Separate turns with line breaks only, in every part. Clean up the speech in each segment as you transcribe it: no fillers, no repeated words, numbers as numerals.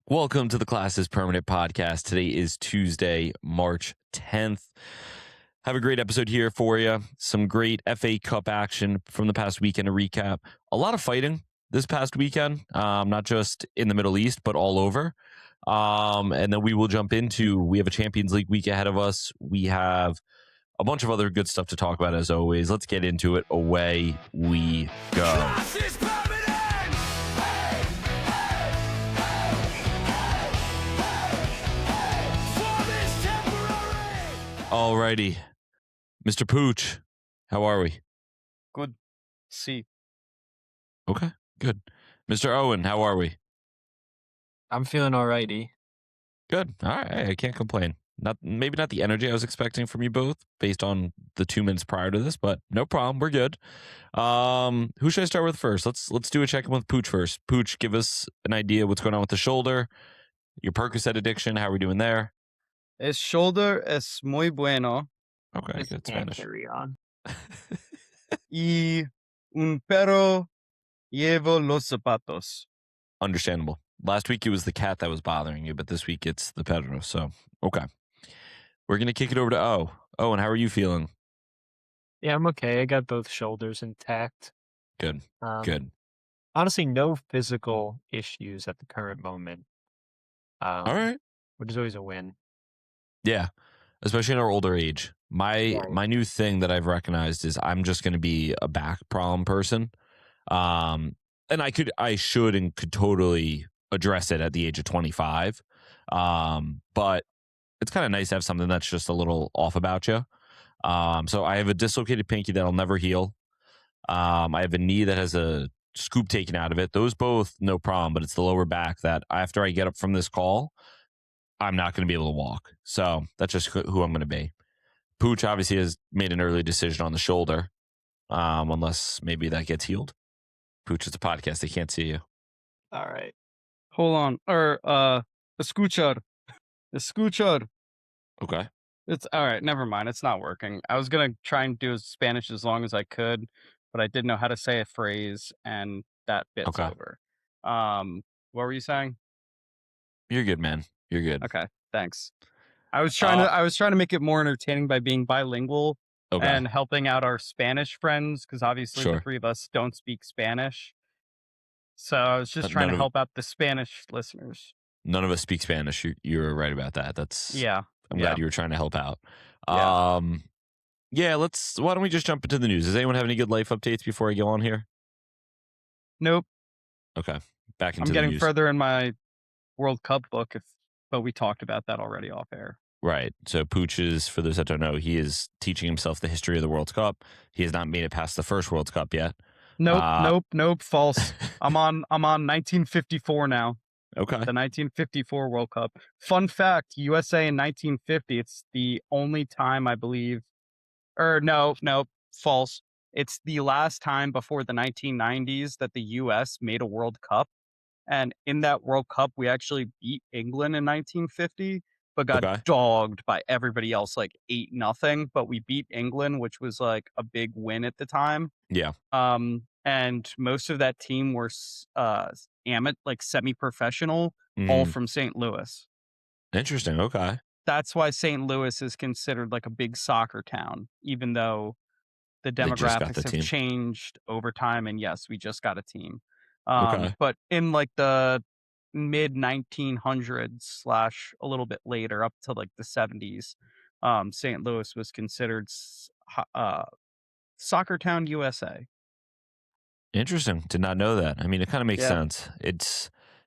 Welcome to the Class is Permanent podcast. Today is Tuesday, March 10th. Have a great episode here for you. Some great FA Cup action from the past weekend to recap. A lot of fighting this past weekend, not just in the Middle East, but all over. And then we will jump into, we have a Champions League week ahead of us. We have a bunch of other good stuff to talk about as always. Let's get into it. Away we go. Alrighty, Mr. Pooch, how are we?
Good. See.
Okay, good. Mr. Owen, how are we?
I'm feeling alrighty.
Good. All right, I can't complain. Maybe not the energy I was expecting from you both based on the 2 minutes prior to this, but no problem. We're good. Who should I start with first? Let's do a check-in with Pooch first. Pooch, give us an idea what's going on with the shoulder, your Percocet addiction. How are we doing there?
El shoulder es muy bueno.
Okay, good Spanish.
Carry on.
Y un perro llevo los zapatos.
Understandable. Last week it was the cat that was bothering you, but this week it's the perro. So, okay. We're going to kick it over to O. Owen, how are you feeling?
Yeah, I'm okay. I got both shoulders intact.
Good. Good.
Honestly, no physical issues at the current moment.
All right.
Which is always a win.
Yeah, especially in our older age. My new thing that I've recognized is I'm just going to be a back problem person. And I should and could totally address it at the age of 25. But it's kind of nice to have something that's just a little off about you. So I have a dislocated pinky that'll never heal. I have a knee that has a scoop taken out of it. Those both, no problem, but it's the lower back that after I get up from this call, I'm not going to be able to walk. So that's just who I'm going to be. Pooch obviously has made an early decision on the shoulder, unless maybe that gets healed. Pooch, it's a podcast. They can't see you.
All right.
Hold on. Escuchar.
Okay.
It's all right. Never mind. It's not working. I was going to try and do Spanish as long as I could, but I didn't know how to say a phrase, and that bit's over. What were you saying?
You're good, man. You're good.
Okay. Thanks. I was trying to make it more entertaining by being bilingual and helping out our Spanish friends, because obviously the three of us don't speak Spanish. So I was just trying to help out the Spanish listeners.
None of us speak Spanish. You're right about that. I'm glad you were trying to help out. Why don't we just jump into the news? Does anyone have any good life updates before I go on here?
Nope.
Okay. Back into
I'm
the news.
getting further in my World Cup book, but we talked about that already off air.
Right. So Pooch is, for those that don't know, he is teaching himself the history of the World Cup. He has not made it past the first World Cup yet.
Nope. False. I'm on 1954 now.
Okay.
The 1954 World Cup. Fun fact, USA in 1950, it's the only time I believe, false. It's the last time before the 1990s that the US made a World Cup. And in that World Cup, we actually beat England in 1950, but got dogged by everybody else, like 8-0. But we beat England, which was like a big win at the time.
Yeah.
And most of that team were semi-professional, all from St. Louis.
Interesting. Okay.
That's why St. Louis is considered like a big soccer town, even though the demographics have changed over time. And yes, we just got a team. But in like the mid 1900s / a little bit later, up to like the 70s, St. Louis was considered Soccer Town, USA.
Interesting. Did not know that. I mean, it kind of makes sense.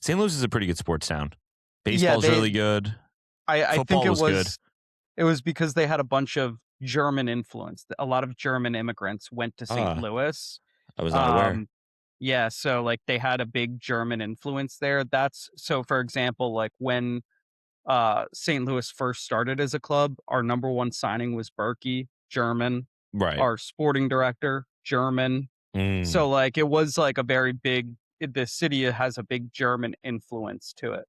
St. Louis is a pretty good sports town. Baseball's really good.
I think it was because they had a bunch of German influence. A lot of German immigrants went to St. Louis.
I was not aware.
Yeah, so like they had a big German influence there. So for example, like when St. Louis first started as a club, our number one signing was Berkey, German.
Right.
Our sporting director, German. So like it was like a very big, the city has a big German influence to it.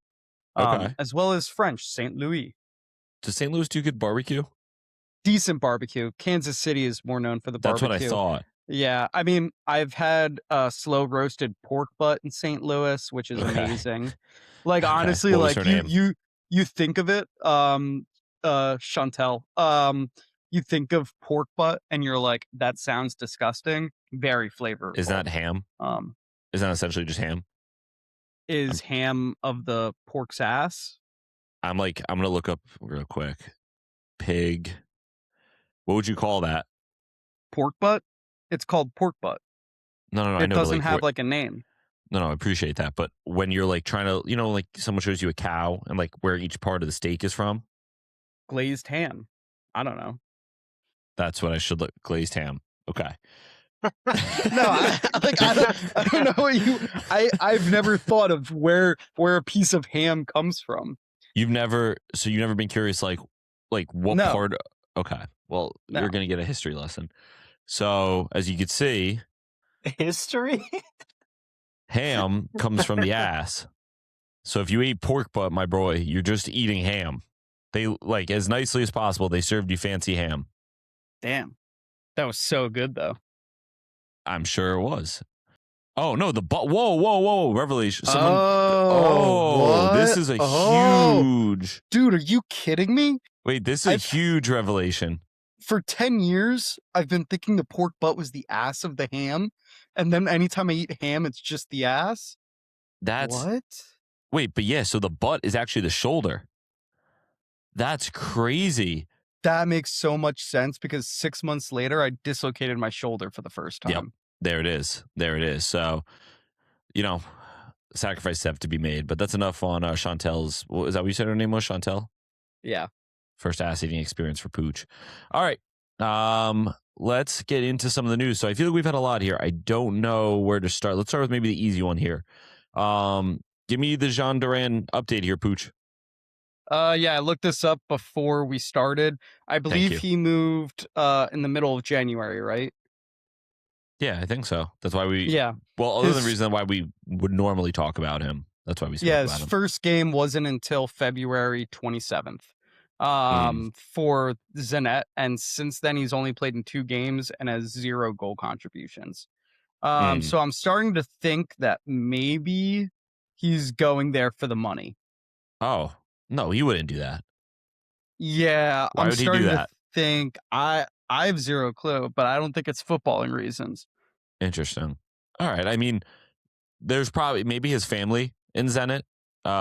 As well as French, St. Louis.
Does St. Louis do good barbecue?
Decent barbecue. Kansas City is more known for the barbecue.
That's what I thought.
Yeah, I mean, I've had slow roasted pork butt in St. Louis, which is amazing. Like
Okay.
honestly,
What was
like
her name?
you think of it, Chantel. You think of pork butt and you're like, that sounds disgusting. Very
Is
flavorful.
that ham?
Um,
Is that essentially just ham?
is ham of the pork's ass?
I'm gonna look up real quick. Pig. What would you call that?
Pork butt? It's called pork butt.
No, I
It
know, but
doesn't
like,
have like a name.
no, I appreciate that. But when you're like trying to, like someone shows you a cow and like where each part of the steak is from,
Glazed ham. I don't know.
that's what I should look. Glazed ham. Okay.
No, I don't know what I've never thought of where a piece of ham comes from.
You've never been curious like what
No.
part? Okay. Well,
No.
you're gonna get a history lesson. So as you can see,
history.
ham comes from the ass. So if you eat pork butt, my boy, you're just eating ham. They like as nicely as possible. They served you fancy ham.
Damn, that was so good though.
I'm sure it was. Oh no, the butt. Whoa! Revelation. Someone.
What?
This is a huge.
Dude, are you kidding me?
Wait, this is a huge revelation.
For 10 years, I've been thinking the pork butt was the ass of the ham, and then anytime I eat ham, it's just the ass.
That's
what?
Wait, but yeah, so the butt is actually the shoulder. That's crazy.
That makes so much sense because 6 months later, I dislocated my shoulder for the first time.
Yep. There it is. So, sacrifices have to be made, but that's enough on Chantel's. Is that what you said her name was? Chantel?
Yeah.
First ass eating experience for Pooch. All right. Let's get into some of the news. So I feel like we've had a lot here. I don't know where to start. Let's start with maybe the easy one here. Give me the Jean Duran update here, Pooch.
Yeah, I looked this up before we started. I believe he moved in the middle of January, right?
Yeah, I think so. That's why we.
Yeah.
Well, other than the reason why we would normally talk about him. That's why we spoke about him.
Yeah, his first game wasn't until February 27th for Zenit, and since then he's only played in 2 games and has 0 goal contributions. So I'm starting to think that maybe he's going there for the money.
Oh, no, he wouldn't do that.
Yeah,
why would he do that?
To think I have 0 clue, but I don't think it's footballing reasons.
Interesting. All right. I mean, there's probably maybe his family in Zenit,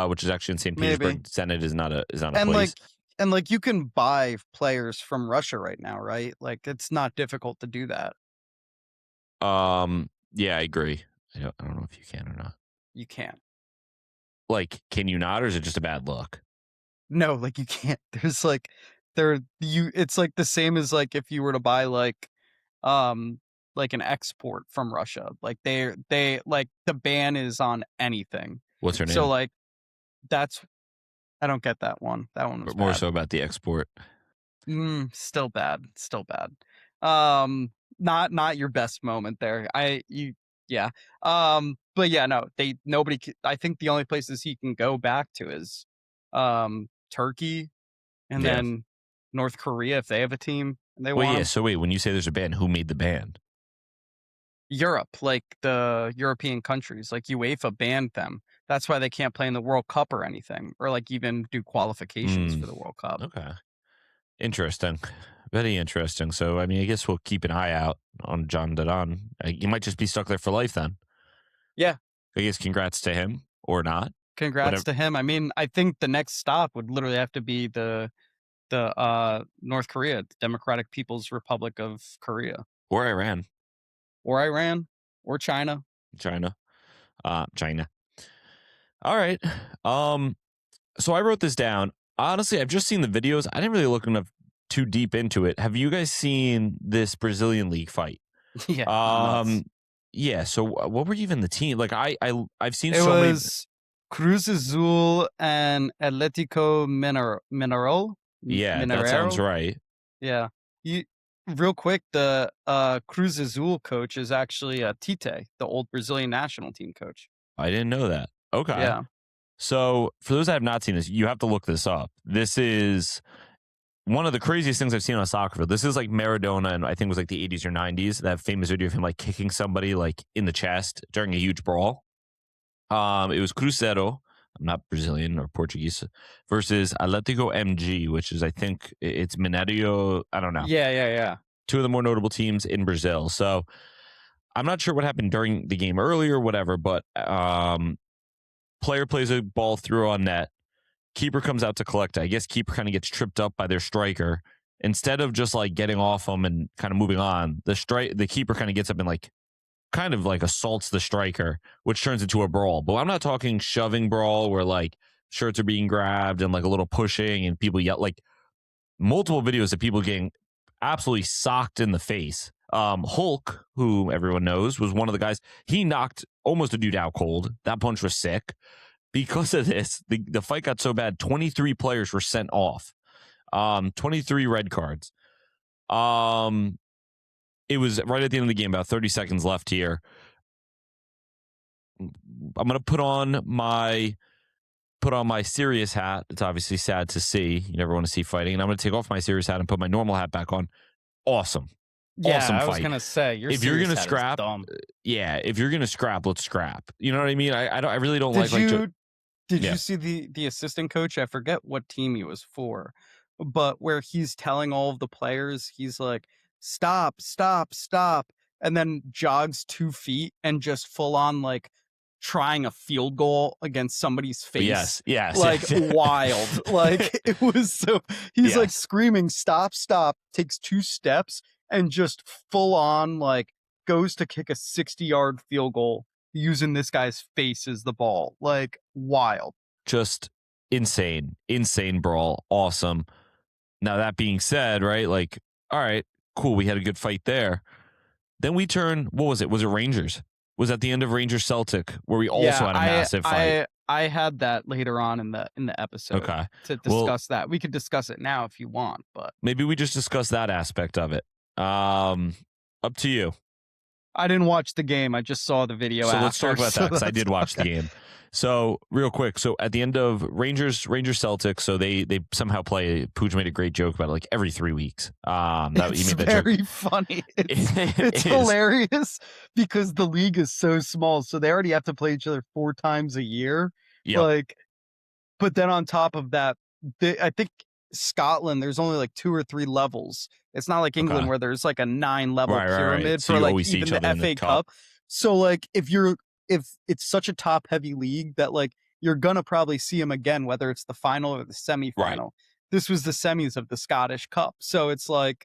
which is actually in St. Petersburg. Maybe. Zenit is not a place.
And you can buy players from Russia right now, right? Like it's not difficult to do that.
Yeah, I agree. I don't know if you can or not.
You can't.
Like, can you not, or is it just a bad look?
No, like you can't. There's like it's like the same as like if you were to buy like an export from Russia. Like they like the ban is on anything.
What's her name?
So like I don't get that one. That one was
more
bad.
so about the export.
Still bad. Not your best moment there. Yeah. But yeah, no, I think the only places he can go back to is Turkey and then North Korea if they have a team and they want.
Yeah, so wait, when you say there's a ban, who made the ban?
Europe, like the European countries, like UEFA banned them. That's why they can't play in the World Cup or anything, or like even do qualifications for the World Cup.
Okay. Interesting. Very interesting. So, I mean, I guess we'll keep an eye out on Jean Duran. You might just be stuck there for life then.
Yeah.
I guess congrats to him or not.
Congrats to him. I mean, I think the next stop would literally have to be the North Korea, the Democratic People's Republic of Korea.
Or Iran.
Or China.
China. All right. So I wrote this down. Honestly, I've just seen the videos. I didn't really look enough too deep into it. Have you guys seen this Brazilian league fight?
Yeah.
Yeah. So what were even the team? Like I've seen
it was Cruz Azul and Atletico Mineiro.
Yeah, that sounds right.
Yeah. Real quick, the Cruz Azul coach is actually Tite, the old Brazilian national team coach.
I didn't know that. Okay.
Yeah.
So for those that have not seen this, you have to look this up. This is one of the craziest things I've seen on a soccer field. This is like Maradona, and I think it was like the 80s or 90s. That famous video of him like kicking somebody like in the chest during a huge brawl. It was Cruzeiro, I'm not Brazilian or Portuguese, versus Atletico MG, which is, I think it's Mineiro. I don't know.
Yeah.
Two of the more notable teams in Brazil. So I'm not sure what happened during the game earlier or whatever, but player plays a ball through on net. Keeper comes out to collect it. I guess keeper kind of gets tripped up by their striker. Instead of just like getting off him and kind of moving on, the keeper kind of gets up and like kind of like assaults the striker, which turns into a brawl. But I'm not talking shoving brawl where like shirts are being grabbed and like a little pushing and people yell. Like multiple videos of people getting absolutely socked in the face. Hulk, who everyone knows, was one of the guys. He knocked almost a dude out cold. That punch was sick. Because of this, the fight got so bad, 23 players were sent off. 23 red cards. It was right at the end of the game, about 30 seconds left here. I'm gonna put on my serious hat. It's obviously sad to see. You never want to see fighting. And I'm gonna take off my serious hat and put my normal hat back on. Awesome.
Yeah,
awesome
I
fight.
was gonna say,
if you're gonna scrap, if you're gonna scrap, let's scrap. You know what I mean? I really don't
Did you see the assistant coach? I forget what team he was for, but where he's telling all of the players, he's like, stop, and then jogs 2 feet and just full on like trying a field goal against somebody's face.
Yes.
Like wild. Like it was so he's like screaming, stop, takes 2 steps and just full on like goes to kick a 60-yard field goal using this guy's face as the ball. Like wild.
Just insane brawl. Awesome. Now that being said, right, like, all right, cool, we had a good fight there. Then we turn, what was it? Was it Rangers? Was at the end of Rangers Celtic where we also had a massive fight.
I had that later on in the episode.
Okay.
To discuss that. We could discuss it now if you want, but
maybe we just discuss that aspect of it. Up to you.
I didn't watch the game. I just saw the video.
So let's talk about that because I did watch the game. So real quick, so at the end of Rangers Celtic, so they somehow play. Pooch made a great joke about it, like every 3 weeks.
It's very funny. It's hilarious because the league is so small, so they already have to play each other 4 times a year.
Yep.
Like, but then on top of that, I think Scotland, there's only like 2 or 3 levels. It's not like England where there's like a 9-level pyramid
so
for like even the FA Cup. So like if it's such a top heavy league that like you're gonna probably see them again, whether it's the final or the semifinal. Right. This was the semis of the Scottish Cup. So it's like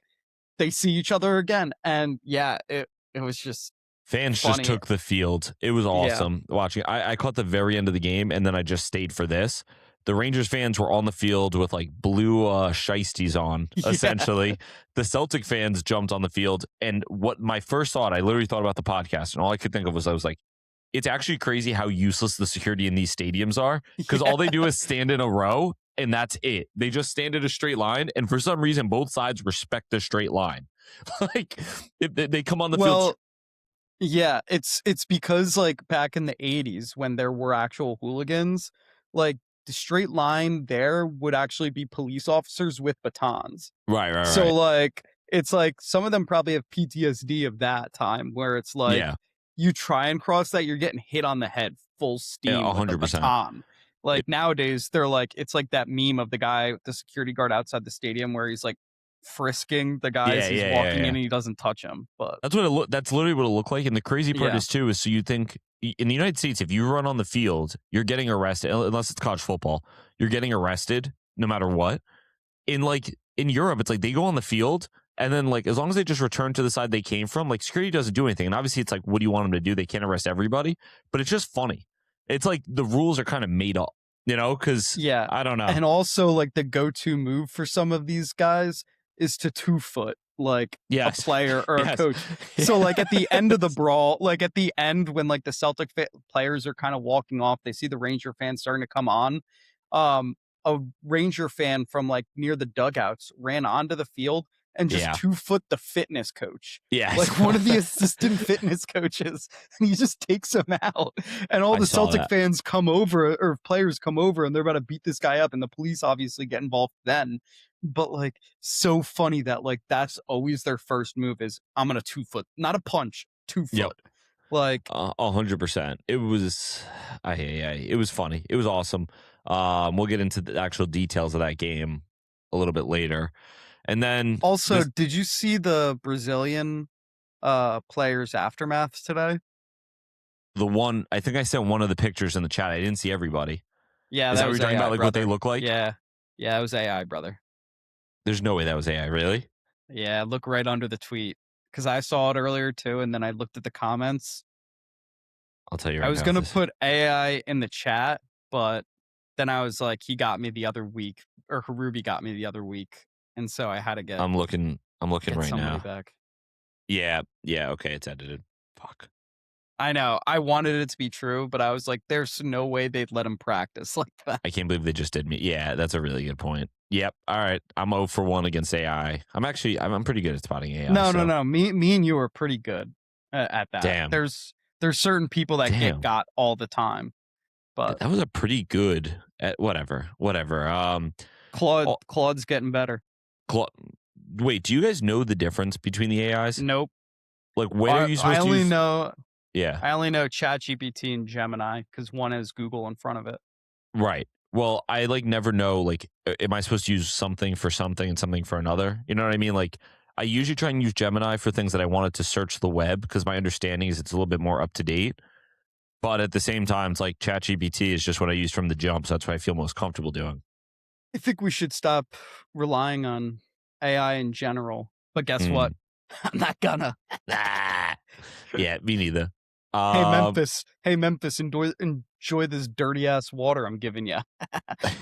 they see each other again. And yeah, it was just
fans funny. Just took the field. It was awesome watching. I caught the very end of the game and then I just stayed for this. The Rangers fans were on the field with like blue shiesties on, essentially. The Celtic fans jumped on the field. And what my first thought, I literally thought about the podcast, and all I could think of was, I was like, it's actually crazy how useless the security in these stadiums are. Because all they do is stand in a row, and that's it. They just stand in a straight line. And for some reason, both sides respect the straight line. Like, they come on the field.
Yeah, it's because like back in the 80s when there were actual hooligans, like, the straight line there would actually be police officers with batons.
Right.
So like it's like some of them probably have PTSD of that time where it's like you try and cross that, you're getting hit on the head full steam 100%. With a baton. Like nowadays they're like, it's like that meme of the guy, the security guard outside the stadium where he's like frisking the guys he's walking in and he doesn't touch him. But
that's literally what it looked like. And the crazy part is too, is so you think in the United States, if you run on the field, you're getting arrested, unless it's college football, you're getting arrested no matter what. In Europe, it's like they go on the field and then like, as long as they just return to the side they came from, like security doesn't do anything. And obviously it's like, what do you want them to do? They can't arrest everybody, but it's just funny. It's like the rules are kind of made up, you know, because I don't know.
And also like the go-to move for some of these guys is to 2-foot like a player or a coach. So like at the end of the brawl, like at the end when like the Celtic players are kind of walking off, they see the Ranger fans starting to come on. A Ranger fan from like near the dugouts ran onto the field, and just 2-foot the fitness coach.
Yeah.
Like one of the assistant fitness coaches, and he just takes him out. And all the Celtic fans come over, or players come over, and they're about to beat this guy up, and the police obviously get involved then. But like, so funny that like that's always their first move is I'm gonna 2-foot, not a punch, 2-foot.
Yep.
Like
100%. It was funny. It was awesome. We'll get into the actual details of that game a little bit later. And then
also, did you see the Brazilian players' aftermaths today?
The one, I think I sent one of the pictures in the chat. I didn't see everybody.
Yeah,
is that what you're talking about? Like
brother.
What they look like?
Yeah, it was AI, brother.
There's no way that was AI, really?
Yeah, look right under the tweet because I saw it earlier too, and then I looked at the comments.
I'll tell you right
I was gonna put AI in the chat, but then I was like, he got me the other week, or Harubi got me the other week, and so I had to get.
I'm looking right now.
Back.
Yeah. Okay, it's edited. Fuck.
I know. I wanted it to be true, but I was like, there's no way they'd let him practice like that.
I can't believe they just did me. Yeah, that's a really good point. Yep. All right. I'm 0 for 1 against AI. I'm pretty good at spotting AI.
No. Me and you are pretty good at that.
Damn.
There's certain people that get got all the time. But
that was a pretty good at whatever.
Claude's getting better.
Wait, do you guys know the difference between the AIs?
Nope.
Like when are you supposed to use?
I only know ChatGPT and Gemini because one has Google in front of it.
Right. Well, I like never know, like, am I supposed to use something for something and something for another? You know what I mean? Like, I usually try and use Gemini for things that I wanted to search the web because my understanding is it's a little bit more up to date. But at the same time, it's like ChatGPT is just what I use from the jump. So that's what I feel most comfortable doing.
I think we should stop relying on AI in general. But guess what? I'm not gonna.
Yeah, me neither.
Hey Memphis, enjoy this dirty ass water I'm giving you.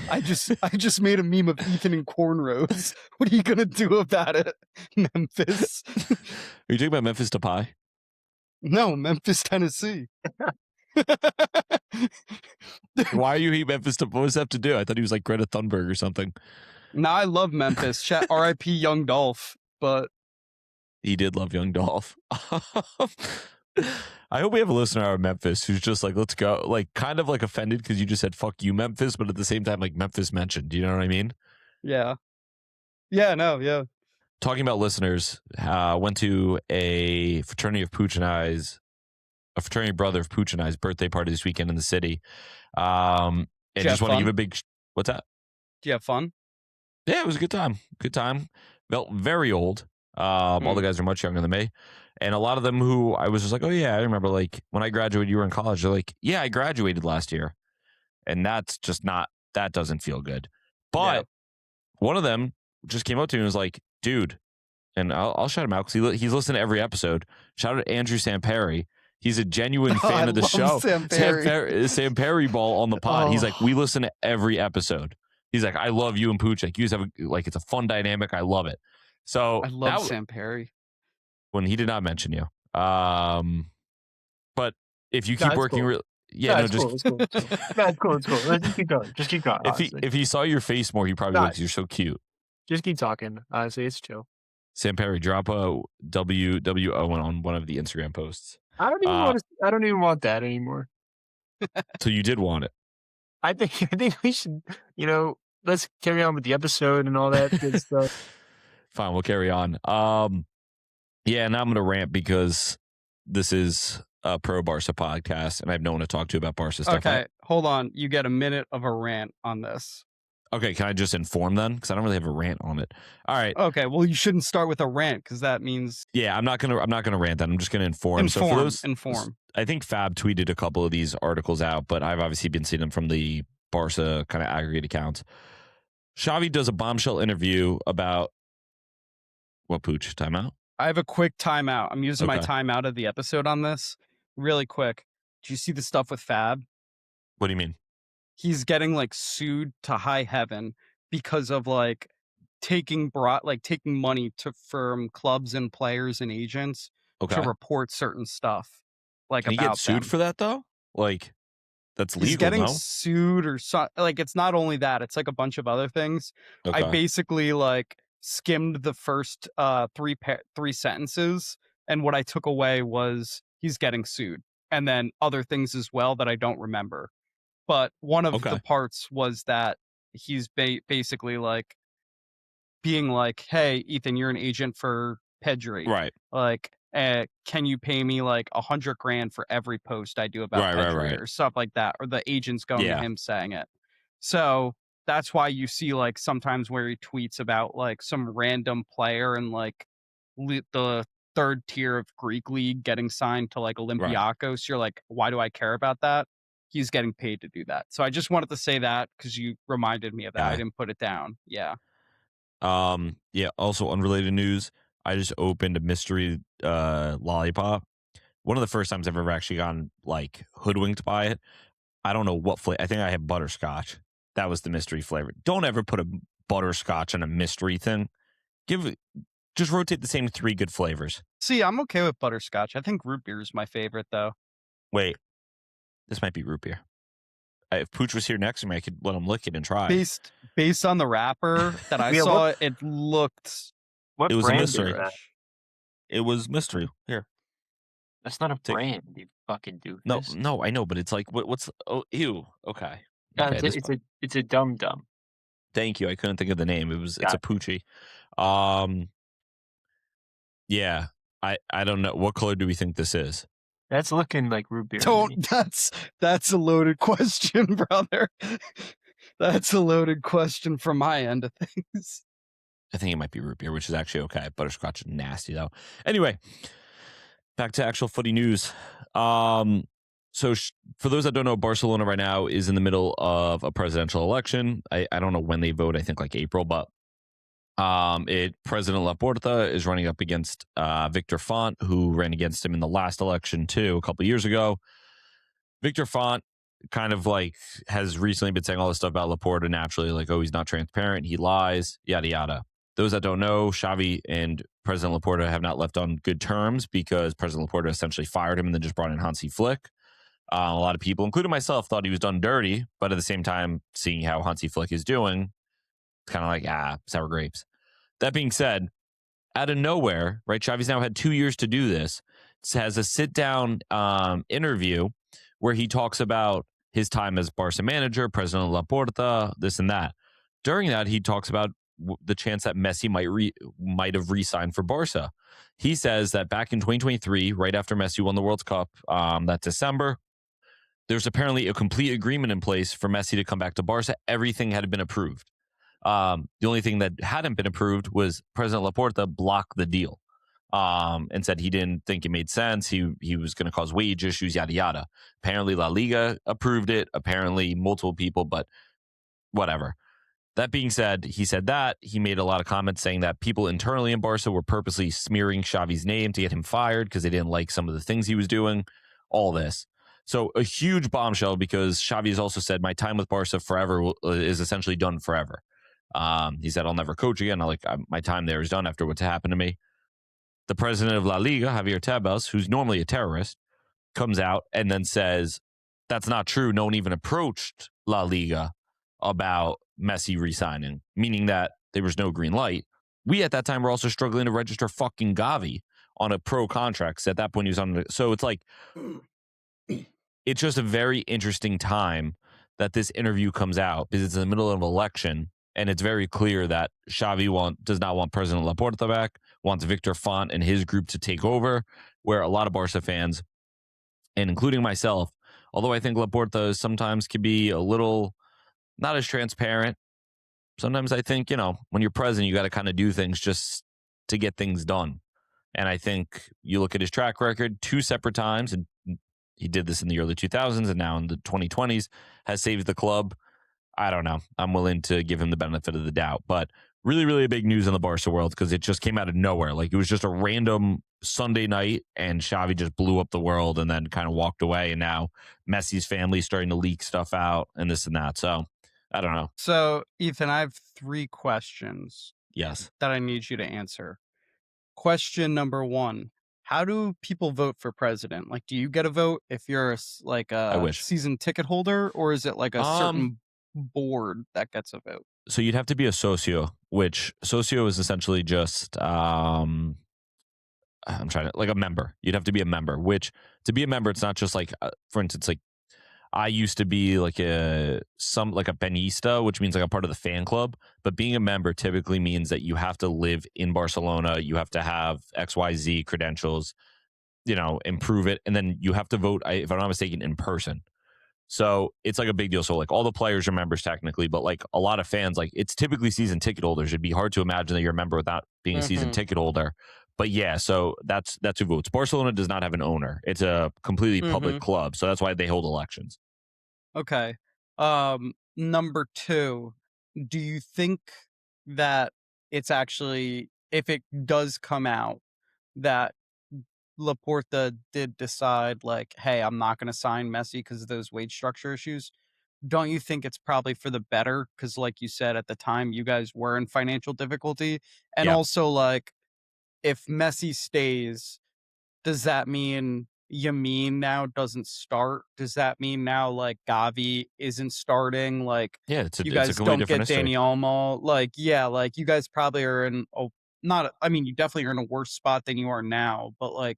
I just made a meme of Ethan in cornrows. What are you gonna do about it, Memphis?
Are you talking about Memphis Depay?
No, Memphis, Tennessee.
Why are you eating Memphis Depay? What does that have to do? I thought he was like Greta Thunberg or something.
No, I love Memphis. R.I.P. Young Dolph, but
he did love Young Dolph. I hope we have a listener out of Memphis who's just like, let's go, like kind of like offended because you just said fuck you, Memphis, but at the same time, like Memphis mentioned. Do you know what I mean?
Yeah. Yeah, no, yeah.
Talking about listeners, went to a fraternity brother of Pooch and I's birthday party this weekend in the city. And just want to give a big, what's that?
Do you have fun?
Yeah, it was a good time. Good time. Felt very old. All the guys are much younger than me. And a lot of them who I was just like, oh yeah, I remember like when I graduated, you were in college. They're like, yeah, I graduated last year. And that's just that doesn't feel good. But one of them just came up to me and was like, dude, and I'll shout him out because he's listened to every episode. Shout out to Andrew Samperi. He's a genuine fan of the show. Samperi ball on the pod. He's like, we listen to every episode. He's like, I love you and Pooch. Like, you guys have it's a fun dynamic. I love it. So
I love Samperi.
When he did not mention you. But if you keep working,
cool. It's cool. It's cool. Just keep going.
If he saw your face more, he probably would. You're so cute.
Just keep talking. Honestly, it's chill.
Samperi, drop a WWO on one of the Instagram posts.
I don't even want that anymore.
So you did want it.
I think we should, let's carry on with the episode and all that good stuff.
Fine, we'll carry on. Yeah, and I'm going to rant because this is a pro Barca podcast, and I have no one to talk to about Barca stuff.
Okay, hold on. You get a minute of a rant on this.
Okay, can I just inform then? Because I don't really have a rant on it. All right.
Okay, well, you shouldn't start with a rant because that means.
Yeah, I'm not gonna rant. Then I'm just gonna inform.
Inform.
I think Fab tweeted a couple of these articles out, but I've obviously been seeing them from the Barca kind of aggregate accounts. Xavi does a bombshell interview about what, Pooch? Timeout?
I have a quick timeout. I'm using my timeout of the episode on this really quick. Do you see the stuff with Fab?
What do you mean?
He's getting sued to high heaven because of taking money from clubs and players and agents to report certain stuff.
Can he get sued for that though? That's legal.
He's getting sued or it's not only that. It's a bunch of other things. I basically skimmed the first three sentences, and what I took away was he's getting sued, and then other things as well that I don't remember. But one of the parts was that he's basically like being like, "Hey, Ethan, you're an agent for Pedri,
right?
Like, can you pay me like $100,000 for every post I do about Pedri or stuff like that?" Or the agent's going to him saying it. So that's why you see like sometimes where he tweets about like some random player and like the third tier of Greek league getting signed to like Olympiacos. Right. You're like, why do I care about that? He's getting paid to do that. So I just wanted to say that because you reminded me of that. I didn't put it down. Yeah.
Also unrelated news. I just opened a mystery lollipop. One of the first times I've ever actually gotten like hoodwinked by it. I don't know what flavor. I think I have butterscotch. That was the mystery flavor. Don't ever put a butterscotch on a mystery thing. Just rotate the same 3 good flavors.
See, I'm okay with butterscotch. I think root beer is my favorite, though.
Wait, this might be root beer. If Pooch was here next to me, I could let him lick it and try.
Based on the wrapper that I saw, it looked.
What
it was
brand
a mystery. It was mystery. Here,
that's not a brand. You fucking doofus.
No, I know, but it's like what's? Oh, ew. Okay.
It's a dum dum.
Thank you. I couldn't think of the name. It's a Poochie. Yeah. I don't know. What color do we think this is?
That's looking like root beer.
That's a loaded question, brother. That's a loaded question from my end of things.
I think it might be root beer, which is actually okay. Butterscotch is nasty though. Anyway, back to actual footy news. So for those that don't know, Barcelona right now is in the middle of a presidential election. I don't know when they vote. I think like April, but President Laporta is running up against Victor Font, who ran against him in the last election too, a couple of years ago. Victor Font kind of like has recently been saying all this stuff about Laporta naturally, like, oh, he's not transparent, he lies, yada, yada. Those that don't know, Xavi and President Laporta have not left on good terms because President Laporta essentially fired him and then just brought in Hansi Flick. A lot of people, including myself, thought he was done dirty, but at the same time, seeing how Hansi Flick is doing, it's kind of like, sour grapes. That being said, out of nowhere, right, Xavi's now had 2 years to do this, has a sit-down interview where he talks about his time as Barca manager, President Laporta, this and that. During that, he talks about the chance that Messi might have re-signed for Barca. He says that back in 2023, right after Messi won the World Cup that December, there's apparently a complete agreement in place for Messi to come back to Barca. Everything had been approved. The only thing that hadn't been approved was President Laporta blocked the deal and said he didn't think it made sense. He was going to cause wage issues, yada, yada. Apparently La Liga approved it. Apparently multiple people, but whatever. That being said, he said that. He made a lot of comments saying that people internally in Barca were purposely smearing Xavi's name to get him fired because they didn't like some of the things he was doing. All this. So a huge bombshell because Xavi has also said, my time with Barca forever is essentially done forever. He said, I'll never coach again. My time there is done after what's happened to me. The president of La Liga, Javier Tebas, who's normally a terrorist, comes out and then says, that's not true. No one even approached La Liga about Messi re-signing, meaning that there was no green light. We at that time were also struggling to register fucking Gavi on a pro contract. So at that point, he was on. So it's like, it's just a very interesting time that this interview comes out because it's in the middle of an election. And it's very clear that Xavi does not want President Laporta back, wants Victor Font and his group to take over, where a lot of Barca fans, and including myself, although I think Laporta sometimes can be a little not as transparent, sometimes I think, when you're president, you got to kind of do things just to get things done. And I think you look at his track record 2 separate times, and he did this in the early 2000s and now in the 2020s, has saved the club. I don't know. I'm willing to give him the benefit of the doubt. But really, really big news in the Barca world because it just came out of nowhere. Like, it was just a random Sunday night and Xavi just blew up the world and then kind of walked away. And now Messi's family starting to leak stuff out and this and that. So I don't know.
So, Ethan, I have 3 questions.
Yes.
That I need you to answer. Question number 1. How do people vote for president? Like, do you get a vote if you're a season ticket holder, or is it like a certain board that gets a vote?
So you'd have to be a socio, which socio is essentially just I'm trying to, like, a member. You'd have to be a member, which, to be a member, it's not just like, for instance, like, I used to be like a benista, which means like a part of the fan club. But being a member typically means that you have to live in Barcelona, you have to have XYZ credentials, improve it, and then you have to vote, if I'm not mistaken, in person. So it's like a big deal. So like all the players are members technically, but like a lot of fans, like it's typically season ticket holders. It'd be hard to imagine that you're a member without being a season ticket holder. But yeah, so that's who votes. Barcelona does not have an owner. It's a completely public club. So that's why they hold elections.
Okay. Number 2, do you think that it's actually, if it does come out that Laporta did decide, like, hey, I'm not going to sign Messi because of those wage structure issues, don't you think it's probably for the better? Because, like you said, at the time, you guys were in financial difficulty. And
Yeah.
also, like, if Messi stays, does that mean Yamin now doesn't start? Does that mean now, like, Gavi isn't starting? Like,
Yeah,
you
it's a
guys
completely
don't
different
get
history.
Dani Olmo? Like, yeah, like, you guys probably are in you definitely are in a worse spot than you are now, but, like,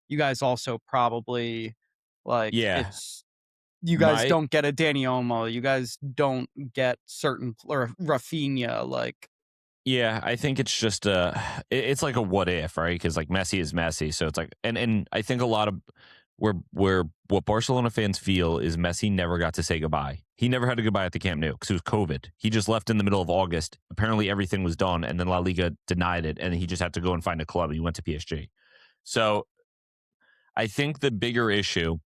you guys also probably, like,
Yeah.
it's you guys
My
don't get a Dani Olmo, you guys don't get certain or Rafinha, like.
Yeah, I think it's just it's like a what if, right? Because like Messi is Messi, so it's like, and I think a lot of where what Barcelona fans feel is Messi never got to say goodbye. He never had a goodbye at the Camp Nou because it was COVID. He just left in the middle of August. Apparently everything was done, and then La Liga denied it, and he just had to go and find a club. He went to PSG. So I think the bigger issue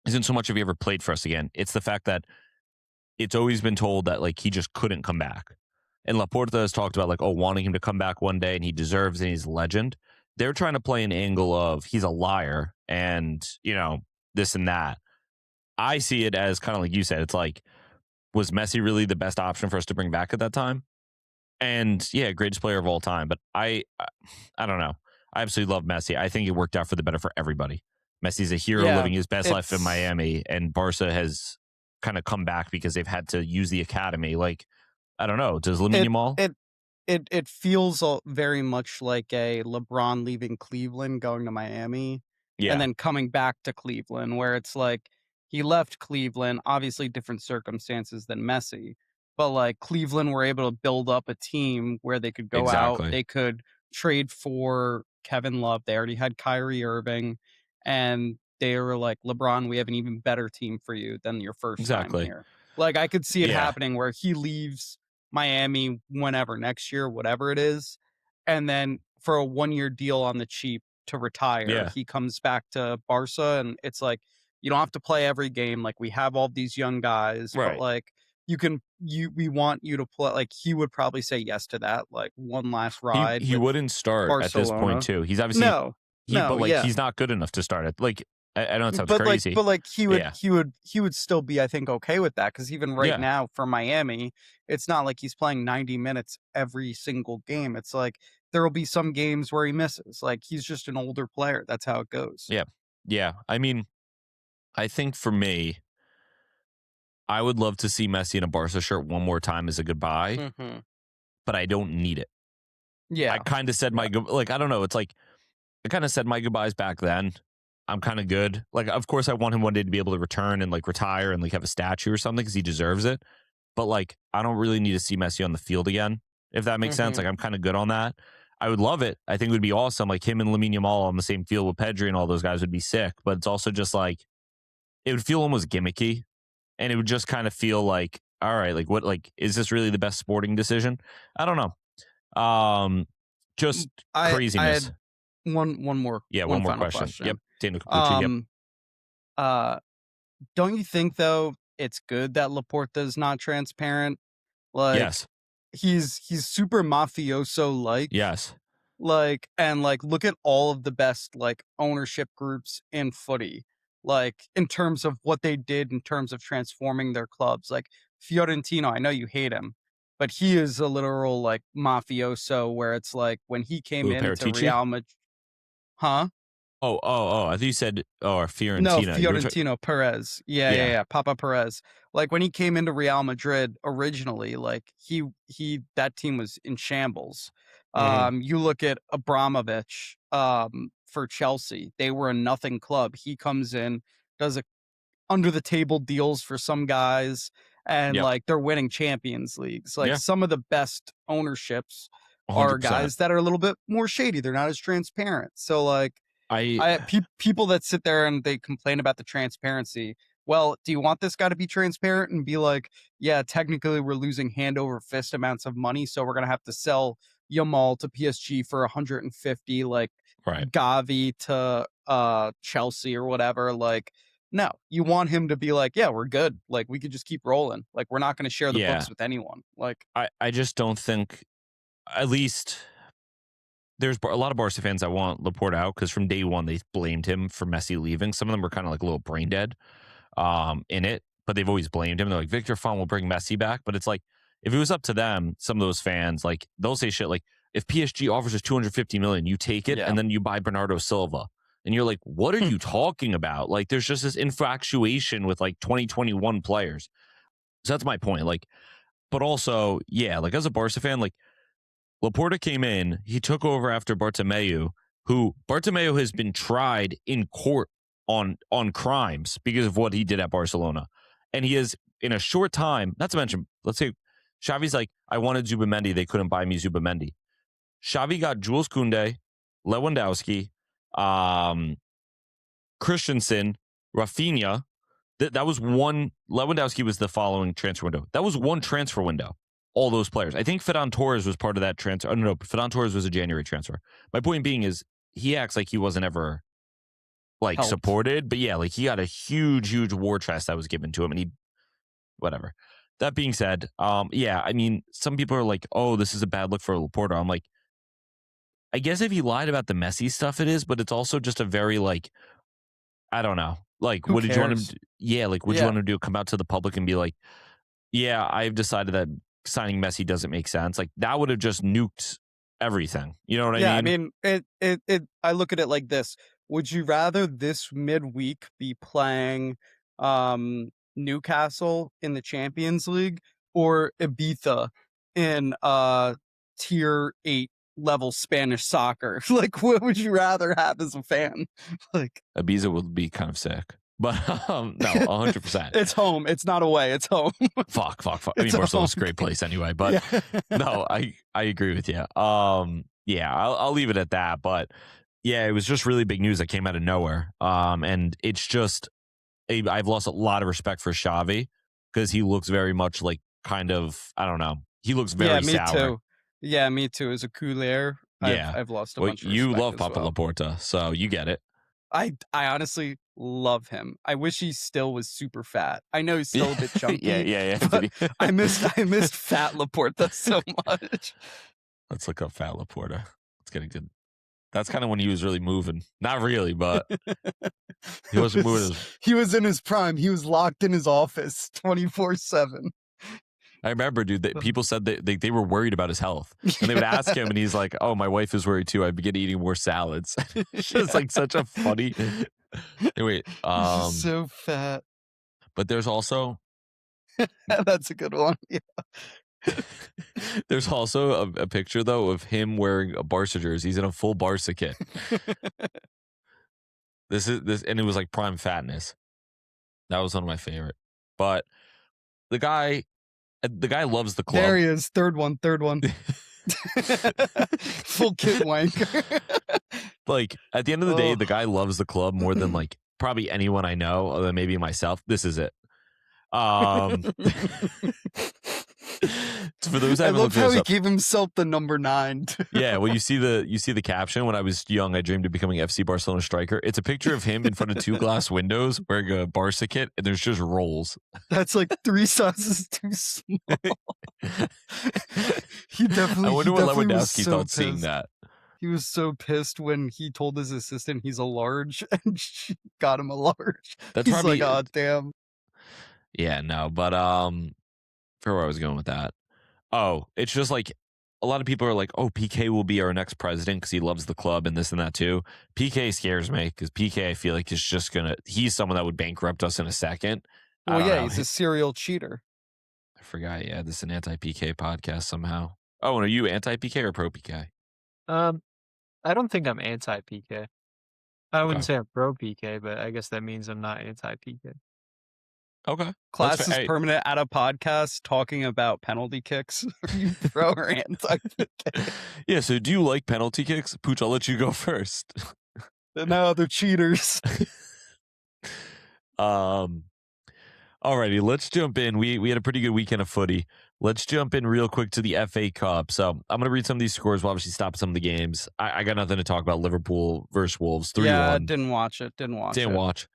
isn't so much if he ever played for us again. It's the fact that it's always been told that like he just couldn't come back. And Laporta has talked about like, wanting him to come back one day and he deserves and he's a legend. They're trying to play an angle of he's a liar and, this and that. I see it as kind of like you said, it's like, was Messi really the best option for us to bring back at that time? And yeah, greatest player of all time. But I don't know. I absolutely love Messi. I think it worked out for the better for everybody. Messi's a hero
Yeah,
living his best life in Miami, and Barca has kind of come back because they've had to use the academy. Like, I don't know. Does Lamine Yamal?
It feels very much like a LeBron leaving Cleveland, going to Miami, and
Yeah,
then coming back to Cleveland, where it's like he left Cleveland, obviously different circumstances than Messi, but like Cleveland were able to build up a team where they could go out,
exactly.
they could trade for Kevin Love, they already had Kyrie Irving, and they were like, LeBron, we have an even better team for you than your first time
Exactly.
here. Like, I could see it
Yeah.
happening where he leaves Miami whenever, next year, whatever it is, and then for a 1-year deal on the cheap to retire,
Yeah.
he comes back to Barca, and it's like, you don't have to play every game. Like, we have all these young guys, but
Right.
like, we want you to play. Like, he would probably say yes to that. Like, one last ride
He
with
wouldn't start at this point
Barcelona.
too. He's obviously
No, no,
but like
yeah.
he's not good enough to start it. Like, I know it sounds
But like,
crazy. Yeah.
he would still be, I think, okay with that, because even right
Yeah.
now for Miami, it's not like he's playing 90 minutes every single game. It's like there will be some games where he misses. Like, he's just an older player. That's how it goes.
Yeah. Yeah. I mean, I think for me, I would love to see Messi in a Barca shirt one more time as a goodbye, but I don't need it.
Yeah.
I kind of said I don't know. It's like I kind of said my goodbyes back then. I'm kind of good. Like, of course, I want him one day to be able to return and like retire and like have a statue or something because he deserves it. But like, I don't really need to see Messi on the field again, if that makes sense. Like, I'm kind of good on that. I would love it. I think it would be awesome. Like him and Lamine Yamal on the same field with Pedri and all those guys would be sick. But it's also just like it would feel almost gimmicky, and it would just kind of feel like, all right, like what, like is this really the best sporting decision? I don't know. Just craziness.
I had one more
one more question. Yep. Daniel Capucci, yep.
Don't you think though it's good that Laporta is not transparent? Like,
Yes.
he's super mafioso like.
Yes.
Like, and like, look at all of the best like ownership groups in footy, like in terms of what they did in terms of transforming their clubs. Like Fiorentino, I know you hate him, but he is a literal like mafioso, where it's like when he came into
Paratici?
Real Madrid, huh?
I think you said Fiorentina.
No, Fiorentino Perez. Yeah. Papa Perez. Like when he came into Real Madrid originally, like he that team was in shambles. You look at Abramovich for Chelsea. They were a nothing club. He comes in, does a under the table deals for some guys, and like they're winning Champions Leagues. Like some of the best ownerships
100%.
are guys that are a little bit more shady. They're not as transparent. So like people that sit there and they complain about the transparency. Well, do you want this guy to be transparent and be like, yeah, technically we're losing hand over fist amounts of money, so we're gonna have to sell Yamal to PSG for 150, like Gavi to Chelsea or whatever. Like, no, you want him to be like, yeah, we're good. Like, we could just keep rolling. Like, we're not going to share the books with anyone. Like,
I just don't think, at least there's a lot of Barca fans that want Laporta out because from day one, they blamed him for Messi leaving. Some of them were kind of like a little brain dead in it, but they've always blamed him. They're like, Victor Font will bring Messi back. But it's like, if it was up to them, some of those fans, like, they'll say shit like, if PSG offers us 250 million, you take it, and then you buy Bernardo Silva. And you're like, what are you talking about? Like, there's just this infatuation with like 2021 players. So that's my point. Like, but also, like as a Barca fan, like Laporta came in, he took over after Bartomeu, who Bartomeu has been tried in court on crimes because of what he did at Barcelona. And he is in a short time, not to mention, let's say Xavi's like, I wanted Zubamendi, they couldn't buy me Zubamendi. Xavi got Jules Koundé, Lewandowski, Christensen, Rafinha. That was one. Lewandowski was the following transfer window. That was one transfer window. All those players. I think Ferran Torres was part of that transfer. I don't know. Ferran Torres was a January transfer. My point being is he acts like he wasn't ever like helped. Supported, but like he got a huge war chest that was given to him, and he whatever. That being said, I mean, some people are like, oh, this is a bad look for Laporta. I'm like, I guess if he lied about the Messi stuff, it is, but it's also just a very like, I don't know. Like,
who
what
cares?
did you want him to, you want him to do? Come out to the public and be like, yeah, I've decided that signing Messi doesn't make sense. Like, that would have just nuked everything. You know what I mean?
Yeah, I mean, I look at it like this. Would you rather this midweek be playing Newcastle in the Champions League or Ibiza in tier 8 level Spanish soccer? Like, what would you rather have as a fan? Like,
Ibiza would be kind of sick, but no, 100%.
It's home. It's not away. It's home.
Fuck. I mean, Barcelona's a great place anyway, but no, I agree with you. I'll leave it at that. But it was just really big news that came out of nowhere. And it's just, I've lost a lot of respect for Xavi because he looks very much like kind of, I don't know. He looks very sour.
Too. Yeah, me too. As a Coulier, I've lost a bunch of respect.
You love Papa Laporta, so you get it.
I honestly love him. I wish he still was super fat. I know he's still a bit chunky.
yeah.
But I missed fat Laporta so much.
Let's look up fat Laporta. It's getting good. That's kind of when he was really moving. Not really, but he wasn't moving.
He was in his prime. He was locked in his office 24/7.
I remember, dude, that people said that they were worried about his health. And they would ask him, and he's like, oh, my wife is worried too. I began eating more salads. It's like such a funny... Anyway,
he's so fat.
But there's also...
That's a good one, yeah.
There's also a picture, though, of him wearing a Barca jersey. He's in a full Barca kit. This, and it was like prime fatness. That was one of my favorite. But the guy loves the club.
There he is. Third one. Full kit wanker.
Like, at the end of the day, the guy loves the club more than like probably anyone I know, other than maybe myself. This is it. For those
I love how he gave himself the number 9.
Yeah, well, you see the caption. When I was young, I dreamed of becoming FC Barcelona striker. It's a picture of him in front of 2 glass windows wearing a Barca kit, and there's just rolls.
That's like 3 sizes too small. He definitely.
I wonder what Lewandowski thought seeing that.
He was so pissed when he told his assistant he's a large, and she got him a large. He's probably like, oh damn.
Yeah, no, but for where I was going with that. Oh, it's just like a lot of people are like, oh, PK will be our next president because he loves the club and this and that too. PK scares me because PK, I feel like, is just he's someone that would bankrupt us in a second.
Well, yeah, he's a serial cheater.
I forgot. Yeah, this is an anti-PK podcast somehow. Oh, and are you anti-PK or pro-PK?
I don't think I'm anti-PK. I wouldn't say I'm pro-PK, but I guess that means I'm not anti-PK.
Okay.
Class is permanent at a podcast talking about penalty kicks. Are you pro or anti-PK?
Yeah, so do you like penalty kicks? Pooch, I'll let you go first.
No, they're cheaters.
Alrighty, let's jump in. We had a pretty good weekend of footy. Let's jump in real quick to the FA Cup. So I'm going to read some of these scores. We'll obviously stop some of the games. I got nothing to talk about. Liverpool versus Wolves, 3-1.
Yeah, didn't watch it. Didn't watch.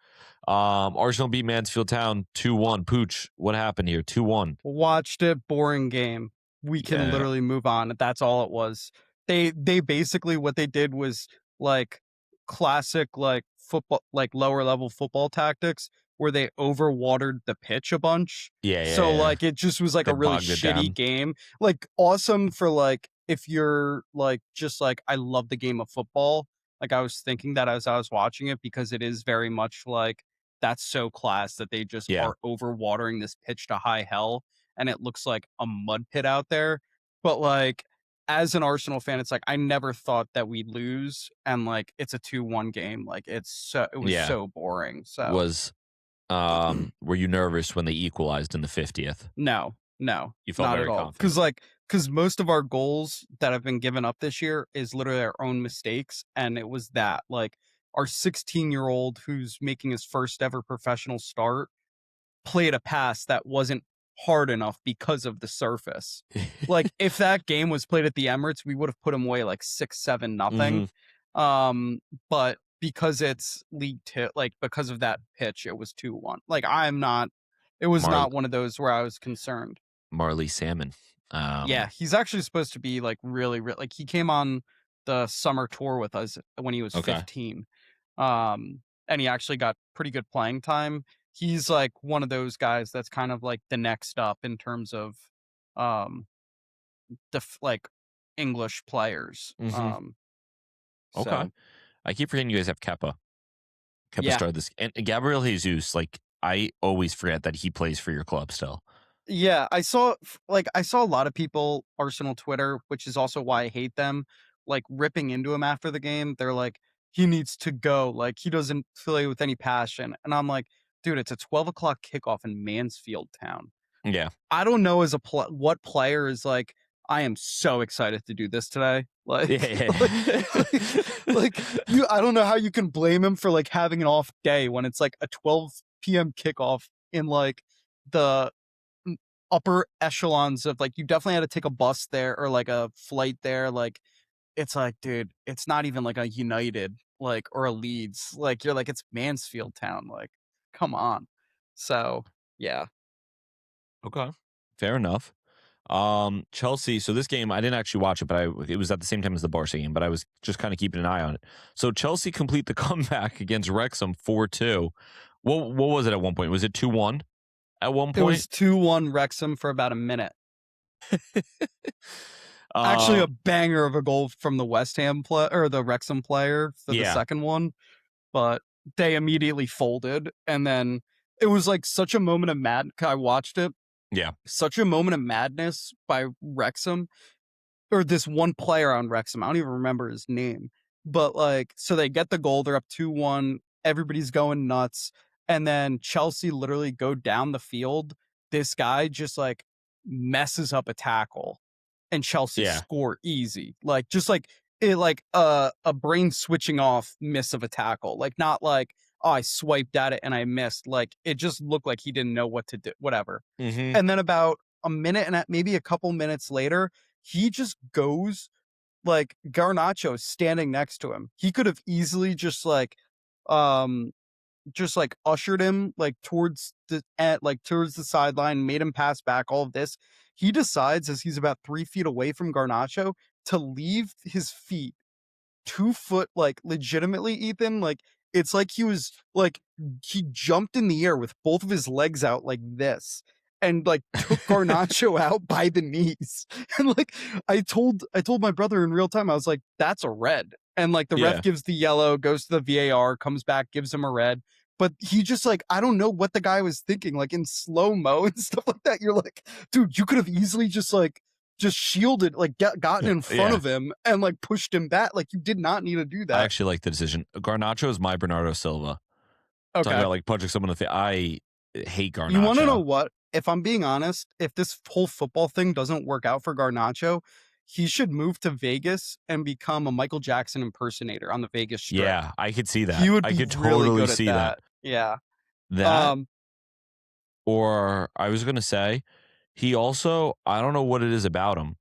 Arsenal beat Mansfield Town 2-1. Pooch, what happened here? 2-1.
Watched it. Boring game. We can literally move on. That's all it was. They basically, what they did was like classic like football, like lower level football tactics where they overwatered the pitch a bunch. So like it just was like a really shitty game. Like awesome for like if you're like just like I love the game of football. Like I was thinking that as I was watching it because it is very much like that's so class that they just are overwatering this pitch to high hell and it looks like a mud pit out there. But like as an Arsenal fan, it's like I never thought that we'd lose, and like it's a 2-1 game. Like it was so boring. So
were you nervous when they equalized in the 50th?
No,
you felt
not
very
at all.
confident
Because most of our goals that have been given up this year is literally our own mistakes, and it was that like our 16-year-old who's making his first ever professional start played a pass that wasn't hard enough because of the surface. Like if that game was played at the Emirates, we would have put him away like 6-7-0. But because it's League Two, like because of that pitch, it was 2-1. Like it was not one of those where I was concerned.
Marley Salmon.
Yeah, he's actually supposed to be like really like he came on the summer tour with us when he was 15. And he actually got pretty good playing time. He's like one of those guys that's kind of like the next up in terms of like English players.
So. I keep forgetting you guys have Kepa. Kepa started this, and Gabriel Jesus. Like I always forget that he plays for your club still.
Yeah, I saw a lot of people Arsenal Twitter, which is also why I hate them, like ripping into him after the game. They're like, he needs to go. Like he doesn't play with any passion, and I'm like, dude, it's a 12 o'clock kickoff in Mansfield Town.
Yeah,
I don't know as what player is like. I am so excited to do this today. Like, like I don't know how you can blame him for like having an off day when it's like a 12 p.m. kickoff in like the upper echelons of like you definitely had to take a bus there or like a flight there. Like it's like, dude, it's not even like a United like or a Leeds. Like you're like it's Mansfield Town. Like, come on. So yeah.
Okay, fair enough. Chelsea. So this game, I didn't actually watch it, but it was at the same time as the Barca game, but I was just kind of keeping an eye on it. So Chelsea complete the comeback against Wrexham 4-2. What was it at one point? Was it 2-1 at one point?
It was 2-1 Wrexham for about a minute. Actually, a banger of a goal from the West Ham or the Wrexham player for the second one, but they immediately folded, and then it was like such a moment of madness. I watched it.
Yeah.
Such a moment of madness by Wrexham, or this one player on Wrexham. I don't even remember his name. But like, so they get the goal. They're up 2-1. Everybody's going nuts. And then Chelsea literally go down the field. This guy just like messes up a tackle and Chelsea score easy. Like, just like it, like a brain switching off miss of a tackle. Like, not like, oh, I swiped at it and I missed. Like, it just looked like he didn't know what to do, whatever. And then about a minute and maybe a couple minutes later, he just goes, like, Garnacho is standing next to him. He could have easily just ushered him like towards the sideline, made him pass back, all of this. He decides as he's about 3 feet away from Garnacho to leave his feet 2 foot, like legitimately, Ethan, like it's like he was like he jumped in the air with both of his legs out like this
and like took Garnacho out by the knees. And like I told my brother in real time, I was like, that's a red. And like the ref gives the yellow, goes to the VAR, comes back, gives him a red. But he just like, I don't know what the guy was thinking, like in slow-mo and stuff like that. You're like, dude, you could have easily just shielded, like gotten in front of him and like pushed him back. Like you did not need to do that.
I actually like the decision. Garnacho is my Bernardo Silva. Okay. Talking about like punching someone in the face. I hate Garnacho.
You want to know what? If I'm being honest, if this whole football thing doesn't work out for Garnacho, he should move to Vegas and become a Michael Jackson impersonator on the Vegas Strip.
Yeah, I could see that.
He would be
I could
really
totally
good
see
at
that.
Yeah.
That. Or I was going to say, he also, I don't know what it is about him.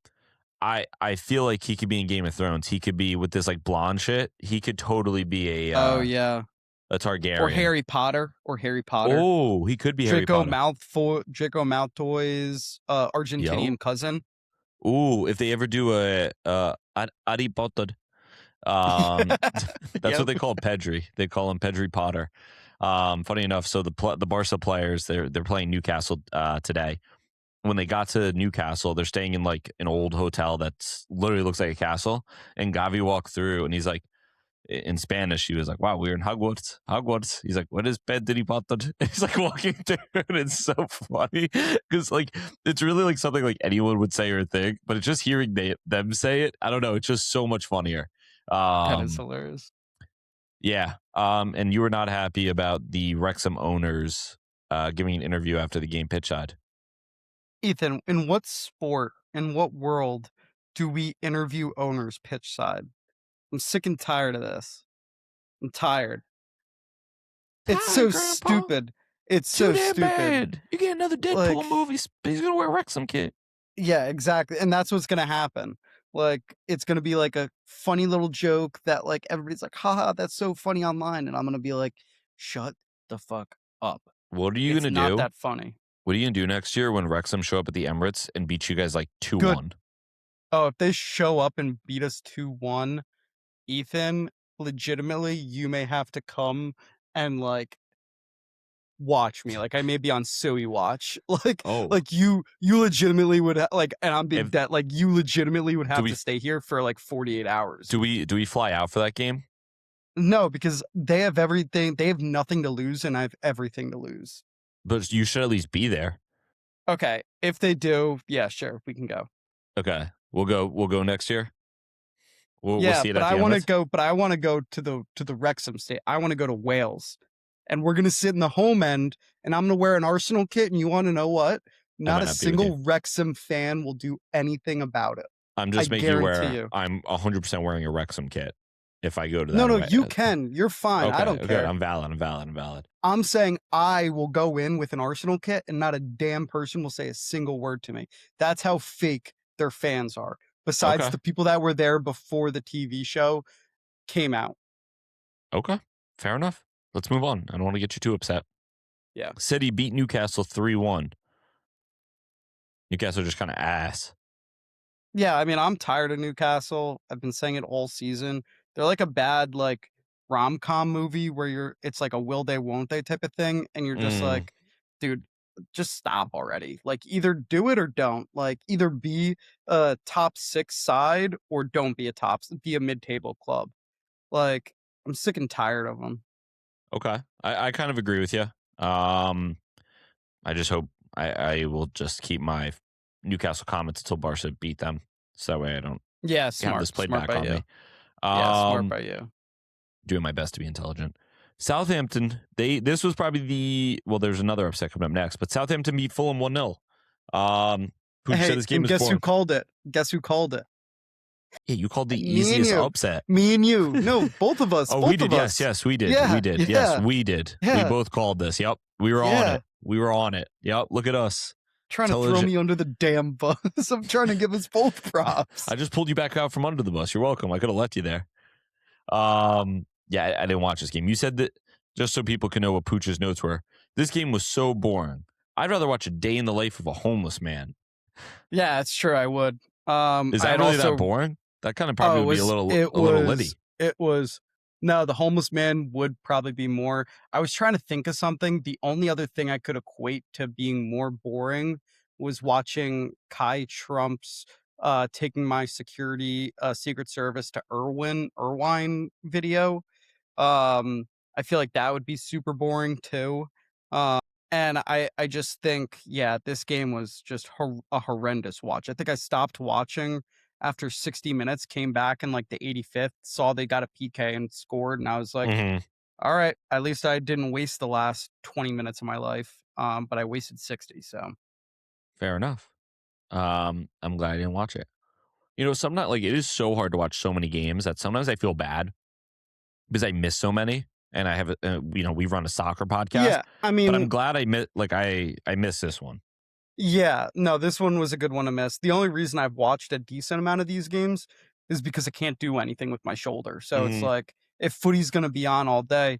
I feel like he could be in Game of Thrones. He could be with this like blonde shit. He could totally be a a Targaryen
or Harry Potter.
Oh, he could be
Draco
Harry Potter.
Draco Malfoy's Argentinian cousin.
Ooh, if they ever do a Harry Potter, that's what they call Pedri. They call him Pedri Potter. Funny enough, so the Barca players they're playing Newcastle today. When they got to Newcastle, they're staying in like an old hotel that's literally looks like a castle. And Gavi walked through, and he's like, in Spanish, he was like, "Wow, we're in Hogwarts." He's like, "What is Pedri Potter?" He's like walking through, and it's so funny because like it's really like something like anyone would say or think, but it's just hearing them say it. I don't know. It's just so much funnier.
That is hilarious.
Yeah. And you were not happy about the Wrexham owners giving an interview after the game pitch side.
Ethan, in what sport, in what world do we interview owners pitch side? I'm sick and tired of this. I'm tired. It's so stupid. It's so stupid. Bad.
You get another Deadpool movie. He's going to wear a Wrexham kit.
Yeah, exactly. And that's what's going to happen. Like, it's going to be like a funny little joke that like everybody's like, haha, that's so funny online. And I'm going to be like, shut the fuck up.
What are you going to do?
It's not that funny.
What are you going to do next year when Wrexham show up at the Emirates and beat you guys like 2-1?
Oh, if they show up and beat us 2-1, Ethan, legitimately, you may have to come and like watch me. Like I may be on Suey watch. Like you legitimately would and I'm being dead. Like you legitimately would have to stay here for like 48 hours.
Do we fly out for that game?
No, because they have everything. They have nothing to lose, and I have everything to lose.
But you should at least be there.
Okay, if they do, yeah, sure, we can go.
Okay, we'll go next year. We'll see it
but
at the
I want to go. But I want to go to the Wrexham state. I want to go to Wales, and we're gonna sit in the home end, and I'm gonna wear an Arsenal kit. And you want to know what? Not a single Wrexham fan will do anything about it.
I'm just making you wear. I'm 100% wearing a Wrexham kit. If I go to that,
no, you can. You're fine.
Okay,
I don't care.
I'm valid.
I'm saying I will go in with an Arsenal kit, and not a damn person will say a single word to me. That's how fake their fans are. Besides the people that were there before the TV show came out.
Okay, fair enough. Let's move on. I don't want to get you too upset.
Yeah.
City beat Newcastle 3-1. Newcastle just kind of ass.
Yeah, I mean, I'm tired of Newcastle. I've been saying it all season. They're like a bad like rom-com movie where it's like a will they won't they type of thing, and you're just like, dude, just stop already. Like either do it or don't. Like either be a top 6 side or don't be a mid-table club. Like I'm sick and tired of them.
Okay, I kind of agree with you. I just hope I will just keep my Newcastle comments until Barca beat them, so that way I don't have this played back on me.
Smart by you.
Doing my best to be intelligent. Southampton, this was probably there's another upset coming up next, but Southampton beat Fulham 1-0. Who said this game was boring?
Guess who called it? Guess who called it?
Yeah, you called the easiest upset.
Me and you. No, both of us.
We did. Yes, we did.
Yeah,
we did.
Yeah.
Yes, we did.
Yeah.
We both called this. Yep. We were on it. We were on it. Yep. Look at us.
Trying to throw me under the damn bus. I'm trying to give us both props.
I just pulled you back out from under the bus. You're welcome. I could have left you there. Yeah, I didn't watch this game. You said that just so people can know what Pooch's notes were. This game was so boring. I'd rather watch a day in the life of a homeless man.
Yeah, it's true. I would.
Is that really that boring? That kind of probably would be a little litty.
It was No, the homeless man would probably be more. I was trying to think of something. The only other thing I could equate to being more boring was watching Kai Trump's taking my security Secret Service to Irvine video. I feel like that would be super boring too. And I just think, yeah, this game was just a horrendous watch. I think I stopped watching after 60 minutes, came back in like the 85th, saw they got a PK and scored, and I was like, all right, at least I didn't waste the last 20 minutes of my life. But I wasted 60, so.
Fair enough. I'm glad I didn't watch it. You know, sometimes like it is so hard to watch so many games that sometimes I feel bad because I miss so many, and I have we run a soccer podcast.
Yeah, I mean,
but I'm glad I missed this one.
Yeah, no, this one was a good one to miss. The only reason I've watched a decent amount of these games is because I can't do anything with my shoulder. So it's like, if footy's gonna be on all day,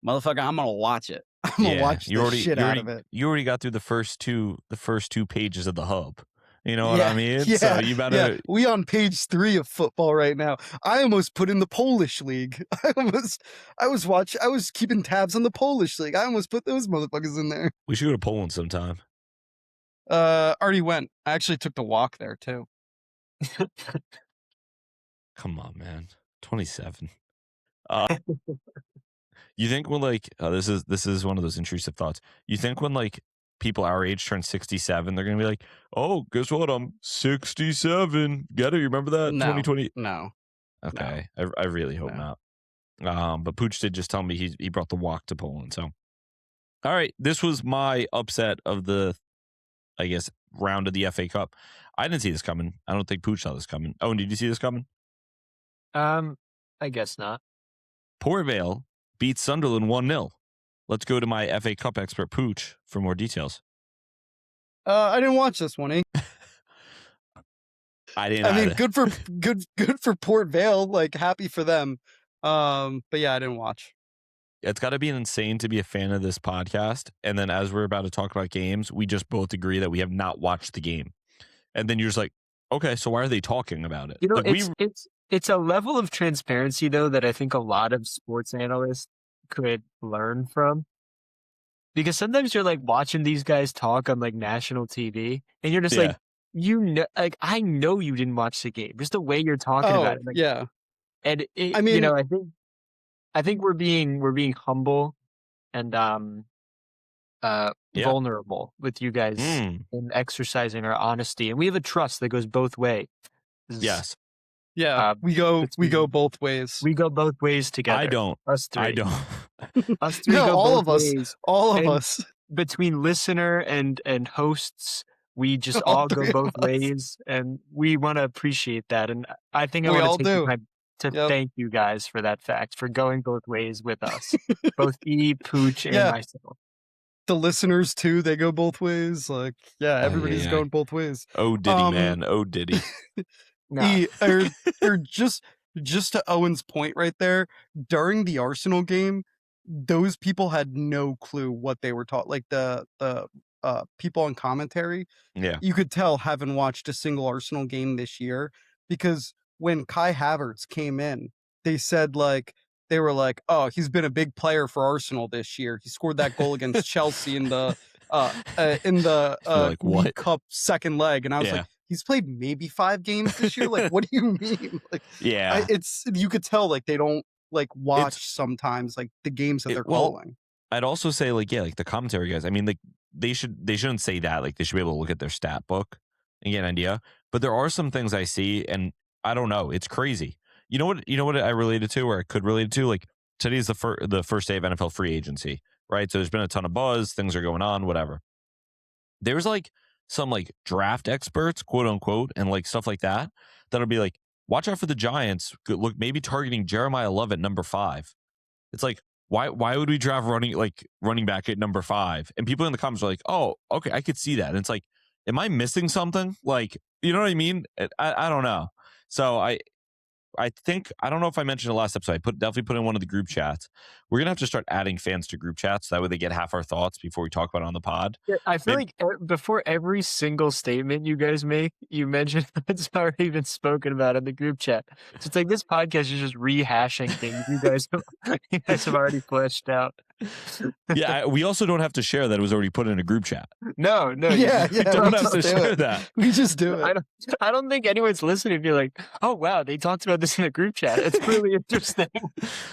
motherfucker, I'm gonna watch it. I'm gonna watch the shit out of it.
You already got through the first two pages of the hub. You know what I mean?
Yeah,
so you better.
Yeah. We on page 3 of football right now. I almost put in the Polish league. I was keeping tabs on the Polish league. I almost put those motherfuckers in there.
We should go to Poland sometime.
Already went. I actually took the walk there too.
Come on, man. 27. You think when this is one of those intrusive thoughts. You think when people our age turn 67, they're gonna be like, "Oh, guess what? I'm 67." Get it? You remember that?
No,
2020?
No.
Okay. No. I really hope not. But Pooch did just tell me he brought the walk to Poland. So, all right, this was my upset of the, I guess, round of the FA Cup. I didn't see this coming. I don't think Pooch saw this coming. Oh, and did you see this coming?
I guess not.
Port Vale beats Sunderland 1-0. Let's go to my FA Cup expert, Pooch, for more details.
I didn't watch this one,
I didn't.
I mean, good for Port Vale. Like, happy for them. But yeah, I didn't watch.
It's got to be insane to be a fan of this podcast, and then as we're about to talk about games, we just both agree that we have not watched the game, and then you're just like, okay, so why are they talking about it?
You know, it's a level of transparency though that I think a lot of sports analysts could learn from, because sometimes you're like watching these guys talk on like national TV, and you're just like, I know you didn't watch the game, just the way you're talking about it. Like,
yeah,
and I mean, I think we're being humble and vulnerable with you guys in exercising our honesty, and we have a trust that goes both ways.
Yes.
Yeah, we go both ways.
We go both ways together.
I don't.
Us three.
I don't.
Us three.
No,
go
all
both
of us.
Ways.
All of us.
Between listener and hosts, we just all go both ways, and we want to appreciate that. And I think I want to take the time to thank you guys for that fact, for going both ways with us, both Pooch, and myself.
The listeners too, they go both ways. Like, everybody's going both ways.
Oh, Diddy, man. Oh, Diddy.
No. Or just to Owen's point right there, during the Arsenal game, those people had no clue what they were taught. Like the people on commentary, you could tell haven't watched a single Arsenal game this year, because when Kai Havertz came in, they said they were like, "Oh, he's been a big player for Arsenal this year. He scored that goal against Chelsea in the League Cup second leg," and I was like, he's played maybe 5 games this year. Like, what do you mean? Like, it's you could tell they don't watch sometimes the games that they're calling.
I'd also say the commentary guys. I mean, they shouldn't say that. Like, they should be able to look at their stat book and get an idea. But there are some things I see, and I don't know. It's crazy. You know what I related to, or I could relate to. Like, today is the first day of NFL free agency, right? So there's been a ton of buzz. Things are going on. Whatever. There's some draft experts, quote unquote, and stuff like that, that'll be like, watch out for the Giants. Look, maybe targeting Jeremiah Love at number 5. It's like, why would we draft running back at number 5? And people in the comments are like, oh, okay, I could see that. And it's like, am I missing something? You know what I mean? I don't know. So I don't know if I mentioned it last episode. I definitely put in one of the group chats. We're gonna have to start adding fans to group chats. That way they get half our thoughts before we talk about it on the pod.
Yeah, I feel like before every single statement you guys make, you mention it's already been spoken about in the group chat. So it's like this podcast is just rehashing things you guys have already fleshed out.
Yeah, we also don't have to share that it was already put in a group chat.
No,
Yeah,
we don't have to share that.
We just do it.
I don't think anyone's listening to be like, oh wow, they talked about this in a group chat. It's really interesting.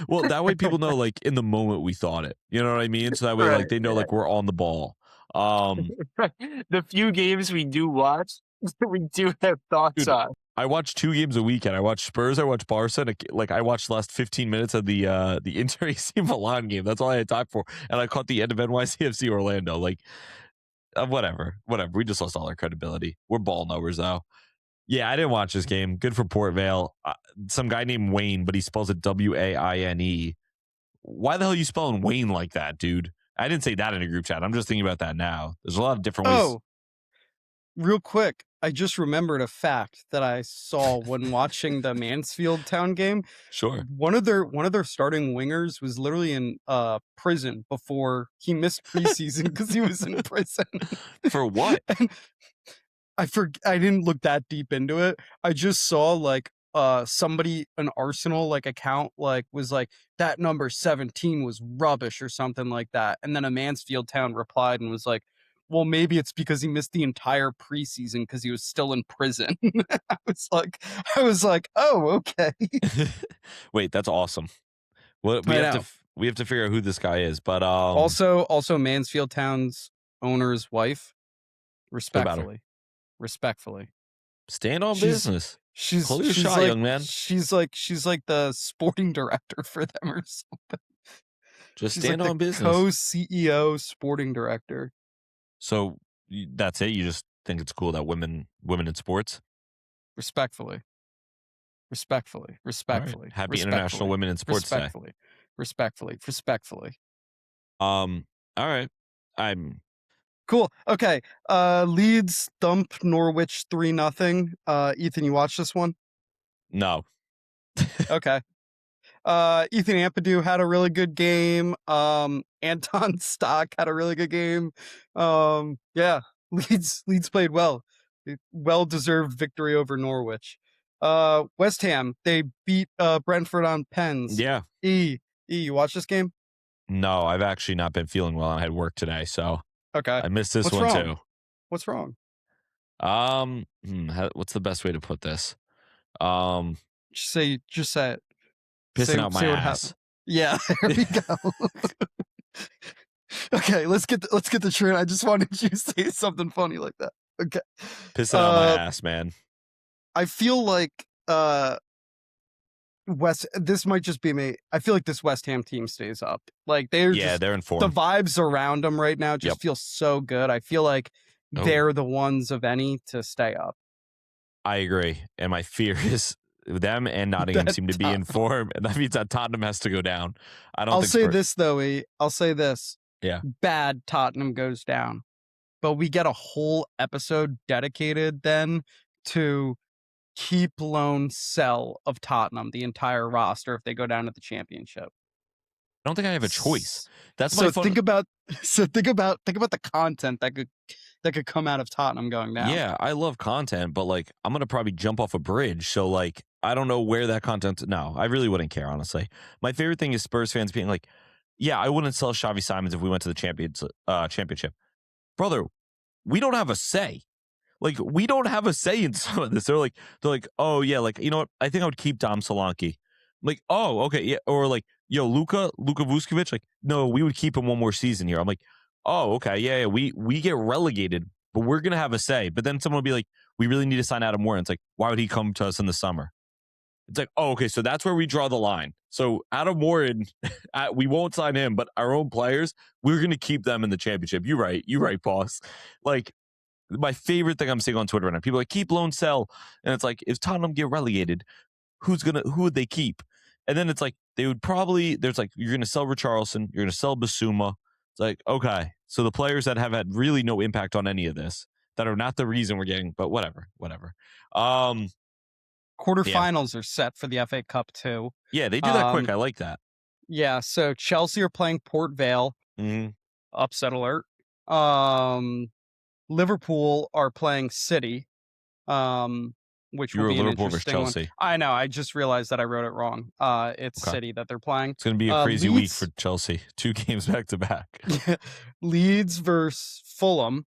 Well, that way people know, like, in the moment we thought it. You know what I mean? So that way, like, they know, like, we're on the ball.
The few games we do watch, we do have thoughts on.
I watch 2 games a weekend. I watch Spurs, I watch Barca, and like I watched the last 15 minutes of the Inter AC Milan game. That's all I had time for. And I caught the end of NYCFC Orlando. Like, whatever. We just lost all our credibility. We're ball knowers, though. Yeah, I didn't watch this game. Good for Port Vale. Some guy named Wayne, but he spells it Waine. Why the hell are you spelling Wayne like that, dude? I didn't say that in a group chat. I'm just thinking about that now. There's a lot of different ways.
Oh, real quick. I just remembered a fact that I saw when watching the Mansfield Town game.
Sure.
One of their starting wingers was literally in prison before he missed preseason because he was in prison.
For what?
And I didn't look that deep into it. I just saw like somebody, an Arsenal like account, like was like that number 17 was rubbish or something like that. And then a Mansfield Town replied and was like, well, maybe it's because he missed the entire preseason because he was still in prison. I was like, oh, okay.
Wait, that's awesome. Well, we have to figure out who this guy is. But
also Mansfield Town's owner's wife, respectfully,
stand on business.
She's
hold your shot,
like,
young man.
She's like the sporting director for them or something.
Just
she's
stand
like
on business.
Co-CEO, sporting director.
So that's it. You just think it's cool that women in sports.
Respectfully.
Right. Happy International Women in Sports Day.
Respectfully.
All right. I'm
cool. Okay. Leeds thump Norwich 3-0. Ethan, you watched this one?
No.
Okay. Ethan Ampadu had a really good game. Anton Stock had a really good game. Yeah, Leeds played well. Well-deserved victory over Norwich. West Ham, they beat Brentford on pens.
Yeah.
You watched this game?
No, I've actually not been feeling well. I had work today, so
okay.
I missed this one too.
What's wrong?
What's the best way to put this?
Just say it.
Pissing out my ass.
Yeah, there we go. Okay, let's get the train. I just wanted you to say something funny like that. Okay.
Pissing out my ass, man.
I feel like this might just be me. I feel like this West Ham team stays up. Like they're
in form.
The vibes around them right now just feel so good. I feel like they're the ones of any to stay up.
I agree. And my fear is them and Nottingham seem to be in form, and that means that Tottenham has to go down. I'll say
this though, I'll say this.
Yeah.
Bad Tottenham goes down. But we get a whole episode dedicated then to keep, loan, sell of Tottenham, the entire roster, if they go down to the championship.
I don't think I have a choice. That's
so think about the content that could come out of Tottenham going down.
Yeah, I love content, but like I'm gonna probably jump off a bridge. So like I don't know where that content. No, I really wouldn't care, honestly. My favorite thing is Spurs fans being like, yeah, I wouldn't sell Xavi Simons if we went to the championship. Brother, we don't have a say. Like, we don't have a say in some of this. They're like, oh yeah, like, you know what? I think I would keep Dom Solanke. Like, oh, okay, yeah. Or like, yo, Luka Vuskovic, like, no, we would keep him one more season here. I'm like, oh, okay, yeah, we get relegated, but we're gonna have a say. But then someone will be like, we really need to sign Adam Warren. It's like, why would he come to us in the summer? It's like, oh, okay, so that's where we draw the line. So Adam Warren, we won't sign him, but our own players, we're going to keep them in the championship. You're right, boss. Like, my favorite thing I'm seeing on Twitter right now, people are like, keep, loan, sell. And it's like, if Tottenham get relegated, who would they keep? And then it's like, you're going to sell Richarlison, you're going to sell Basuma. It's like, okay, so the players that have had really no impact on any of this, that are not the reason we're getting, but whatever.
Quarterfinals are set for the FA Cup too.
Yeah, they do that quick. I like that.
Yeah, so Chelsea are playing Port Vale. Upset alert. Liverpool are playing City. Which will be an
Liverpool versus
interesting one.
Chelsea.
I know. I just realized that I wrote it wrong. It's City that they're playing.
It's going to be a crazy week for Chelsea. 2 games back to back.
Leeds versus Fulham.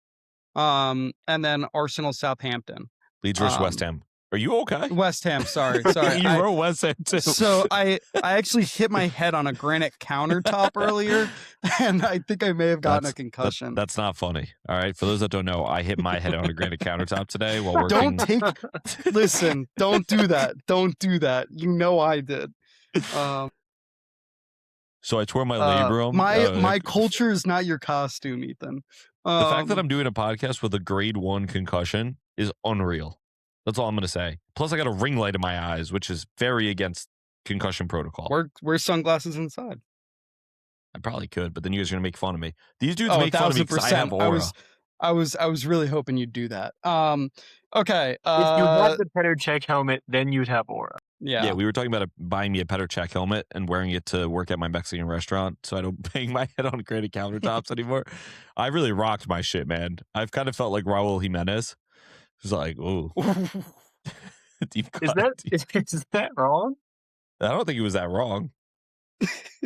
And then Arsenal Southampton.
Leeds versus West Ham. Are you okay?
West Ham, sorry.
You wrote West Ham too.
So I actually hit my head on a granite countertop earlier, and I think I may have gotten a concussion.
That's not funny. All right. For those that don't know, I hit my head on a granite countertop today while working.
Listen, don't do that. Don't do that. You know I did.
So I tore my labrum.
My culture is not your costume, Ethan.
The fact that I'm doing a podcast with a grade 1 concussion is unreal. That's all I'm going to say. Plus, I got a ring light in my eyes, which is very against concussion protocol.
Wear sunglasses inside.
I probably could, but then you guys are going to make fun of me. These dudes make fun of me because I have aura.
I was really hoping you'd do that. Okay.
If you had the Petr Cech helmet, then you'd have aura.
Yeah, we were talking about buying me a Petr Cech helmet and wearing it to work at my Mexican restaurant so I don't bang my head on granite countertops anymore. I really rocked my shit, man. I've kind of felt like Raul Jimenez. It's like, ooh.
Is that wrong?
I don't think it was that wrong.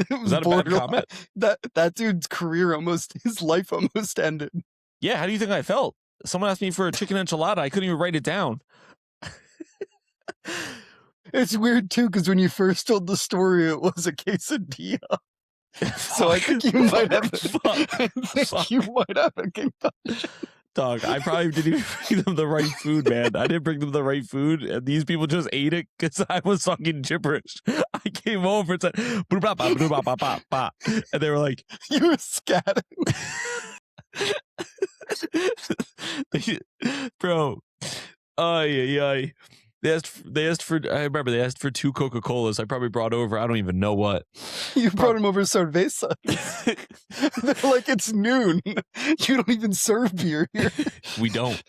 Was
that a bad comment?
That dude's career his life almost ended.
Yeah, how do you think I felt? Someone asked me for a chicken enchilada. I couldn't even write it down.
It's weird too, because when you first told the story, it was a quesadilla. So I think you might have. You might have a concussion.
Dog, I probably didn't even bring them the right food, man. I didn't bring them the right food, and these people just ate it because I was talking gibberish. I came over and said, and they were like,
you were scatting.
Bro, ay. They asked for. I remember they asked for 2 Coca-Colas. I probably brought over. I don't even know what.
You brought them over cerveza. They're like, it's noon. You don't even serve beer here.
We don't.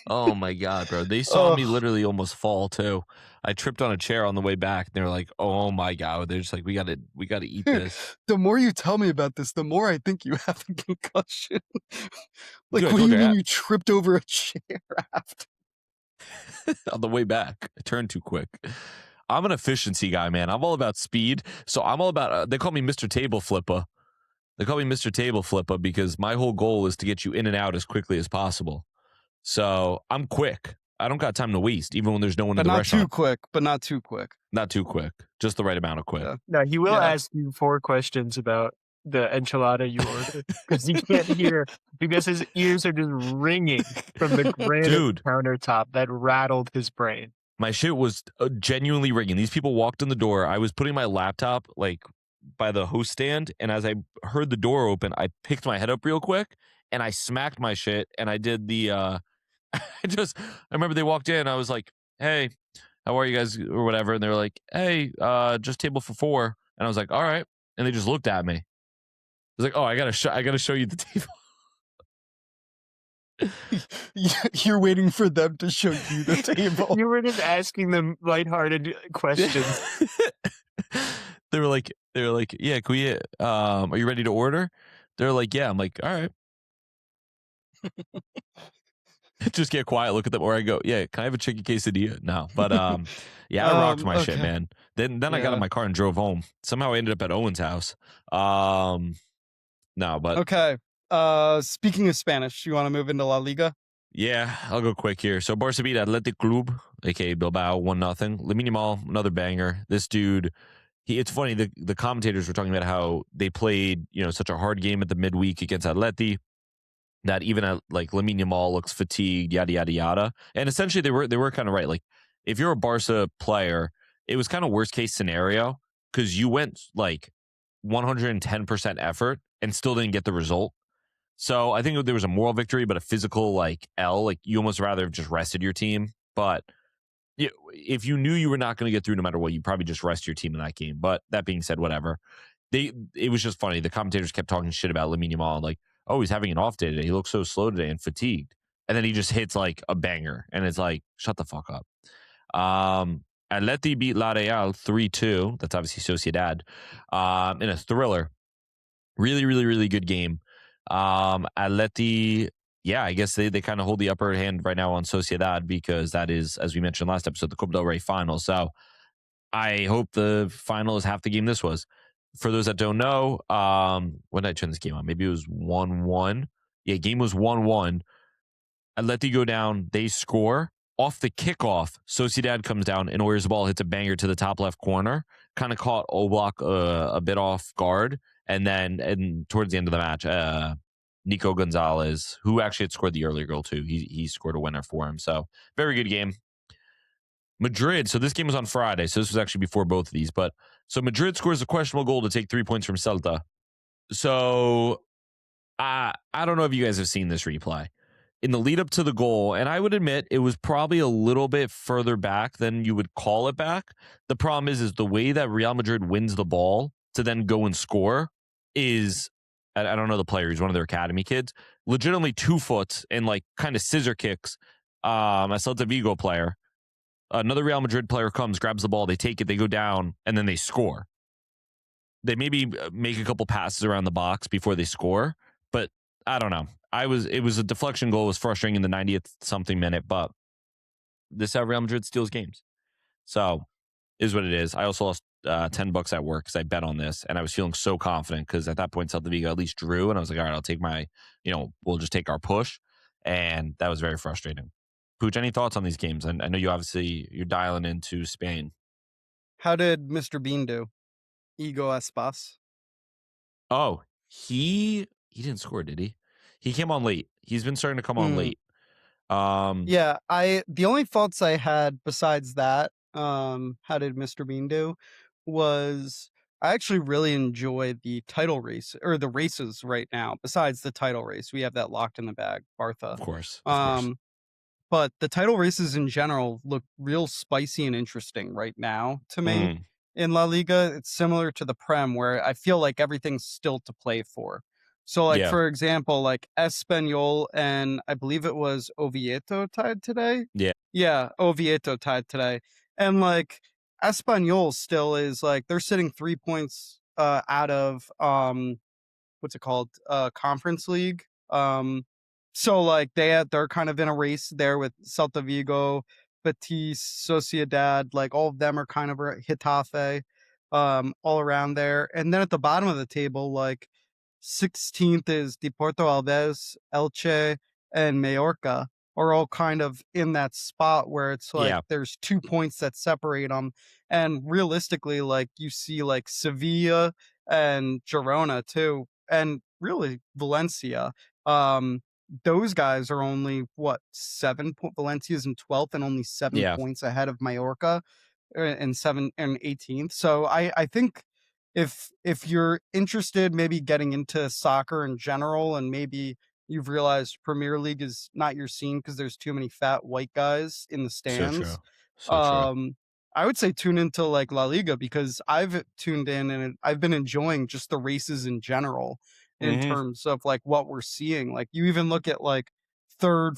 Oh my god, bro! They saw me literally almost fall too. I tripped on a chair on the way back. And they were like, "Oh my god!" They're just like, "We gotta eat this."
The more you tell me about this, the more I think you have a concussion. Like,
dude,
what do you mean you tripped over a chair after?
On the way back, I turned too quick. I'm an efficiency guy, man. I'm all about speed. So I'm all about, they call me Mr. Table Flipper. They call me Mr. Table Flipper because my whole goal is to get you in and out as quickly as possible. So I'm quick. I don't got time to waste, even when there's no one in the restaurant.
But not too quick.
Not too quick. Just the right amount of quick.
Yeah.
No, he will ask you 4 questions about the enchilada you ordered because he can't hear because his ears are just ringing from the granite countertop that rattled his brain.
My shit was genuinely ringing. These people walked in the door. I was putting my laptop like by the host stand, and as I heard the door open, I picked my head up real quick and I smacked my shit, and I did the I remember they walked in. I was like, "Hey, how are you guys?" or whatever, and they were like, "Hey, just table for 4." And I was like, "All right," and they just looked at me. I was like, "Oh, I gotta show you the table."
You're waiting for them to show you the table.
You were just asking them lighthearted questions.
They were like, "Yeah, can we? Are you ready to order?" They're like, "Yeah." I'm like, "All right." Just get quiet, look at them, or I go, "Yeah, can I have a chicken quesadilla?" No, but yeah, I rocked my shit, man. Then I got in my car and drove home. Somehow I ended up at Owen's house. No, but
okay. Speaking of Spanish, you want to move into La Liga?
Yeah, I'll go quick here. So Barca beat Athletic Club, aka Bilbao, 1-0. Lamine Yamal, another banger. This dude, it's funny. The commentators were talking about how they played, such a hard game at the midweek against Atleti, that even like Lamine Yamal looks fatigued, yada yada yada. And essentially, they were kind of right. Like, if you're a Barca player, it was kind of worst case scenario because you went like 110% effort and still didn't get the result. So I think there was a moral victory, but a physical like L. Like, you almost rather have just rested your team. But if you knew you were not going to get through no matter what, you probably just rest your team in that game. But that being said, whatever. It was just funny. The commentators kept talking shit about Lamine Yamal, like, "Oh, he's having an off day today. He looks so slow today and fatigued." And then he just hits like a banger, and it's like, shut the fuck up. Atleti beat La Real 3-2. That's obviously Sociedad in a thriller. Really, really, really good game. Atleti, I guess they kind of hold the upper hand right now on Sociedad because that is, as we mentioned last episode, the Copa del Rey final. So I hope the final is half the game this was. For those that don't know, when did I turn this game on? Maybe it was 1-1. Yeah, game was 1-1. Atleti go down. They score. Off the kickoff, Sociedad comes down and Oyer's ball hits a banger to the top left corner. Kind of caught Oblak a bit off guard. And then towards the end of the match, Nico Gonzalez, who actually had scored the earlier goal too, he scored a winner for him. So very good game. Madrid, so this game was on Friday, so this was actually before both of these. But so Madrid scores a questionable goal to take 3 points from Celta. So I don't know if you guys have seen this replay. In the lead up to the goal, and I would admit it was probably a little bit further back than you would call it back. The problem is the way that Real Madrid wins the ball to then go and score is, I don't know the player, he's one of their academy kids, legitimately 2 foot and like kind of scissor kicks a Celta Vigo player. Another Real Madrid player comes, grabs the ball, they take it, they go down, and then they score. They maybe make a couple passes around the box before they score, but I don't know. It was a deflection goal. It was frustrating in the 90th something minute, but this is how Real Madrid steals games. So is what it is. I also lost $10 at work because I bet on this, and I was feeling so confident because at that point Celta Vigo at least drew, and I was like, all right, I'll take my, we'll just take our push, and that was very frustrating. Pooch, any thoughts on these games? And I know you're dialing into Spain.
How did Mr. Bean do? Ego Espas.
Oh, he didn't score, did he? He came on late. He's been starting to come on late.
Yeah, the only thoughts I had besides that, how did Mr. Bean do, was I actually really enjoy the title race or the races right now. Besides the title race, we have that locked in the bag, Bartha.
Of course.
But the title races in general look real spicy and interesting right now to me. In La Liga, it's similar to the Prem, where I feel like everything's still to play for. So, like, for example, like Espanyol and I believe it was Oviedo tied today. Yeah, Oviedo tied today. And, like, Espanyol still is, like, they're sitting 3 points out of, what's it called? Conference League. So, like, they're kind of in a race there with Celta Vigo, Betis, Sociedad, like all of them are kind of Getafe, all around there. And then at the bottom of the table, like 16th is Deporto Alavés, Elche, and Mallorca are all kind of in that spot where it's like there's 2 points that separate them. And realistically, like you see like Sevilla and Girona too, and really Valencia. Those guys are only 7 Valencia's in 12th and only 7 points ahead of Mallorca in 7 and 18th. So I think if you're interested maybe getting into soccer in general and maybe you've realized Premier League is not your scene because there's too many fat white guys in the stands.
So true.
I would say tune into like La Liga because I've tuned in and I've been enjoying just the races in general. In terms of like what we're seeing. Like you even look at like third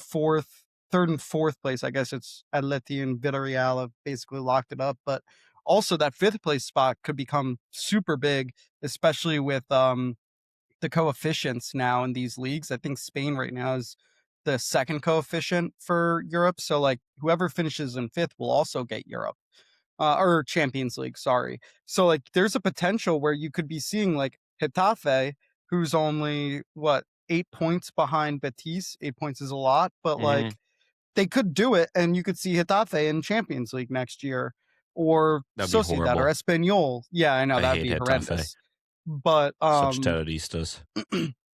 and fourth place. I guess it's Atleti and Villarreal have basically locked it up, but also that 5th place spot could become super big, especially with the coefficients now in these leagues. I think Spain right now is the 2nd coefficient for Europe. So like whoever finishes in 5th will also get Europe. Or Champions League, sorry. So like there's a potential where you could be seeing like Getafe, who's only 8 points behind Betis. 8 points is a lot, but like they could do it, and you could see Getafe in Champions League next year, or Sociedad or Espanyol. Yeah, I know that'd be horrendous. But
such terroristas.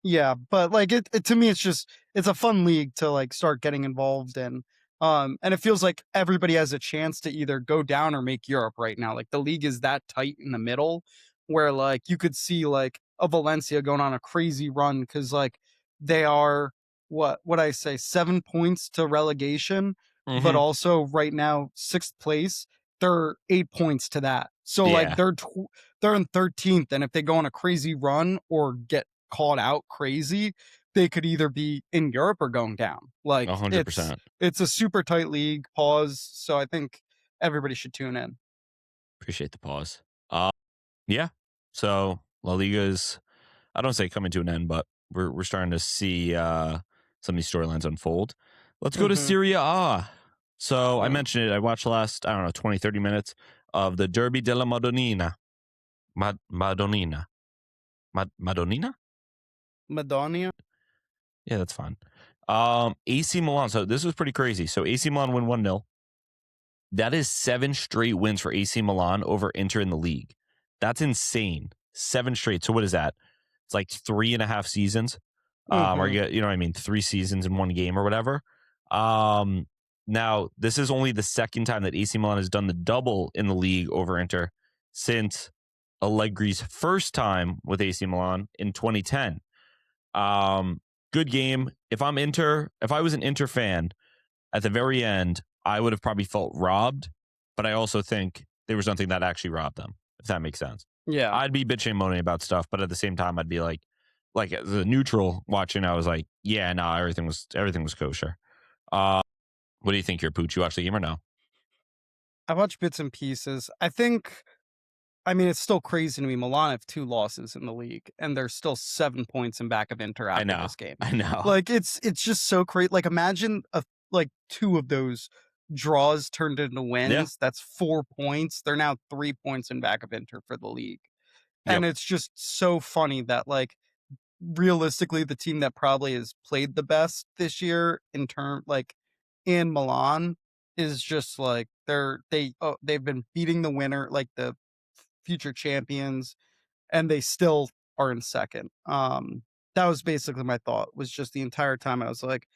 Yeah, but like it to me, it's a fun league to like start getting involved in. And it feels like everybody has a chance to either go down or make Europe right now. Like the league is that tight in the middle where like you could see like a Valencia going on a crazy run because like they are what I say 7 points to relegation, but also right now 6th place. They're 8 points to that. So like they're in 13th, and if they go on a crazy run or get called out crazy, they could either be in Europe or going down. Like
100%.
It's a super tight league. So I think everybody should tune in.
Appreciate the pause. Yeah. So La Liga is, I don't say coming to an end, but we're starting to see some of these storylines unfold. Let's go to Serie A. So I mentioned it. I watched the last, 20, 30 minutes of the Derby della Madonnina. Madonnina?
Madonna?
Yeah, that's fine. AC Milan. So this was pretty crazy. So AC Milan win 1-0. That is 7 straight wins for AC Milan over Inter in the league. That's insane. 7 straight. So what is that? It's like 3.5 seasons. Or you know what I mean? 3 seasons in 1 game or whatever. Now, this is only the second time that AC Milan has done the double in the league over Inter since Allegri's first time with AC Milan in 2010. Good game. If I was an Inter fan at the very end, I would have probably felt robbed, but I also think there was something that actually robbed them, if that makes sense.
Yeah.
I'd be bitching and moaning about stuff, but at the same time, I'd be like the neutral watching, I was like, yeah, no, everything was kosher. What do you think, your Pooch? You watched the game or no?
I watched bits and pieces. I mean, it's still crazy to me. Milan have 2 losses in the league, and they're still 7 points in back of Inter after this game.
I know.
Like, it's just so crazy. Like, imagine 2 of those draws turned into wins. Yeah. That's 4 points. They're now 3 points in back of Inter for the league. Yep. And it's just so funny that, like, realistically, the team that probably has played the best this year in Milan is just like they've been beating the winner, like the future champions, and they still are in second. That was basically my thought, was just the entire time I was like,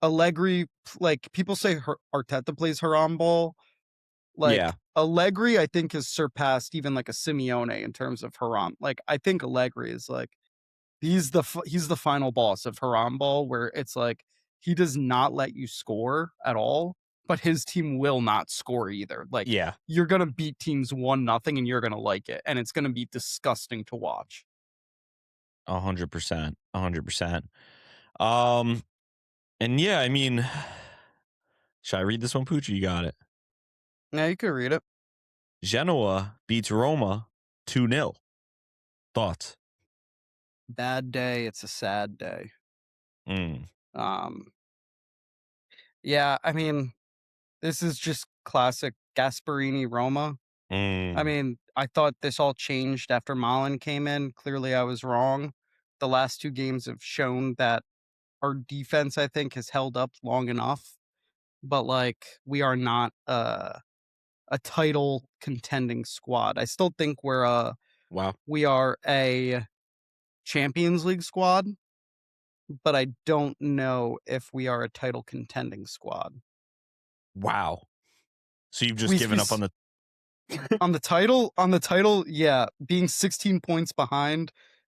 Allegri, like, people say Arteta plays Haram ball. Like, yeah. Allegri, I think, has surpassed even like a Simeone in terms of Haram. Like, I think Allegri is like, he's the final boss of Haram ball, where it's like he does not let you score at all, but his team will not score either. Like, yeah, you're gonna beat teams 1-0 and you're gonna like it, and it's gonna be disgusting to watch.
100%. 100%. And yeah, I mean, should I read this one, Pooch? You got it.
Yeah, you can read it.
Genoa beats Roma 2-0. Thoughts?
Bad day. It's a sad day. Yeah, I mean, this is just classic Gasperini Roma. I mean, I thought this all changed after Malin came in. Clearly, I was wrong. The last 2 games have shown that our defense, I think, has held up long enough. But, like, we are not a title contending squad. I still think we are a Champions League squad, but I don't know if we are a title contending squad.
Wow. So you've just given up on the
on the title, yeah. Being 16 points behind,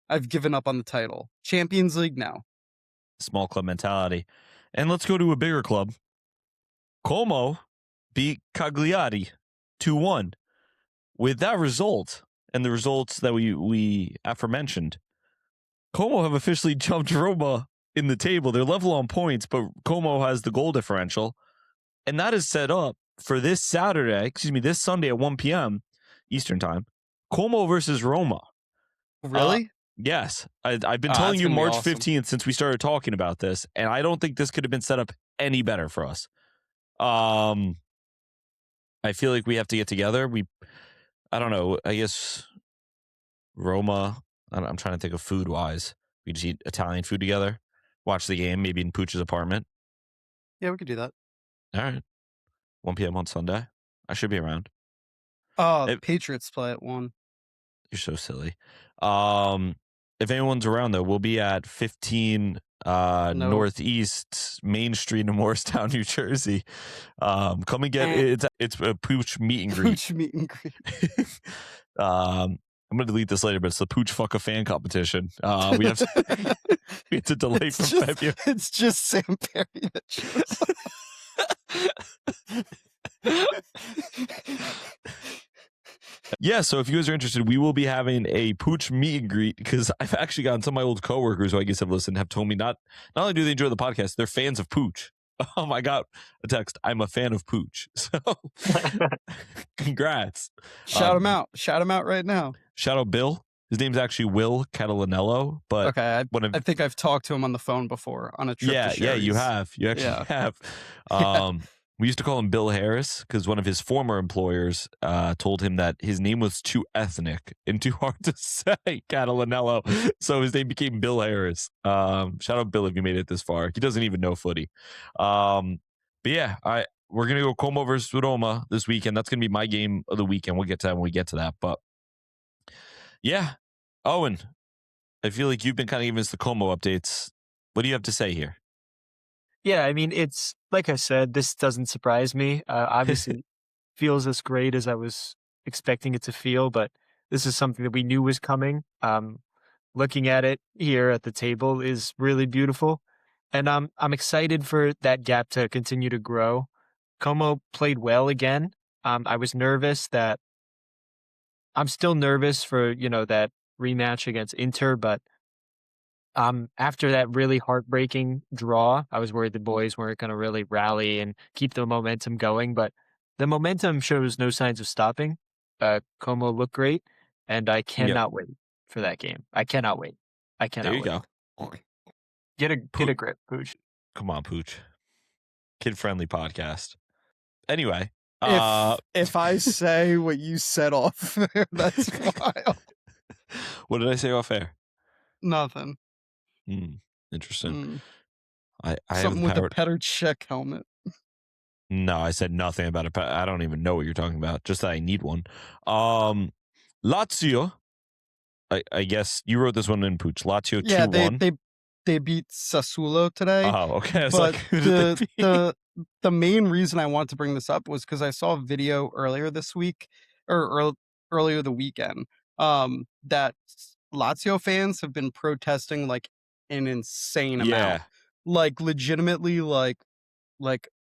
I've given up on the title. Champions League, no.
Small club mentality. And let's go to a bigger club. Como beat Cagliari 2-1. With that result, and the results that we aforementioned, Como have officially jumped Roma in the table. They're level on points, but Como has the goal differential. And that is set up for this Sunday at 1 p.m. Eastern time. Como versus Roma.
Really?
Yes. I've been telling you March 15th since we started talking about this, and I don't think this could have been set up any better for us. I feel like we have to get together. I don't know. I guess Roma, I'm trying to think of food-wise. We just eat Italian food together, watch the game, maybe in Pooch's apartment.
Yeah, we could do that.
All right. 1 p.m. on Sunday. I should be around.
Patriots play at 1.
You're so silly. If anyone's around, though, we'll be at 15 Northeast Main Street in Morristown, New Jersey. Come and get it's a Pooch meet and greet.
Pooch meet and greet.
I'm going to delete this later, but it's the Pooch Fuck a Fan competition. We have to delay from February.
It's just Sam Perry that shows
Yeah, so if you guys are interested, we will be having a Pooch meet and greet, because I've actually gotten some of my old coworkers who I guess have listened have told me not only do they enjoy the podcast, they're fans of Pooch. I got a text. I'm a fan of Pooch. So congrats.
Shout him out. Shout him out right now.
Shout out Bill. His name's actually Will Catalanello, but
okay, I think I've talked to him on the phone before on a trip to Sherry's.
Yeah, you have. You actually have. We used to call him Bill Harris because one of his former employers told him that his name was too ethnic and too hard to say, Catalanello. So his name became Bill Harris. Shout out Bill if you made it this far. He doesn't even know footy. But yeah, we're going to go Como versus Roma this weekend. That's going to be my game of the weekend. We'll get to that when we get to that. But yeah, Owen, I feel like you've been kind of giving us the Como updates. What do you have to say here?
Yeah, I mean, it's like I said, this doesn't surprise me. Obviously, feels as great as I was expecting it to feel, but this is something that we knew was coming. Looking at it here at the table is really beautiful, and I'm excited for that gap to continue to grow. Como played well again. I was nervous that I'm still nervous for that rematch against Inter, but after that really heartbreaking draw, I was worried the boys weren't going to really rally and keep the momentum going, but the momentum shows no signs of stopping. Como looked great, and I cannot wait for that game. I cannot wait.
There you go.
Get a grip, Pooch.
Come on, Pooch. Kid-friendly podcast. Anyway.
If I say what you said off there, that's wild.
What did I say off air?
Nothing.
Interesting. I
something with a Petr Cech helmet.
No, I said nothing about it. I don't even know what you're talking about. Just that I need one. Lazio. I guess you wrote this one in, Pooch. Lazio 2-1.
They beat Sassuolo today.
Oh, okay.
But the main reason I want to bring this up was because I saw a video earlier this week or earlier the weekend that Lazio fans have been protesting like an insane amount. Like legitimately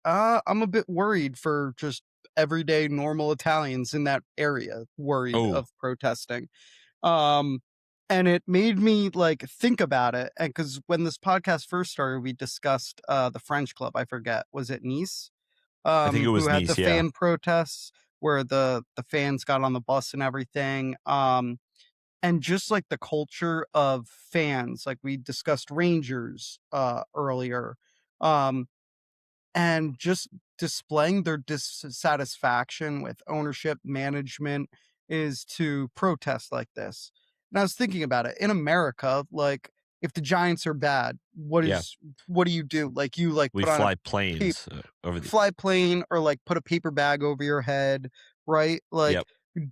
I'm a bit worried for just everyday normal Italians in that area worried of protesting. And it made me like think about it. And because when this podcast first started, we discussed the French club. I forget. Was it Nice?
I think it was
who had
Nice,
the fan protests where the fans got on the bus and everything. And just like the culture of fans, like we discussed Rangers earlier. And just displaying their dissatisfaction with ownership management is to protest like this. And I was thinking about it in America, like if the Giants are bad, what do you do? Like you
we
put
fly
on
planes over
fly plane or like put a paper bag over your head, right? Like,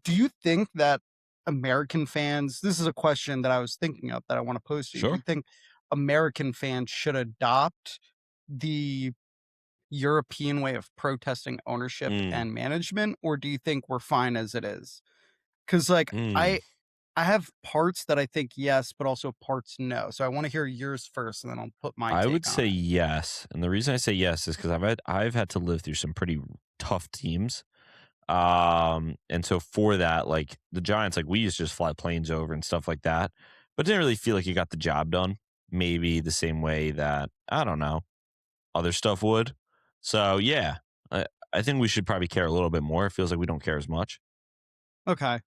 do you think that American fans? This is a question that I was thinking of that I want to pose to you.
Sure.
Do you think American fans should adopt the European way of protesting ownership and management, or do you think we're fine as it is? Because like I have parts that I think yes, but also parts no. So I want to hear yours first, and then I'll put my.
I would say yes, and the reason I say yes is because I've had to live through some pretty tough teams, and so for that, like the Giants, like we used to just fly planes over and stuff like that, but didn't really feel like you got the job done. Maybe the same way that I don't know other stuff would. So yeah, I think we should probably care a little bit more. It feels like we don't care as much.
Okay.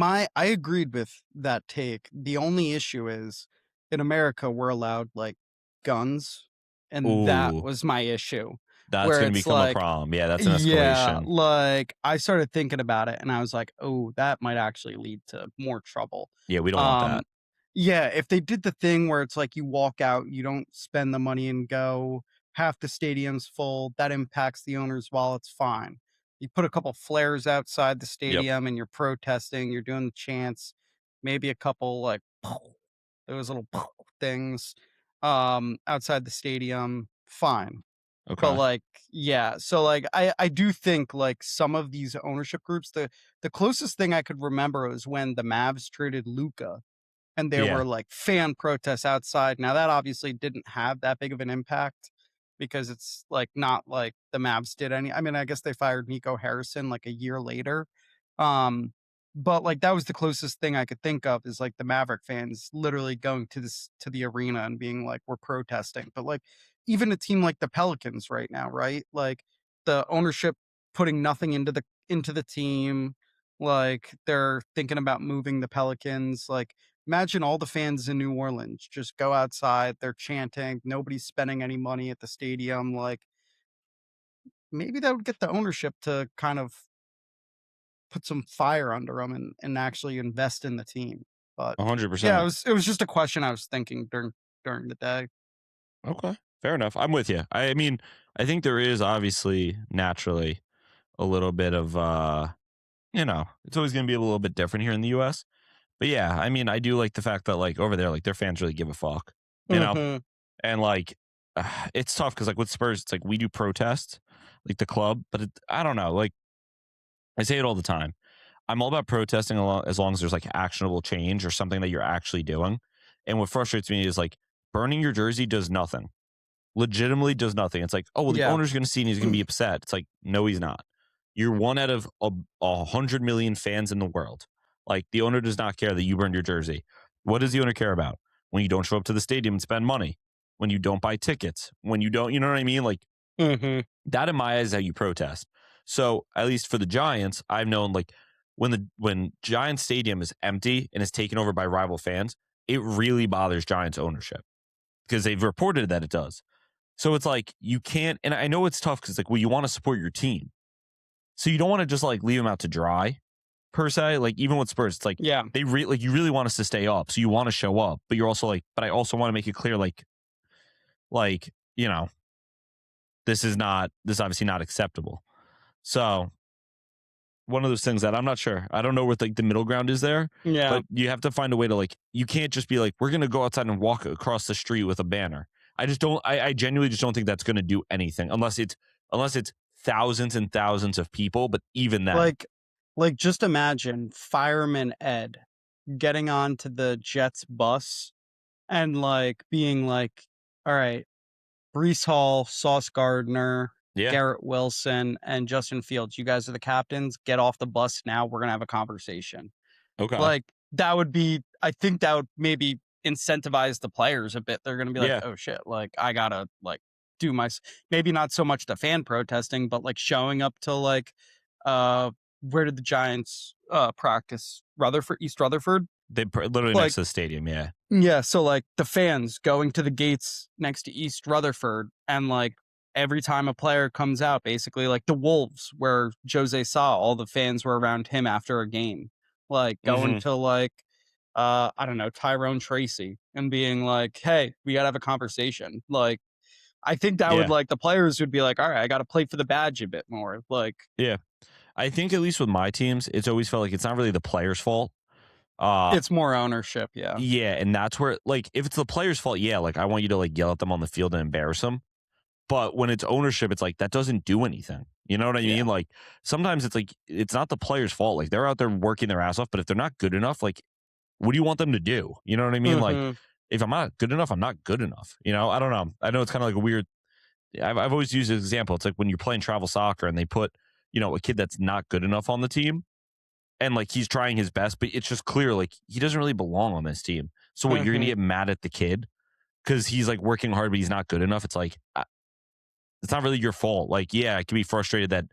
I agreed with that take. The only issue is in America, we're allowed like guns. And that was my issue.
That's going to become a problem. Yeah, that's an escalation.
Yeah, like I started thinking about it and I was like, oh, that might actually lead to more trouble.
Yeah, we don't want that.
Yeah, if they did the thing where it's like you walk out, you don't spend the money and go, half the stadium's full, that impacts the owner's wallets, fine. You put a couple flares outside the stadium and you're protesting, you're doing the chants, maybe a couple like those little things outside the stadium, fine.
Okay.
But like, yeah, so like I do think like some of these ownership groups, the closest thing I could remember was when the Mavs traded Luka. And there were like fan protests outside. Now that obviously didn't have that big of an impact because it's like not like the Mavs did any. I mean, I guess they fired Nico Harrison like a year later. But like that was the closest thing I could think of is like the Maverick fans literally going to the arena and being like, we're protesting. But like even a team like the Pelicans right now, right? Like the ownership putting nothing into the team. Like they're thinking about moving the Pelicans. Like imagine all the fans in New Orleans just go outside, they're chanting, nobody's spending any money at the stadium. Like maybe that would get the ownership to kind of put some fire under them and actually invest in the team. But
100%.
yeah, it was just a question I was thinking during the day.
Okay, fair enough. I'm with you. I mean, I think there is obviously naturally a little bit of it's always going to be a little bit different here in the US. But yeah, I mean, I do like the fact that like over there, like their fans really give a fuck, you know? And like, it's tough because like with Spurs, it's like we do protest, like the club, but I don't know. Like I say it all the time. I'm all about protesting as long as there's like actionable change or something that you're actually doing. And what frustrates me is like burning your jersey does nothing. Legitimately does nothing. It's like, oh, well, the owner's going to see and he's going to be upset. It's like, no, he's not. You're one out of 100 million fans in the world. Like the owner does not care that you burned your jersey. What does the owner care about? When you don't show up to the stadium and spend money, when you don't buy tickets, when you don't, you know what I mean? Like that in my eyes is how you protest. So at least for the Giants, I've known like when Giants Stadium is empty and is taken over by rival fans, it really bothers Giants ownership because they've reported that it does. So it's like you can't, and I know it's tough because like, well, you want to support your team. So you don't want to just like leave them out to dry per se. Like even with Spurs, it's like, they like, you really want us to stay up. So you want to show up, but you're also like, but I also want to make it clear, like, you know, this is obviously not acceptable. So one of those things that I'm not sure. I don't know what like the middle ground is there.
Yeah.
But you have to find a way to like, you can't just be like, we're going to go outside and walk across the street with a banner. I genuinely just don't think that's going to do anything unless it's thousands and thousands of people. But even that,
like just imagine Fireman Ed getting onto the Jets bus and like being like, all right, Breece Hall, Sauce Gardner, Garrett Wilson, and Justin Fields, you guys are the captains. Get off the bus now. We're going to have a conversation.
Okay.
Like that would be, I think that would maybe incentivize the players a bit. They're going to be like, oh shit, like I got to like do maybe not so much the fan protesting, but like showing up to like, where did the Giants practice? East Rutherford?
They literally next to the stadium,
Yeah, so like the fans going to the gates next to East Rutherford, and like every time a player comes out, basically like the Wolves, where Jose saw all the fans were around him after a game, like going to like I don't know, Tyrone Tracy and being like, hey, we gotta have a conversation. Like I think that would like the players would be like, all right, I gotta play for the badge a bit more. Like
I think at least with my teams, it's always felt like it's not really the players' fault.
It's more ownership,
yeah, and that's where like if it's the players' fault, like I want you to like yell at them on the field and embarrass them. But when it's ownership, it's like that doesn't do anything. You know what I mean? Like sometimes it's like it's not the players' fault. Like they're out there working their ass off, but if they're not good enough, like what do you want them to do? You know what I mean? Like if I'm not good enough, I'm not good enough. You know, I don't know. I know it's kind of like a weird. I've always used an example. It's like when you're playing travel soccer and they put a kid that's not good enough on the team. And like he's trying his best, but it's just clear like he doesn't really belong on this team. So what you're gonna get mad at the kid because he's like working hard, but he's not good enough. It's like it's not really your fault. Like I can be frustrated that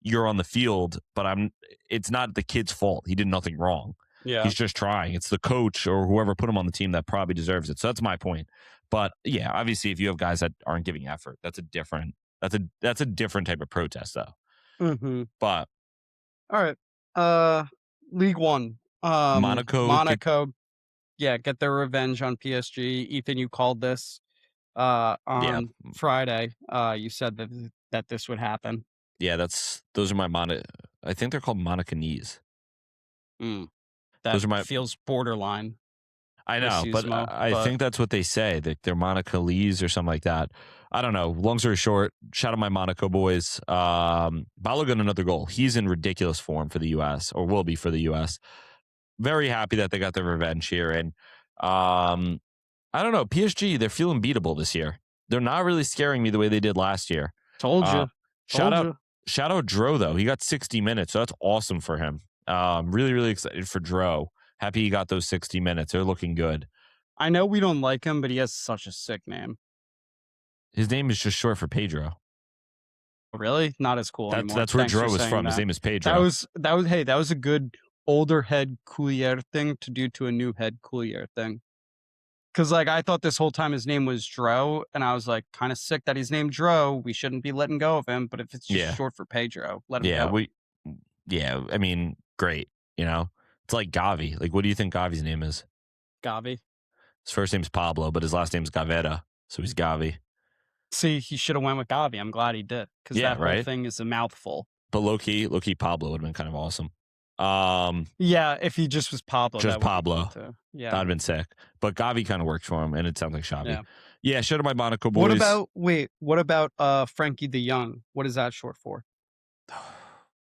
you're on the field, but it's not the kid's fault. He did nothing wrong. He's just trying. It's the coach or whoever put him on the team that probably deserves it. So that's my point. But obviously, if you have guys that aren't giving effort, that's a different type of protest, though. But
all right. League One. Monaco. Get their revenge on PSG. Ethan, you called this on Friday. You said that this would happen.
Yeah, those are my I think they're called Monacanese.
That feels borderline.
I know, but I think that's what they say. That they're Monacalese or something like that. I don't know. Long story short, shout out my Monaco boys. Balogun another goal. He's in ridiculous form for the U.S. or will be for the U.S. Very happy that they got their revenge here. And I don't know. PSG, they're feeling beatable this year. They're not really scaring me the way they did last year.
Told you.
Shout out Dro, though. He got 60 minutes, so that's awesome for him. Really, really excited for Dro. Happy he got those 60 minutes. They're looking good.
I know we don't like him, but he has such a sick name.
His name is just short for Pedro.
Really? Not as cool anymore.
That's where
Thanks
Dro
for
was
saying
from.
that.
His name is Pedro.
That was a good older head coulier thing to do to a new head coulier thing. Because like I thought this whole time his name was Dro, and I was like kind of sick that he's named Dro. We shouldn't be letting go of him. But if it's just short for Pedro, let him go.
I mean, great. You know, it's like Gavi. Like, what do you think Gavi's name is?
Gavi.
His first name's Pablo, but his last name's Gavetta, so he's Gavi.
See, he should have went with Gavi. I'm glad he did, because that whole thing is a mouthful.
But low key, Pablo would have been kind of awesome.
Yeah, if he just was Pablo.
Just Pablo.
Cool yeah.
That'd have been sick. But Gavi kind of worked for him, and it sounds like Xavi. Yeah, shout out my Monaco boys.
What about Frankie the Young? What is that short for?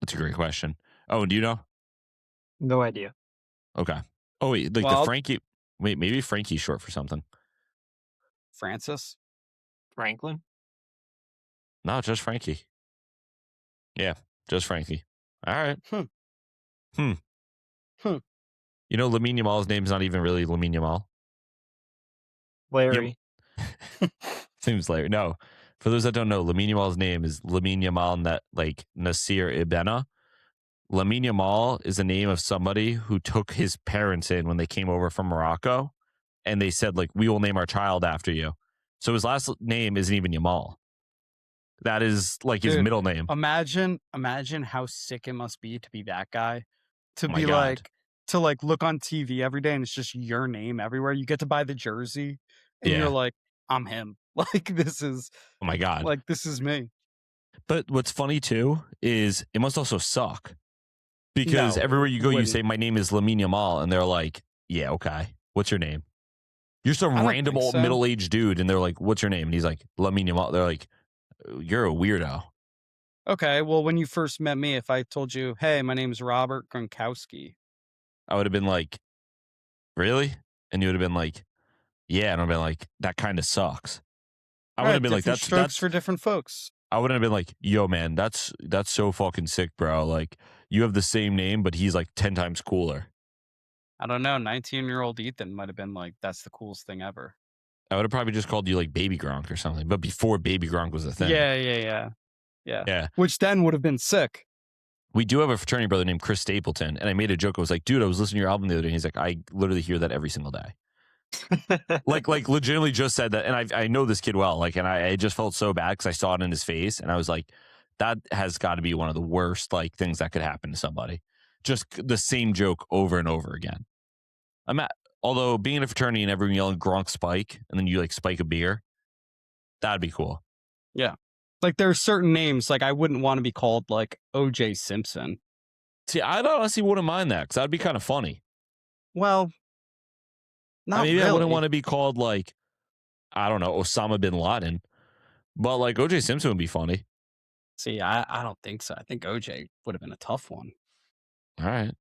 That's a great question. Oh, do you know?
No idea.
Okay. Oh, wait, like the Frankie. Wait, maybe Frankie's short for something.
Francis?
Franklin?
No, just Frankie. Yeah, just Frankie. All right. You know, Lamine Yamal's name's not even really Lamine Yamal.
Larry.
Seems Larry. No. For those that don't know, Lamine Yamal's name is Lamine Yamal Nasir Ibena. Lamine Yamal is the name of somebody who took his parents in when they came over from Morocco, and they said, like, we will name our child after you. So his last name isn't even Yamal. That is like his middle name.
Imagine how sick it must be to be that guy. To be like, to like look on TV every day and it's just your name everywhere. You get to buy the jersey and you're like, I'm him. Like, this is,
oh my God.
Like, this is me.
But what's funny too is it must also suck. Because everywhere you go, you say, my name is Lamine Yamal. And they're like, yeah, okay. What's your name? You're some random old middle-aged dude. And they're like, what's your name? And he's like, Lamine Yamal. They're like, you're a weirdo.
Okay, well, when you first met me, if I told you, hey, my name's Robert Gronkowski,
I would have been like, really? And you would have been like, yeah. And I'd been like, that kind of sucks. I would have been like, that's
strokes for different folks.
I wouldn't have been like, yo, man, that's so fucking sick, bro. Like, you have the same name, but he's like 10 times cooler.
I don't know. 19-year-old Ethan might have been like, that's the coolest thing ever.
I would have probably just called you like Baby Gronk or something, but before Baby Gronk was a thing.
Yeah. Which then would have been sick.
We do have a fraternity brother named Chris Stapleton, and I made a joke. I was like, dude, I was listening to your album the other day, and he's like, I literally hear that every single day. like legitimately just said that, and I know this kid well, like, and I just felt so bad because I saw it in his face, and I was like, that has got to be one of the worst like things that could happen to somebody. Just the same joke over and over again. Although being in a fraternity and everyone yelling Gronk Spike, and then you like spike a beer, that'd be cool.
Yeah. Like there are certain names, like I wouldn't want to be called like OJ Simpson.
See, I honestly wouldn't mind that because that'd be kind of funny.
Well, not
maybe
really.
I wouldn't want to be called like, I don't know, Osama bin Laden, but like OJ Simpson would be funny.
See, I don't think so. I think OJ would have been a tough one.
All right.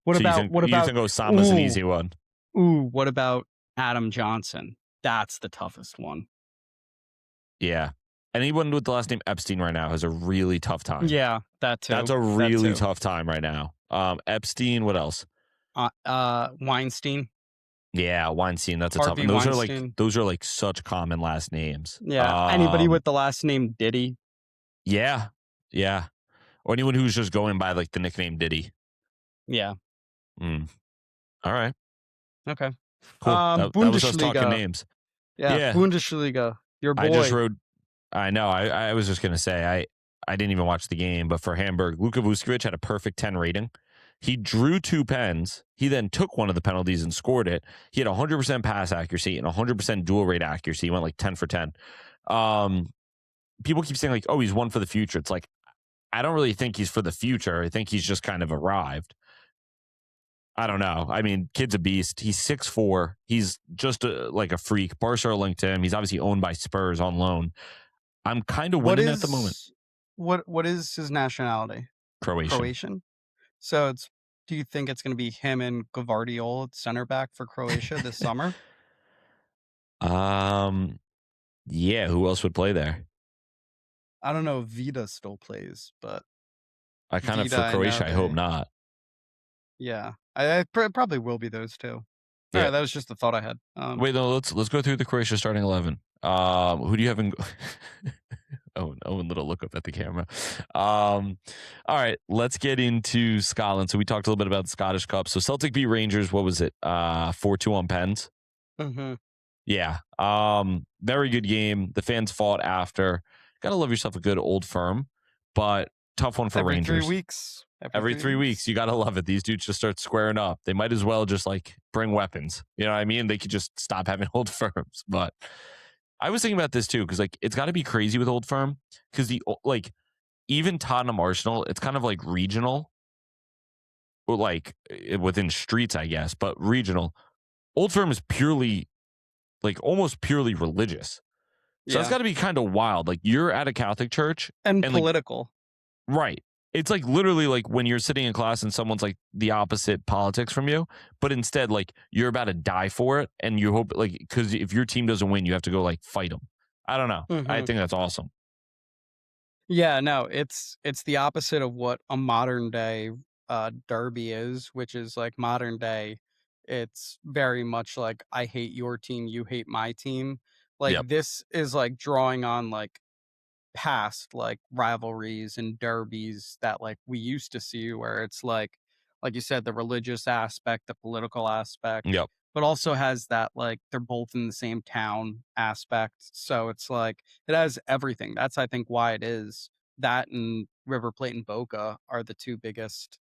What about
you think Osama's an easy one?
Ooh, what about Adam Johnson? That's the toughest one.
Yeah. Anyone with the last name Epstein right now has a really tough time.
Yeah, that too.
That's a really tough time right now. Epstein, what else?
Weinstein.
Yeah, Weinstein. That's a
Harvey
tough one.
Weinstein.
Those are like such common last names.
Yeah. Anybody with the last name Diddy.
Yeah. Yeah. Or anyone who's just going by like the nickname Diddy.
Yeah.
All right.
Okay.
Cool. That was us talking names.
Yeah. Bundesliga. Your boy.
I know. I was just going to say, I didn't even watch the game, but for Hamburg, Luka Vucevic had a perfect 10 rating. He drew 2 pens. He then took one of the penalties and scored it. He had 100% pass accuracy and 100% dual rate accuracy. He went like 10 for 10. People keep saying like, oh, he's one for the future. It's like, I don't really think he's for the future. I think he's just kind of arrived. I don't know. I mean, kid's a beast. He's 6'4". He's just like a freak. Barca linked to him. He's obviously owned by Spurs on loan. I'm kind of winning at the moment.
What is his nationality?
Croatian.
So do you think it's going to be him and Gvardiol at center back for Croatia this summer?
Yeah. Who else would play there?
I don't know if Vida still plays, but
for Croatia, I hope not.
Yeah, I probably will be those two. All right, that was just the thought I had.
Wait, no, let's go through the Croatia starting 11. Who do you have in? Owen, little look up at the camera. All right, let's get into Scotland. So we talked a little bit about the Scottish Cup. So Celtic beat Rangers. What was it? 4-2 on pens.
Mm-hmm.
Yeah. Very good game. The fans fought after. Gotta love yourself a good Old Firm, but tough one for
Every
Rangers.
3 weeks.
Every 3 weeks, you gotta love it. These dudes just start squaring up. They might as well just like bring weapons. You know what I mean? They could just stop having Old Firms. But I was thinking about this too, because like it's got to be crazy with Old Firm, because the like even Tottenham Arsenal, it's kind of like regional, or like within streets, I guess, but regional. Old Firm is purely like almost purely religious. So it's got to be kind of wild. Like you're at a Catholic church
and political.
Like, right. It's like literally like when you're sitting in class and someone's like the opposite politics from you, but instead like you're about to die for it. And you hope like, because if your team doesn't win, you have to go like fight them. I don't know.
Mm-hmm.
I think that's awesome.
Yeah, no, it's the opposite of what a modern day derby is, which is like modern day. It's very much like I hate your team, you hate my team. Like this is like drawing on like past like rivalries and derbies that like we used to see, where it's like you said, the religious aspect, the political aspect, but also has that like they're both in the same town aspect. So it's like it has everything. That's I think why it is that, and River Plate and Boca are the two biggest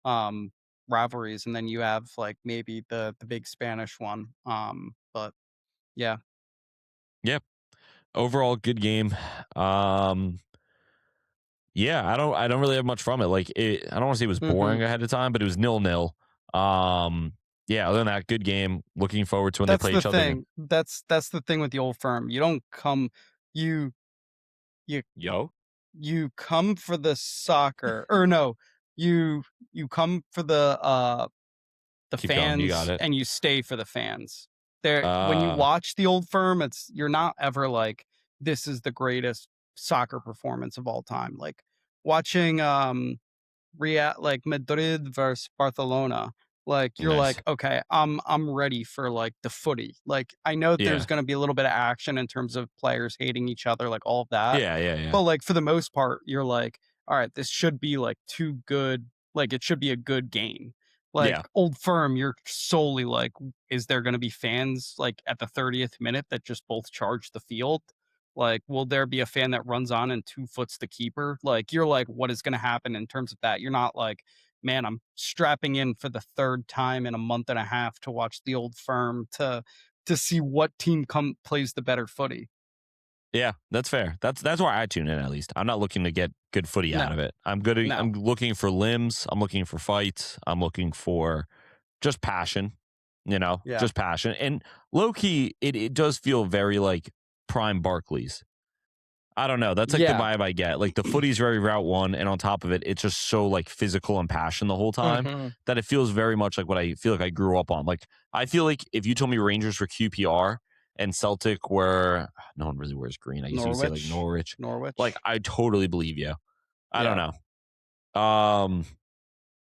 rivalries, and then you have like maybe the big Spanish one. But yeah.
Yep. Overall, good game. Yeah, I don't really have much from it. Like I don't want to say it was boring ahead of time, but it was 0-0. Yeah, other than that, good game. Looking forward to when they play each other.
That's the thing with the Old Firm. You don't come you come for the soccer, or no, you come for the fans,
you got it.
and you stay for the fans. When you watch the Old Firm, you're not ever like, this is the greatest soccer performance of all time. Like watching like Madrid versus Barcelona, like you're like, okay, I'm ready for like the footy. Like I know there's going to be a little bit of action in terms of players hating each other, like all of that.
Yeah.
But like for the most part, you're like, all right, this should be like too good. Like it should be a good game. Like Old Firm, you're solely like, is there going to be fans like at the 30th minute that just both charge the field? Like, will there be a fan that runs on and 2-foots the keeper? Like, you're like, what is going to happen in terms of that? You're not like, man, I'm strapping in for the third time in a month and a half to watch the Old Firm to see what team plays the better footy.
Yeah, that's fair. That's why I tune in. At least I'm not looking to get good footy out of it. I'm looking for limbs. I'm looking for fights. I'm looking for just passion. Just passion. And low key, it does feel very like prime Barclays. I don't know. That's like the vibe I get. Like the footy's very Route 1, and on top of it, it's just so like physical and passion the whole time that it feels very much like what I feel like I grew up on. Like I feel like if you told me Rangers were QPR and Celtic were, no one really wears green. I used to say like Norwich. Like I totally believe you. I don't know.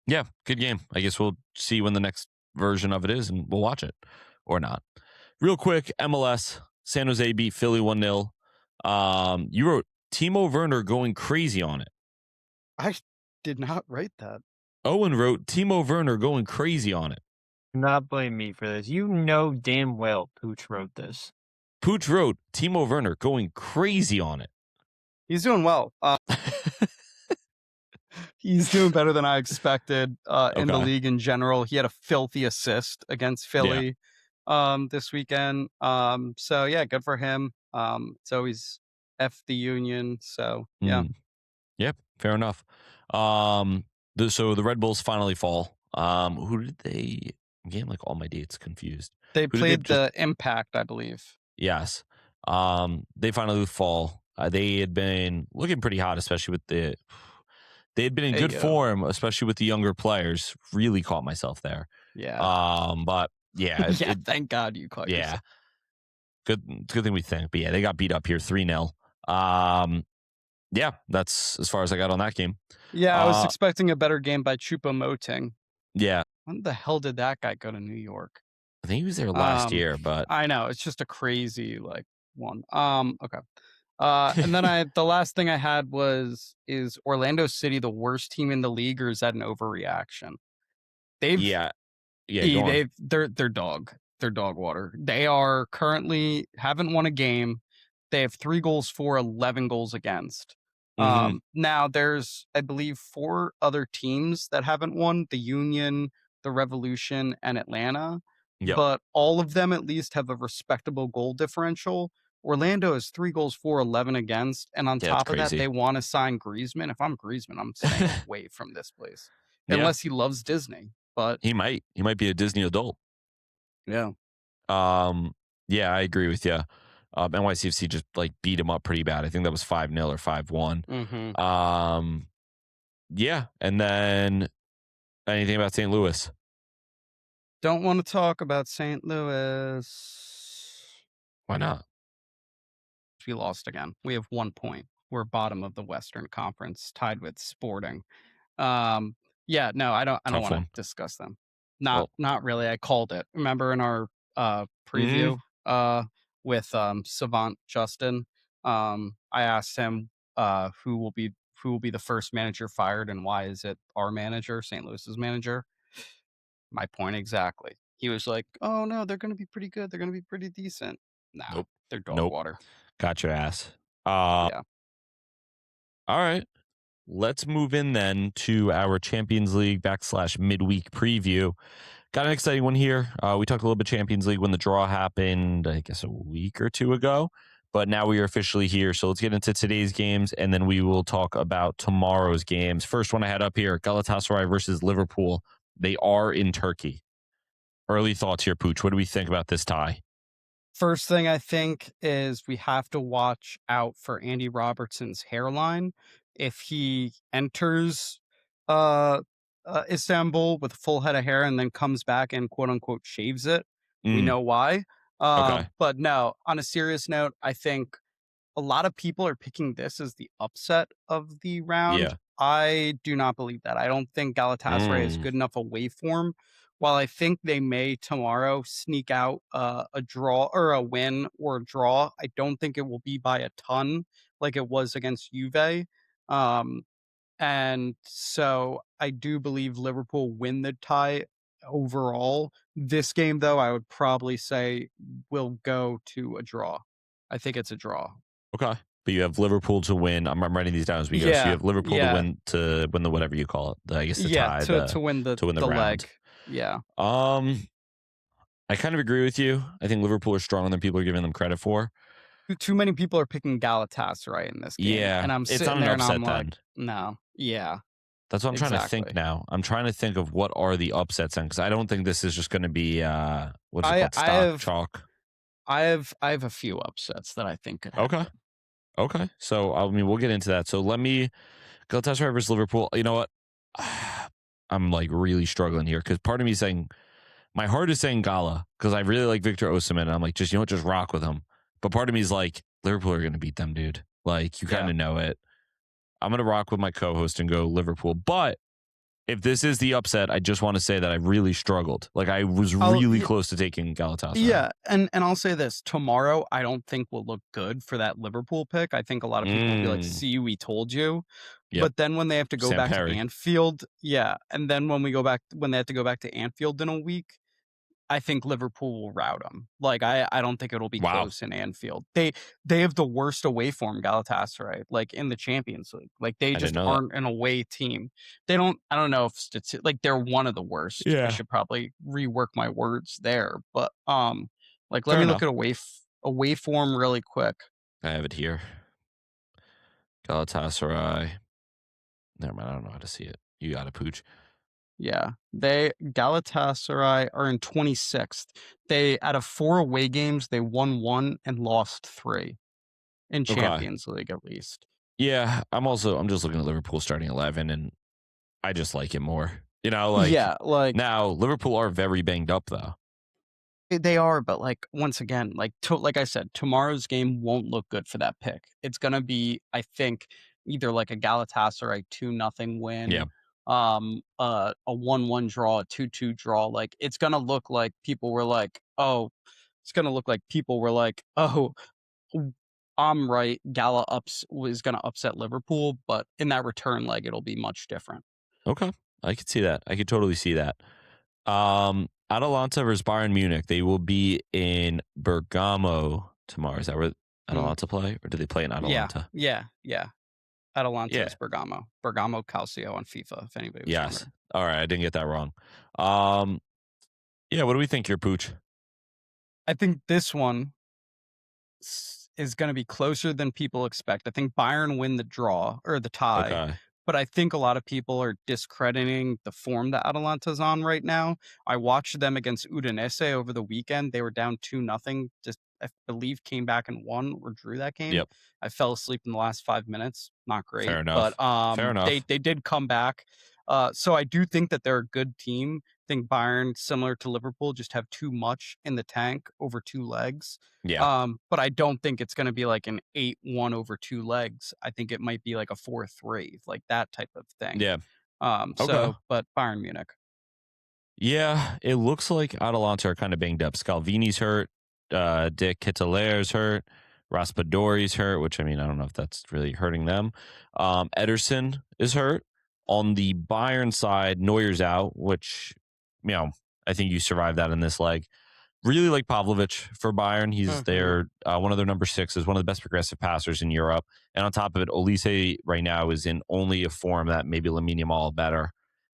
Yeah, good game. I guess we'll see when the next version of it is, and we'll watch it or not. Real quick, MLS, San Jose beat Philly 1-0. You wrote Timo Werner going crazy on it.
I did not write that.
Owen wrote Timo Werner going crazy on it.
Do not blame me for this. You know damn well Pooch wrote this.
Pooch wrote Timo Werner going crazy on it.
He's doing well. He's doing better than I expected in the league in general. He had a filthy assist against Philly this weekend. So yeah, good for him. It's always F the Union. So yeah.
Yep, fair enough. So the Red Bulls finally fall. Who did they? I'm getting like all my dates confused.
They played the Impact, I believe.
Yes. They finally fall. They had been looking pretty hot, especially with they had been in good form, especially with the younger players. Really caught myself there.
Yeah.
But yeah.
Thank God you caught yourself.
Good thing we think. But yeah, they got beat up here 3-0. Yeah, that's as far as I got on that game.
Yeah, I was expecting a better game by Choupo-Moting.
Yeah.
When the hell did that guy go to New York?
I think he was there last year, but
I know. It's just a crazy, like,
1. Okay. And then the last thing I had is Orlando City the worst team in the league, or is that an overreaction?
Yeah, go on.
They're dog. They're dog water. They are currently haven't won a game. They have 3 goals for, 11 goals against. Now there's, I believe, 4 other teams that haven't won: the Union, the Revolution, and Atlanta.
Yep.
But all of them at least have a respectable goal differential. Orlando is 3 goals for, 11 against, and on top of that, they want to sign Griezmann. If I'm Griezmann, I'm staying away from this place, unless he loves Disney. But
he might be a Disney adult.
Yeah.
Yeah, I agree with you. NYCFC just like beat him up pretty bad. I think that was 5-0 or 5-1. Yeah, and then anything about St. Louis?
Don't want to talk about St. Louis.
Why not?
We lost again. We have 1 point. We're bottom of the Western Conference, tied with Sporting. Yeah, no, I don't want to discuss them. Not really. I called it. Remember in our preview with Savant Justin, I asked him who will be the first manager fired and why is it our manager, St. Louis's manager? My point exactly. He was like, "Oh no, they're going to be pretty good. They're going to be pretty decent." Nah, they're dog water.
Got your ass.
Yeah.
All right. Let's move in then to our Champions League / midweek preview. Got an exciting one here. We talked a little bit Champions League when the draw happened, I guess a week or 2 ago. But now we are officially here. So let's get into today's games, and then we will talk about tomorrow's games. First one I had up here, Galatasaray versus Liverpool. They are in Turkey. Early thoughts here, Pooch. What do we think about this tie?
First thing I think is we have to watch out for Andy Robertson's hairline. If he enters Istanbul with a full head of hair and then comes back and quote unquote shaves it, we know why. But no, on a serious note, I think a lot of people are picking this as the upset of the round.
Yeah.
I do not believe that. I don't think Galatasaray is good enough away form. While I think they may tomorrow sneak out a draw or a win or a draw, I don't think it will be by a ton like it was against Juve. And so I do believe Liverpool win the tie overall. This game, though, I would probably say will go to a draw. I think it's a draw.
Okay. But you have Liverpool to win. I'm writing these down as we go. So you have Liverpool to win the whatever you call it. I guess the tie.
To win the
round.
leg. Yeah.
I kind of agree with you. I think Liverpool are stronger than people are giving them credit for.
Too many people are picking Galatasaray in this game.
Yeah.
And I'm sitting there and I'm like, no. Yeah.
That's what I'm trying to think now. I'm trying to think of what are the upsets then, because I don't think this is just going to be what's it called? Stock chalk.
I have a few upsets that I think could happen.
Okay. So I mean we'll get into that. So let me Galatasaray versus Liverpool. You know what? I'm like really struggling here because part of me is saying my heart is saying Gala because I really like Victor Osimhen. And I'm like, just rock with him. But part of me is like, Liverpool are going to beat them, dude. Like you kind of know it. I'm going to rock with my co-host and go Liverpool. But if this is the upset, I just want to say that I really struggled. Like I was really close to taking Galatasaray.
Yeah, and I'll say this. Tomorrow, I don't think will look good for that Liverpool pick. I think a lot of people will be like, see, we told you. Yep. But then when they have to go back to Anfield, and then when they have to go back to Anfield in a week, I think Liverpool will rout them. Like I don't think it'll be close in Anfield. They have the worst away form, Galatasaray, like in the Champions League. Like they just aren't an away team. I don't know if like they're one of the worst.
Yeah.
I should probably rework my words there. But like let me look at away form really quick.
I have it here. Galatasaray. Never mind, I don't know how to see it. You got it, Pooch.
Yeah, Galatasaray are in 26th. They out of 4 away games, they won 1 and lost 3 in Champions League at least.
Yeah, I'm just looking at Liverpool starting 11, and I just like it more. You know, like now Liverpool are very banged up though.
They are, but like once again, like I said, tomorrow's game won't look good for that pick. It's gonna be, I think, either like a Galatasaray 2-0 win.
Yeah.
A 1-1 draw, a 2-2 draw. Like it's gonna look like people were like, oh,
I'm right. Gala is going to upset Liverpool, but in that return leg, it'll be much different.
Okay. I could see that. I could totally see that. Atalanta versus Bayern Munich. They will be in Bergamo tomorrow. Is that where Atalanta play? Or do they play in Atalanta?
Yeah. Atalanta is Bergamo. Bergamo Calcio on FIFA, if anybody was wondering.
All right. I didn't get that wrong. Yeah, what do we think here, Pooch?
I think this one is going to be closer than people expect. I think Bayern win the draw or the tie.
Okay.
But I think a lot of people are discrediting the form that Atalanta's on right now. I watched them against Udinese over the weekend. They were down 2-0. Just I believe came back and won or drew that game.
Yep.
I fell asleep in the last 5 minutes. Not great.
Fair enough.
But
Fair enough.
They did come back. So I do think that they're a good team. I think Bayern, similar to Liverpool, just have too much in the tank over 2 legs.
Yeah.
But I don't think it's going to be like an 8-1 over 2 legs. I think it might be like a 4-3, like that type of thing.
Yeah.
So, but Bayern Munich.
Yeah, it looks like Atalanta are kind of banged up. Scalvini's hurt. Dick Kittelaire's hurt. Raspadori's hurt, which, I mean, I don't know if that's really hurting them. Ederson is hurt. On the Bayern side, Neuer's out, which, I think you survived that in this leg. Really like Pavlovic for Bayern. He's their one of their number 6s, one of the best progressive passers in Europe. And on top of it, Olise right now is in only a form that maybe Lamine Yamal better.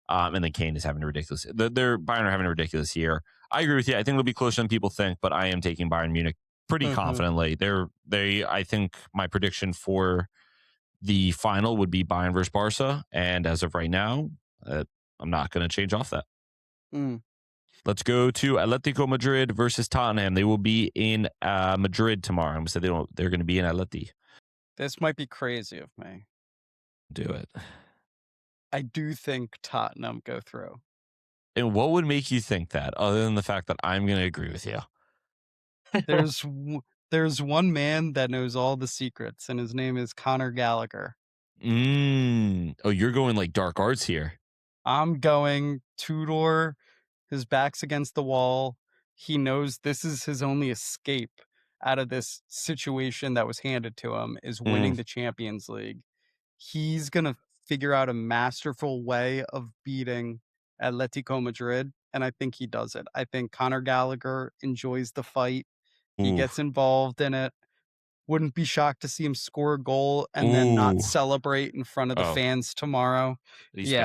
And then Kane is having a ridiculous. Their Bayern are having a ridiculous year. I agree with you. I think it'll be closer than people think, but I am taking Bayern Munich pretty confidently. I think my prediction for the final would be Bayern versus Barca, and as of right now, I'm not going to change off that. Let's go to Atletico Madrid versus Tottenham. They will be in Madrid tomorrow. So they're going to be in Atleti.
This might be crazy of me.
Do it.
I do think Tottenham go through.
And what would make you think that, other than the fact that I'm going to agree with you?
There's one man that knows all the secrets, and his name is Conor Gallagher.
Oh, you're going like dark arts here.
I'm going Tudor. His back's against the wall. He knows this is his only escape out of this situation that was handed to him, is winning the Champions League. He's going to figure out a masterful way of beating Atletico Madrid, and I think he does it. I think Conor Gallagher enjoys the fight. He gets involved in it. Wouldn't be shocked to see him score a goal and then not celebrate in front of the fans tomorrow. He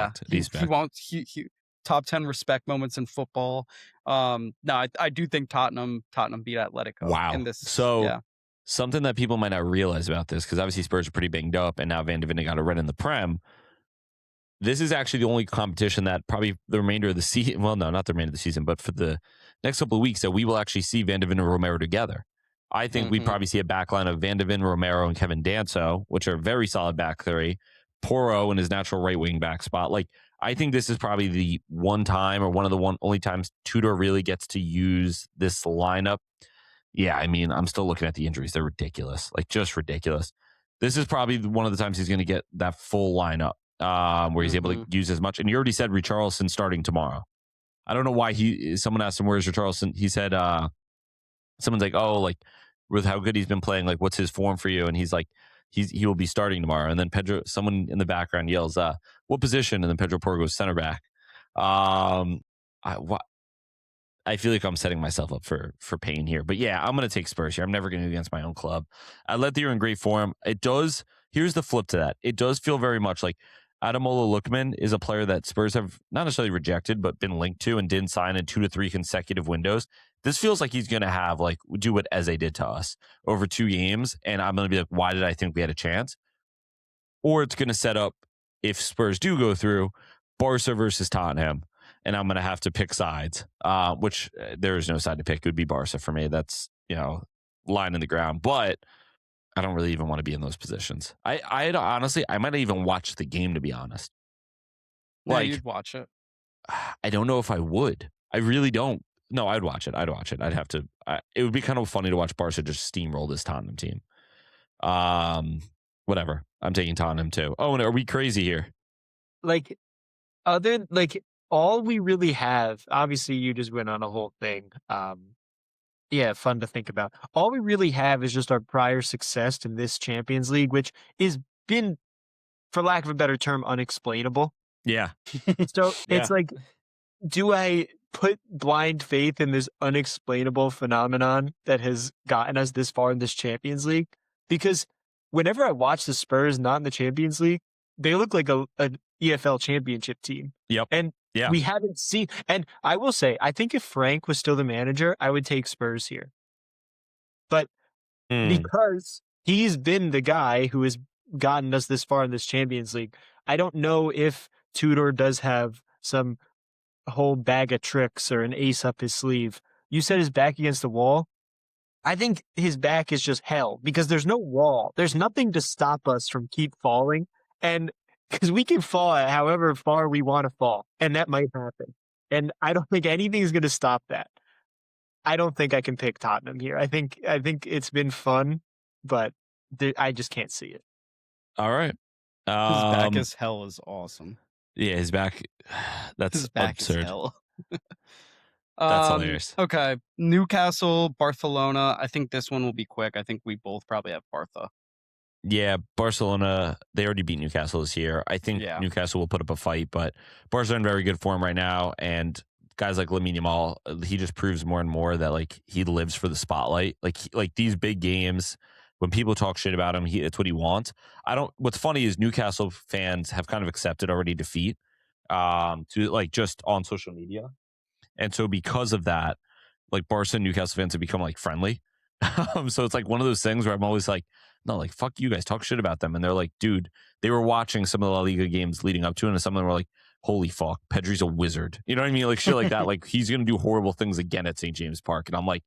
won't. He top 10 respect moments in football. No, I do think Tottenham beat Atletico.
Wow.
In this,
something that people might not realize about this, because obviously Spurs are pretty banged up, and now Van de Ven got a red in the Prem. This is actually the only competition that probably the remainder of the season, well, no, not the remainder of the season, but for the next couple of weeks that we will actually see Van de Ven and Romero together. I think we'd probably see a backline of Van de Ven, Romero, and Kevin Danso, which are very solid back three. Porro in his natural right wing back spot. Like, I think this is probably the one time, or one of the only times Tudor really gets to use this lineup. Yeah, I mean, I'm still looking at the injuries. They're ridiculous, like just ridiculous. This is probably one of the times he's going to get that full lineup where he's able to use as much. And you already said Richarlison starting tomorrow. I don't know why someone asked him, where's Richarlison? He said, someone's like, oh, like with how good he's been playing, like what's his form for you? And he's like, he will be starting tomorrow. And then someone in the background yells, what position? And then Pedro Porro goes center back. I feel like I'm setting myself up for pain here. But yeah, I'm going to take Spurs here. I'm never going to go against my own club. Atleti are in great form. Here's the flip to that. It does feel very much like Ademola Lookman is a player that Spurs have not necessarily rejected, but been linked to and didn't sign in 2 to 3 consecutive windows. This feels like he's going to have, like, do what Eze did to us over 2 games. And I'm going to be like, why did I think we had a chance? Or it's going to set up, if Spurs do go through, Barca versus Tottenham. And I'm going to have to pick sides, which there is no side to pick. It would be Barca for me. That's, line in the ground. But I don't really even want to be in those positions. I honestly, I might even watch the game, to be honest.
Yeah, you'd watch it.
I don't know if I would. I really don't. No, I'd watch it. I'd have to. It would be kind of funny to watch Barca just steamroll this Tottenham team. Whatever. I'm taking Tottenham too. Oh, and are we crazy here?
All we really have, obviously you just went on a whole thing, fun to think about. All we really have is just our prior success in this Champions League, which is been, for lack of a better term, unexplainable.
Yeah.
So it's like, do I put blind faith in this unexplainable phenomenon that has gotten us this far in this Champions League? Because whenever I watch the Spurs not in the Champions League, they look like an EFL championship team.
Yep.
And we haven't seen, and I will say, I think if Frank was still the manager, I would take Spurs here. But because he's been the guy who has gotten us this far in this Champions League, I don't know if Tudor does have some whole bag of tricks or an ace up his sleeve. You said his back against the wall. I think his back is just hell because there's no wall. There's nothing to stop us from keep falling. And because we can fall at however far we want to fall, and that might happen. And I don't think anything is going to stop that. I don't think I can pick Tottenham here. I think it's been fun, but I just can't see it.
All right.
His back as hell is awesome.
Yeah, his back. That's
his back
absurd.
Is hell.
That's hilarious.
Okay, Newcastle, Barcelona. I think this one will be quick. I think we both probably have Barca.
Yeah, Barcelona, they already beat Newcastle this year. I think Newcastle will put up a fight, but Barcelona in very good form right now. And guys like Lamine Yamal, he just proves more and more that like he lives for the spotlight. Like these big games, when people talk shit about him, it's what he wants. What's funny is Newcastle fans have kind of accepted already defeat to like just on social media. And so because of that, like Barca and Newcastle fans have become like friendly. So it's like one of those things where I'm always like, no, like, fuck you guys, talk shit about them. And they're like, dude, they were watching some of the La Liga games leading up to it, and some of them were like, holy fuck, Pedri's a wizard. You know what I mean? Like shit like that. Like he's going to do horrible things again at St. James Park. And I'm like,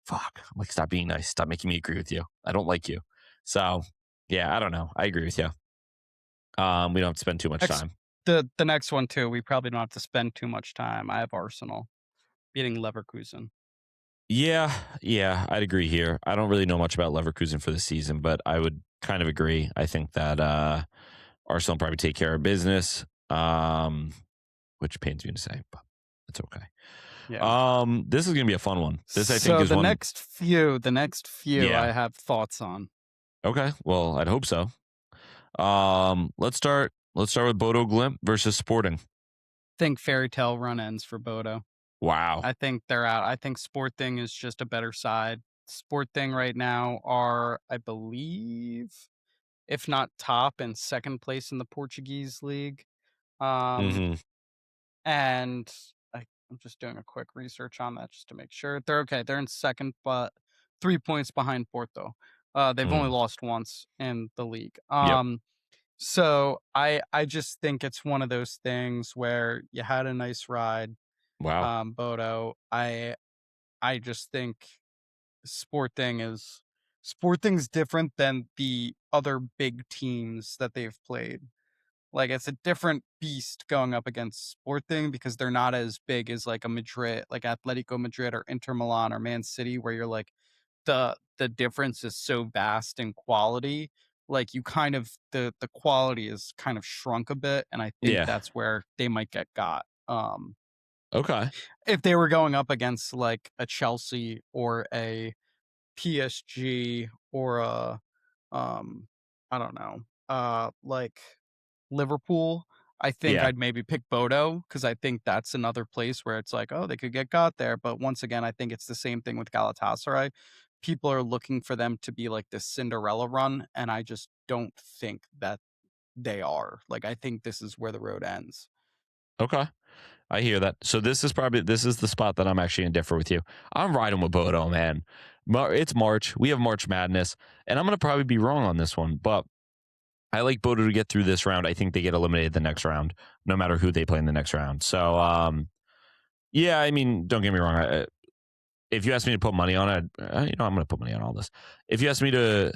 fuck. I'm like, stop being nice. Stop making me agree with you. I don't like you. So yeah, I don't know. I agree with you. We don't have to spend too much time.
The next one too, we probably don't have to spend too much time. I have Arsenal beating Leverkusen.
Yeah, I'd agree here. I don't really know much about Leverkusen for the season, but I would kind of agree. I think that Arsenal probably take care of business, which pains me to say, but it's okay. Yeah. This is going to be a fun one. This I think is
the next few. I have thoughts on.
Okay, well, I'd hope so. Let's start with Bodo Glimt versus Sporting.
I think fairy tale run ends for Bodo.
Wow.
I think they're out. I think Sporting is just a better side. Sporting right now are, I believe, if not top and second place in the Portuguese league. And I'm just doing a quick research on that just to make sure. They're okay. They're in second, but 3 points behind Porto. They've only lost once in the league. So I just think it's one of those things where you had a nice ride.
Wow.
Bodo. I just think Sporting's different than the other big teams that they've played. Like it's a different beast going up against Sporting because they're not as big as like a Madrid, like Atletico Madrid or Inter Milan or Man City, where you're like the difference is so vast in quality. Like you kind of the quality is kind of shrunk a bit, and I think that's where they might get got.
Okay.
If they were going up against like a Chelsea or a PSG or a I don't know, like Liverpool, I think I'd maybe pick Bodo because I think that's another place where it's like, oh, they could get got there. But once again, I think it's the same thing with Galatasaray. People are looking for them to be like this Cinderella run, and I just don't think that they are. Like, I think this is where the road ends.
Okay. I hear that. So this is the spot that I'm actually in differ with you. I'm riding with Bodo, man. It's March. We have March Madness, and I'm going to probably be wrong on this one, but I like Bodo to get through this round. I think they get eliminated the next round, no matter who they play in the next round. So, yeah, I mean, don't get me wrong. If you ask me to put money on it, I'm going to put money on all this. If you ask me to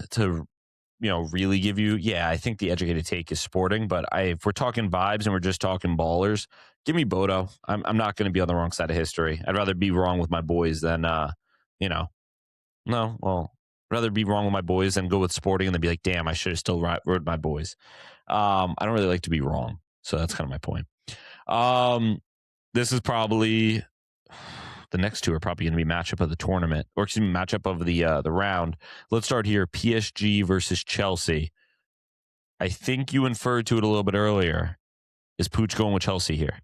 really give you, I think the educated take is Sporting. But if we're talking vibes and we're just talking ballers, give me Bodo. I'm not going to be on the wrong side of history. I'd rather be wrong with my boys than, rather be wrong with my boys than go with Sporting and then be like, damn, I should have still rode my boys. I don't really like to be wrong. So that's kind of my point. This is probably, the next two are probably going to be matchup of the tournament, or excuse me, matchup of the round. Let's start here. PSG versus Chelsea. I think you inferred to it a little bit earlier. Is Pooch going with Chelsea here?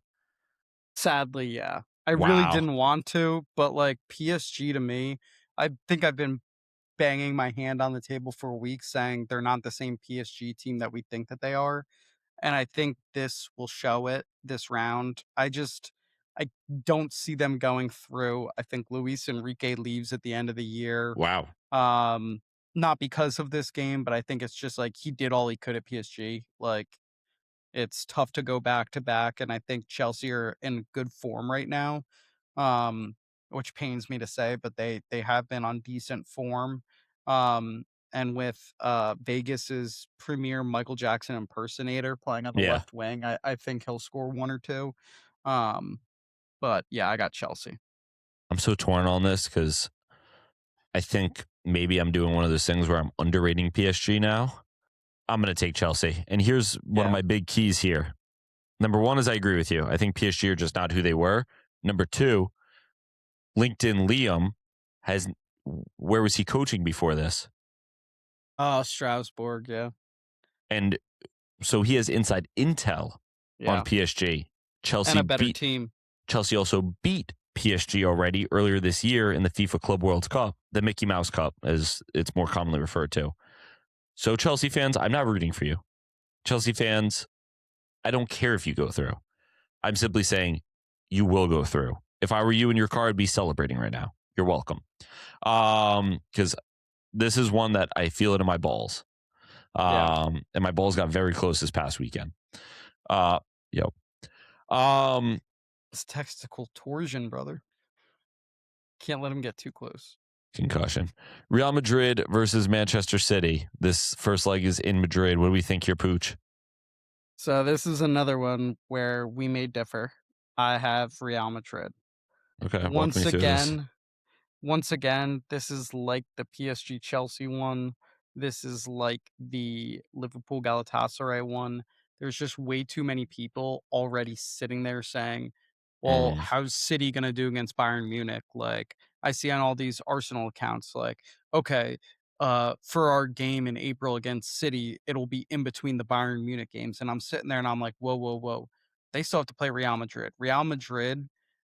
Sadly, yeah. I really didn't want to, but like PSG to me, I think I've been banging my hand on the table for a week saying they're not the same PSG team that we think that they are. And I think this will show it this round. I don't see them going through. I think Luis Enrique leaves at the end of the year.
Wow.
Not because of this game, but I think it's just like he did all he could at PSG. Like it's tough to go back to back, and I think Chelsea are in good form right now. Which pains me to say, but they have been on decent form. And with Vegas's premier Michael Jackson impersonator playing on the left wing, I think he'll score one or two. But yeah, I got Chelsea.
I'm so torn on this because I think maybe I'm doing one of those things where I'm underrating PSG now. I'm going to take Chelsea. And here's one of my big keys here. Number one is I agree with you. I think PSG are just not who they were. Number two, LinkedIn Liam where was he coaching before this?
Strasbourg, yeah.
And so he has inside intel on PSG. Chelsea
and a better team.
Chelsea also beat PSG already earlier this year in the FIFA Club World Cup, the Mickey Mouse Cup, as it's more commonly referred to. So Chelsea fans, I'm not rooting for you. Chelsea fans, I don't care if you go through. I'm simply saying you will go through. If I were you in your car, I'd be celebrating right now. You're welcome. Because this is one that I feel it in my balls. And my balls got very close this past weekend. It's
testicle torsion, brother. Can't let him get too close.
Concussion. Real Madrid versus Manchester City. This first leg is in Madrid. What do we think here, Pooch?
So this is another one where we may differ. I have Real Madrid.
Okay.
Once again, this is like the PSG Chelsea one. This is like the Liverpool Galatasaray one. There's just way too many people already sitting there saying, well, how's City going to do against Bayern Munich? Like, I see on all these Arsenal accounts, like, okay, for our game in April against City, it'll be in between the Bayern Munich games. And I'm sitting there and I'm like, whoa, whoa, whoa. They still have to play Real Madrid. Real Madrid,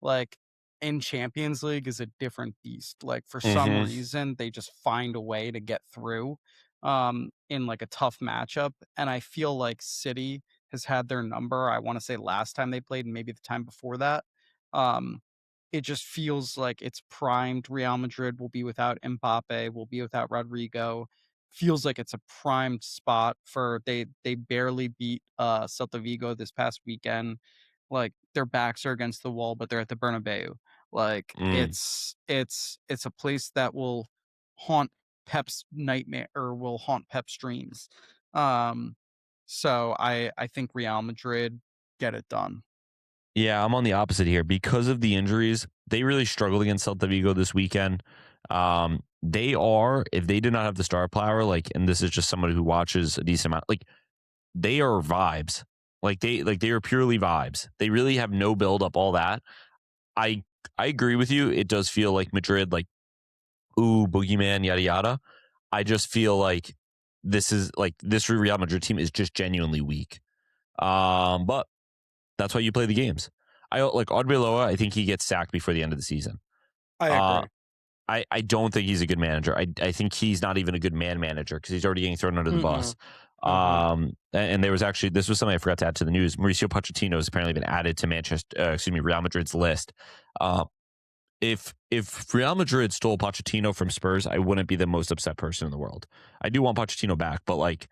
like, in Champions League is a different beast. Like, for some reason, they just find a way to get through in like a tough matchup. And I feel like City has had their number. I want to say last time they played and maybe the time before that. It just feels like it's primed. Real Madrid will be without Mbappe, will be without Rodrigo. Feels like it's a primed spot for they barely beat Celta Vigo this past weekend. Like their backs are against the wall, but they're at the Bernabeu. Like it's a place that will haunt Pep's nightmare or will haunt Pep's dreams. So I think Real Madrid get it done.
Yeah, I'm on the opposite here. Because of the injuries, they really struggled against Celta Vigo this weekend. They are, if they did not have the star power, like, and this is just somebody who watches a decent amount, like, they are vibes. They are purely vibes. They really have no build up, all that. I agree with you. It does feel like Madrid, like, ooh, boogeyman, yada yada. I just feel like this Real Madrid team is just genuinely weak. But that's why you play the games. I like Arbeloa. I think he gets sacked before the end of the season.
I agree.
I don't think he's a good manager. I think he's not even a good manager because he's already getting thrown under the bus. And there was actually, this was something I forgot to add to the news. Mauricio Pochettino has apparently been added to Real Madrid's list. If Real Madrid stole Pochettino from Spurs, I wouldn't be the most upset person in the world. I do want Pochettino back, but like,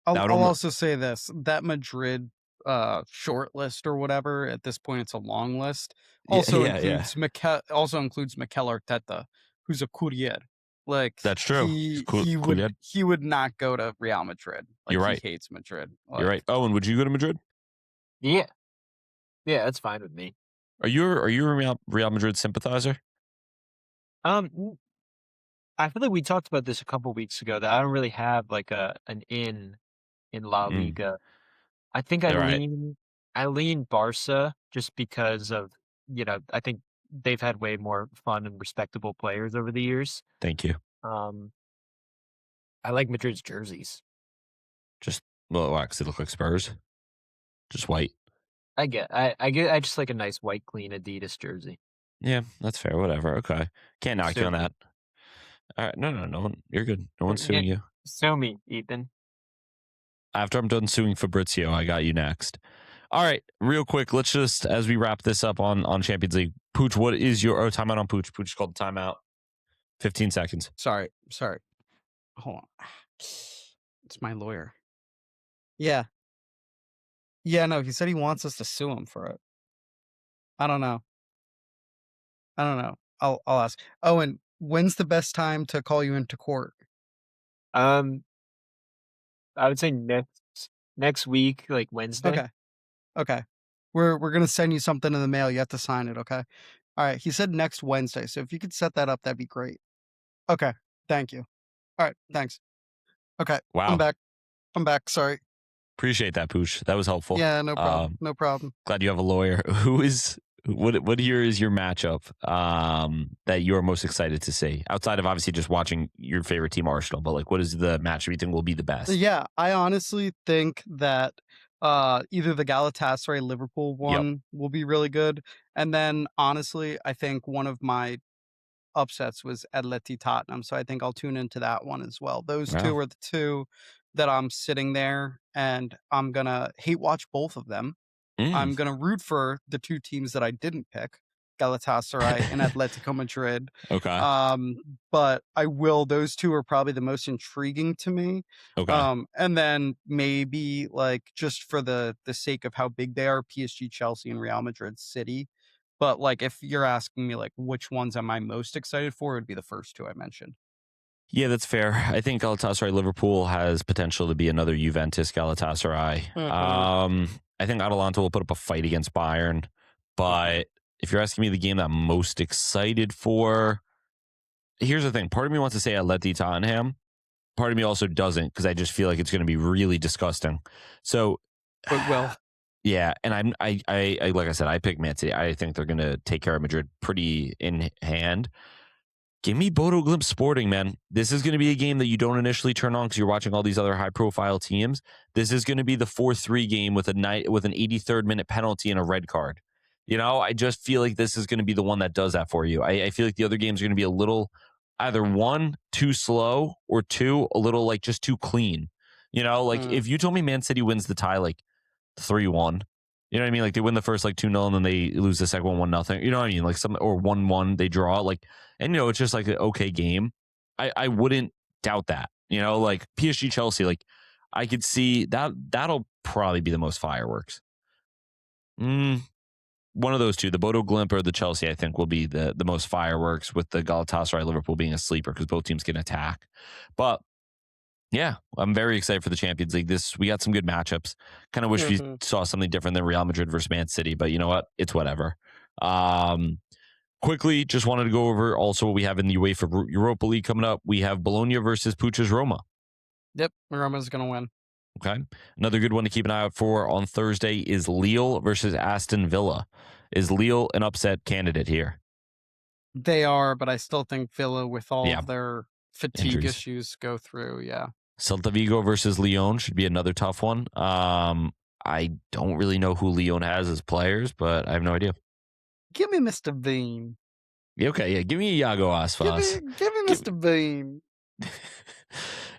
I'll also say this: that Madrid short list or whatever, at this point it's a long list, also includes Mikel Arteta, who's a courier. Like,
that's true.
He would not go to Real Madrid. Like,
you're right.
He hates Madrid. Like,
you're right. Owen, would you go to Madrid?
Yeah, that's fine with me.
Are you a Real Madrid sympathizer?
I feel like we talked about this a couple weeks ago, that I don't really have like an in La Liga. I think I lean Barca just because of, I think they've had way more fun and respectable players over the years.
Thank you.
I like Madrid's jerseys.
Just because they look like Spurs, just white.
I just like a nice white, clean Adidas jersey.
Yeah, that's fair. Whatever. Okay, can't knock you on that. All right, no, you're good. No one's suing you.
Sue me, Ethan.
After I'm done suing Fabrizio, I got you next. All right, real quick, let's just, as we wrap this up on Champions League, Pooch, what is your timeout on Pooch? Pooch called timeout. 15 seconds.
Sorry. Hold on. It's my lawyer. Yeah. Yeah, no, he said he wants us to sue him for it. I don't know. I'll ask. Oh, and when's the best time to call you into court?
I would say next week, like Wednesday.
Okay. We're gonna send you something in the mail. You have to sign it, okay? All right. He said next Wednesday, so if you could set that up, that'd be great. Okay. Thank you. All right. Thanks. Okay.
Wow.
I'm back. Sorry.
Appreciate that, Pooch. That was helpful.
Yeah, no problem. No problem.
Glad you have a lawyer. What here is your matchup that you're most excited to see? Outside of obviously just watching your favorite team, Arsenal, but like what is the matchup you think will be the best?
Yeah, I honestly think that either the Galatasaray Liverpool one will be really good. And then honestly, I think one of my upsets was Atleti Tottenham. So I think I'll tune into that one as well. Those two are the two that I'm sitting there and I'm going to hate watch both of them. I'm going to root for the two teams that I didn't pick, Galatasaray and Atletico Madrid.
Okay.
But those two are probably the most intriguing to me.
Okay.
And then maybe like just for the sake of how big they are, PSG, Chelsea, and Real Madrid City. But like if you're asking me like which ones am I most excited for, it would be the first two I mentioned.
Yeah, that's fair. I think Galatasaray Liverpool has potential to be another Juventus Galatasaray. I think Atalanta will put up a fight against Bayern. But if you're asking me the game that I'm most excited for, here's the thing. Part of me wants to say Atleti Tottenham. Part of me also doesn't because I just feel like it's going to be really disgusting. So, yeah, and I like I said, I picked Man City. I think they're going to take care of Madrid pretty in hand. Give me Bodo Glimt Sporting, man. This is going to be a game that you don't initially turn on because you're watching all these other high-profile teams. This is going to be the 4-3 game with an 83rd minute penalty and a red card. You know, I just feel like this is going to be the one that does that for you. I feel like the other games are going to be a little either one, too slow, or two, a little like just too clean. You know, like if you told me Man City wins the tie like 3-1, you know what I mean? Like they win the first like 2-0 and then they lose the second one 1-0. You know what I mean? Like or 1-1, they draw. Like, and you know, it's just like an okay game. I wouldn't doubt that. You know, like PSG Chelsea, like I could see that'll probably be the most fireworks. One of those two, the Bodo Glimt or the Chelsea, I think will be the most fireworks, with the Galatasaray Liverpool being a sleeper because both teams can attack. But yeah, I'm very excited for the Champions League. We got some good matchups. Kind of wish we saw something different than Real Madrid versus Man City, but you know what? It's whatever. Quickly, just wanted to go over also what we have in the UEFA Europa League coming up. We have Bologna versus Pucha's Roma.
Yep, Roma's going to win.
Okay. Another good one to keep an eye out for on Thursday is Lille versus Aston Villa. Is Lille an upset candidate here?
They are, but I still think Villa, with all of their fatigue
Injuries.
issues, go through. Yeah.
Celta Vigo versus Lyon should be another tough one. I don't really know who Lyon has as players, but I have no idea.
Give me Mr. Bean.
Okay, yeah. Give me Iago Aspas.
Give me Mr. Bean.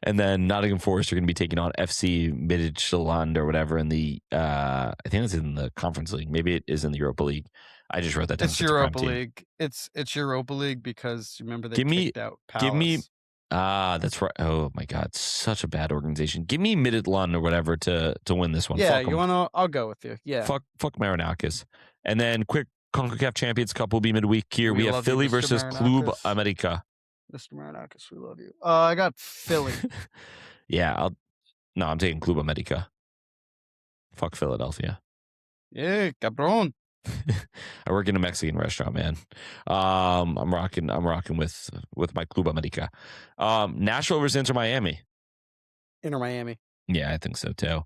And then Nottingham Forest are going to be taking on FC Midtjylland or whatever in the, I think it's in the Conference League. Maybe it is in the Europa League. I just wrote that down.
It's Europa League. It's Europa League because remember they kicked out Palace.
That's right. Oh my God, such a bad organization. Give me Midtjylland or whatever to win this one.
Yeah, you want to? I'll go with you. Yeah.
Fuck Marinakis. And then quick CONCACAF Champions Cup will be midweek here. We have Philly versus Club America.
Mr. Marinakis, we love you. I got Philly.
Yeah, I'm taking Club America. Fuck Philadelphia.
Yeah, cabron.
I work in a Mexican restaurant, man. I'm rocking with my Club America. Nashville versus Inter Miami.
Inter Miami.
Yeah, I think so too.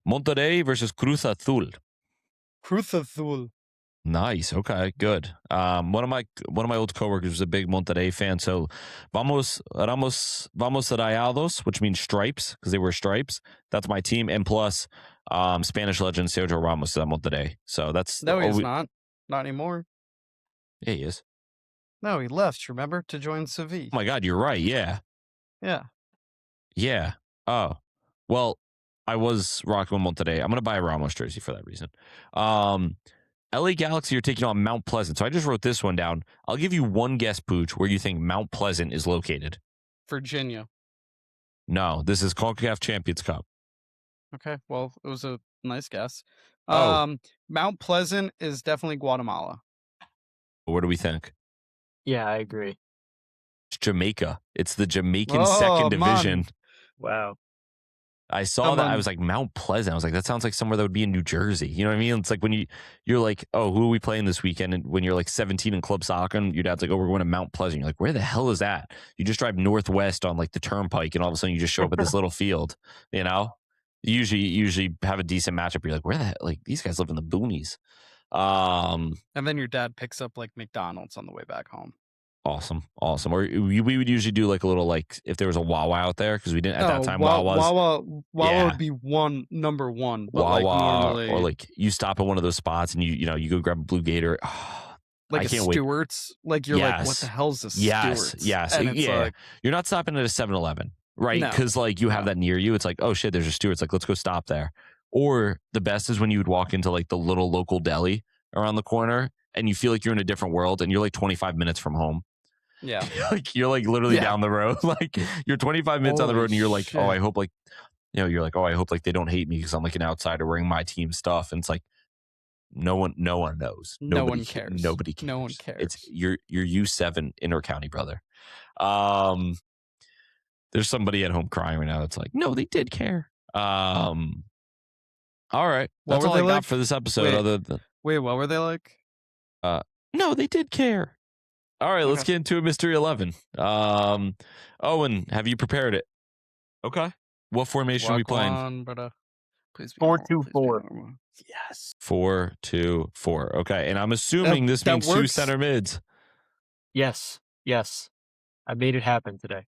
Monterrey versus Cruz Azul.
Cruz Azul.
Nice. Okay, good. One of my old coworkers was a big Monterrey fan, so vamos rayados, which means stripes because they wear stripes. That's my team, and plus, Spanish legend Sergio Ramos is at Monterrey. So that's
he's not anymore.
Yeah, he is.
No, he left. Remember, to join Sevilla.
Oh my God, you're right. Yeah. Oh, well, I was rocking with Monterrey. I'm gonna buy a Ramos jersey for that reason. LA Galaxy are taking on Mount Pleasant. So I just wrote this one down. I'll give you one guess, Pooch, where you think Mount Pleasant is located.
Virginia.
No, this is CONCACAF Champions Cup.
Okay, well, it was a nice guess. Mount Pleasant is definitely Guatemala.
What do we think?
Yeah, I agree.
It's Jamaica. It's the Jamaican second division.
Man.
Wow.
I saw that. I was like, Mount Pleasant. I was like, that sounds like somewhere that would be in New Jersey. You know what I mean? It's like when you're like, oh, who are we playing this weekend? And when you're like 17 in club soccer, and your dad's like, oh, we're going to Mount Pleasant. You're like, where the hell is that? You just drive northwest on like the turnpike, and all of a sudden you just show up at this little field. You know, you usually have a decent matchup. You're like, where the hell? Like these guys live in the boonies.
And then your dad picks up like McDonald's on the way back home.
Awesome. Or we would usually do like a little like if there was a Wawa out there because we didn't at that time.
Wawa would be number one. But
Wawa,
like normally,
or like you stop at one of those spots and you go grab a Blue Gator.
Like a Stewart's. Like you're like, what the hell's this? Stewart's?
Yes.
And it's like,
you're not stopping at a 7-Eleven, right? Because like you have that near you. It's like, oh shit, there's a Stewart's. Like let's go stop there. Or the best is when you would walk into like the little local deli around the corner and you feel like you're in a different world and you're like 25 minutes from home.
Yeah.
you're like literally down the road. Like you're 25 minutes on the road and you're like,
shit.
oh, I hope like, you're like, oh, I hope like they don't hate me because I'm like an outsider wearing my team stuff. And it's like, no one knows.
No one cares.
Nobody cares.
No one cares.
It's your U7 inter-county brother. There's somebody at home crying right now. That's like, no, they did care. All right. That's all I got for this episode.
Wait, what were they like?
No, they did care. All right, let's get into a Mystery 11. Owen, have you prepared it? Okay. What formation are we playing?
4-2-4.
Yes.
4-2-4. Okay, and I'm assuming this means
works.
2 center mids.
Yes. I made it happen today.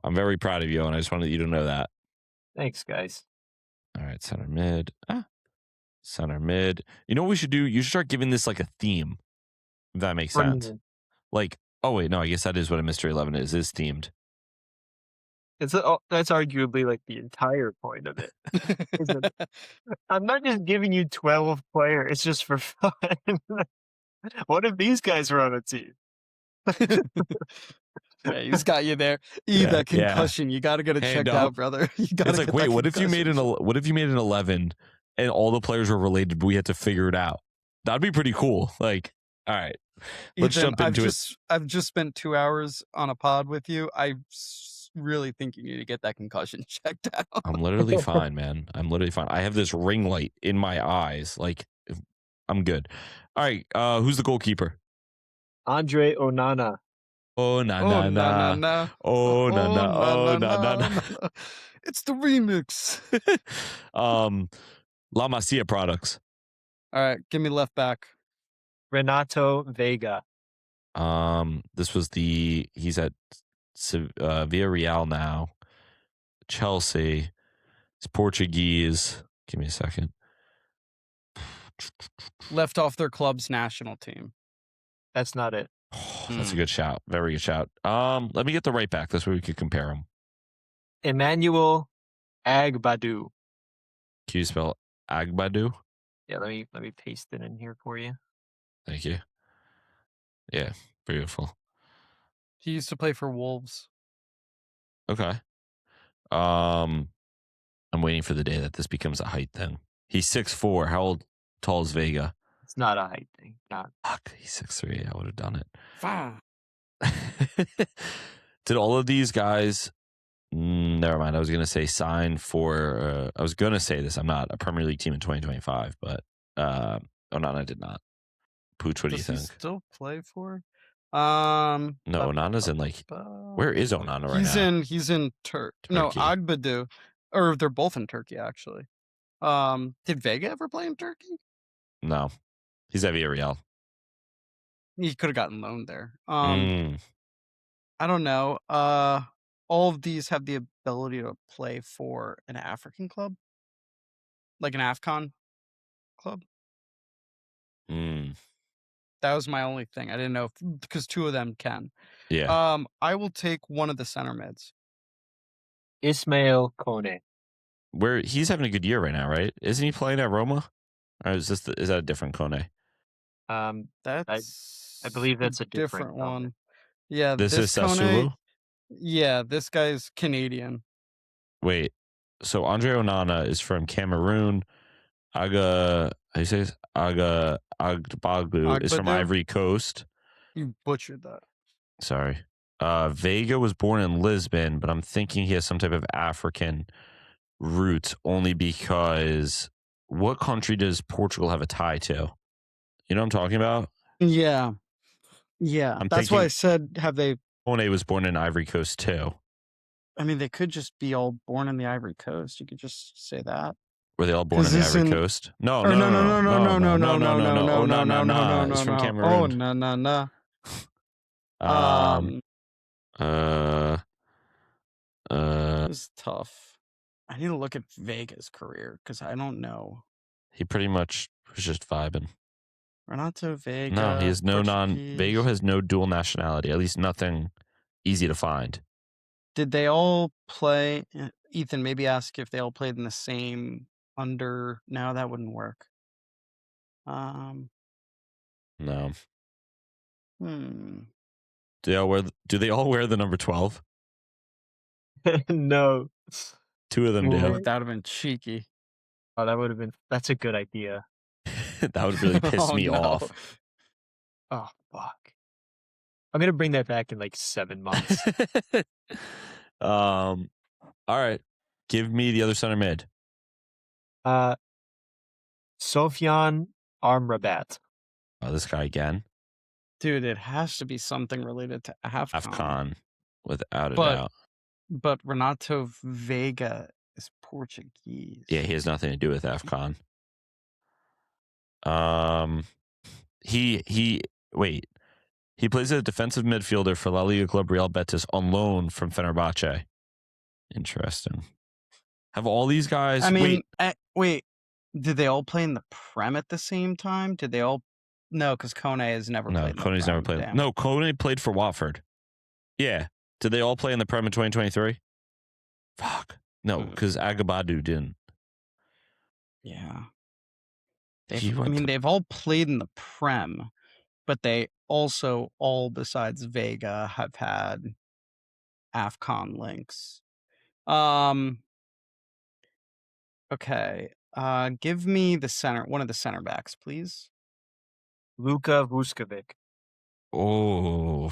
I'm very proud of you, and I just wanted you to know that.
Thanks, guys.
All right, center mid. Center mid. You know what we should do? You should start giving this like a theme, if that makes sense. Like, oh wait, no, I guess that is what a Mystery 11 is themed.
That's arguably like the entire point of it. I'm not just giving you 12 players. It's just for fun. What if these guys were on a team?
He's got you there. That concussion. You got to get it checked out, brother.
It's like, wait, what if you made an 11 and all the players were related, but we had to figure it out? That'd be pretty cool. Like, all right. Let's jump into it.
I've just spent 2 hours on a pod with you. I really think you need to get that concussion checked out.
I'm literally fine, man. I'm literally fine. I have this ring light in my eyes. Like, I'm good. All right. Who's the goalkeeper?
Andre Onana.
Oh, na. Oh, na.
It's the remix.
La Masia products.
All right. Give me left back.
Renato Vega.
This was he's at Villarreal now. Chelsea. He's Portuguese. Give me a second.
Left off their club's national team.
That's not it.
Oh, that's a good shout. Very good shout. Let me get the right back. That's where we could compare them.
Emmanuel Agbadou.
Can you spell Agbadou?
Yeah, let me paste it in here for you.
Thank you. Yeah, beautiful.
He used to play for Wolves.
Okay. I'm waiting for the day that this becomes a height thing. He's 6'4". How tall is Vega?
It's not a height thing.
Fuck, he's 6'3". I would have done it.
Fine.
Did all of these guys? Never mind. I was gonna say sign for. I was gonna say this. I'm not a Premier League team in 2025, but Onana did not. Pooch, what do you think?
Does he still play for?
No, Onana's in like. Where is Onana right now?
He's in Turkey. No, Agbadou, or they're both in Turkey actually. Did Vega ever play in Turkey?
No. He's at Villarreal.
He could have gotten loaned there. I don't know. All of these have the ability to play for an African club, like an AFCON club. That was my only thing. I didn't know because 2 of them can.
Yeah.
I will take one of the center mids.
Ismail Kone.
He's having a good year right now, right? Isn't he playing at Roma? Or is that a different Kone?
That's
I believe that's a different
one. Yeah,
this is
Kone,
Sassuolo?
Yeah, this guy's Canadian.
Wait, so Andre Onana is from Cameroon. Agbaglu is from Ivory Coast.
You butchered that.
Sorry. Vega was born in Lisbon, but I'm thinking he has some type of African roots only because what country does Portugal have a tie to? You know what I'm talking about?
Yeah. That's why I said, have they...
Kone was born in Ivory Coast too.
I mean, they could just be all born in the Ivory Coast. You could just say that.
Were they all born in the Ivory Coast? No.
It's from
Cameroon.
It was tough. I need to look at Vega's career because I don't know.
He pretty much was just vibing.
Renato Vega.
No, he has Vega has no dual nationality. At least nothing easy to find.
Did they all play? Ethan, maybe ask if they all played in the same under. No, that wouldn't work.
No.
Do
they all wear the number 12?
No.
2 of them do.
That would have been cheeky.
Oh, that's a good idea.
That would really piss me off.
Oh, fuck. I'm going to bring that back in like 7 months.
All right. Give me the other center mid.
Sofian Amrabat.
Oh, this guy again.
Dude, it has to be something related to AFCON.
Without a doubt.
But Renato Vega is Portuguese.
Yeah, he has nothing to do with AFCON. He plays as a defensive midfielder for La Liga club Real Betis on loan from Fenerbahce. Interesting. Have all these guys...
I mean, wait. Did they all play in the Prem at the same time? Did they all... No, because Kone has never played.
No, Kone's never played. Damn. No, Kone played for Watford. Yeah. Did they all play in the Prem in 2023? Fuck. No, because Agabadu didn't.
Yeah. They've all played in the Prem, but they also, all besides Vega, have had AFCON links. Okay. Give me one of the center backs, please.
Luka Vuskovic.
Oh.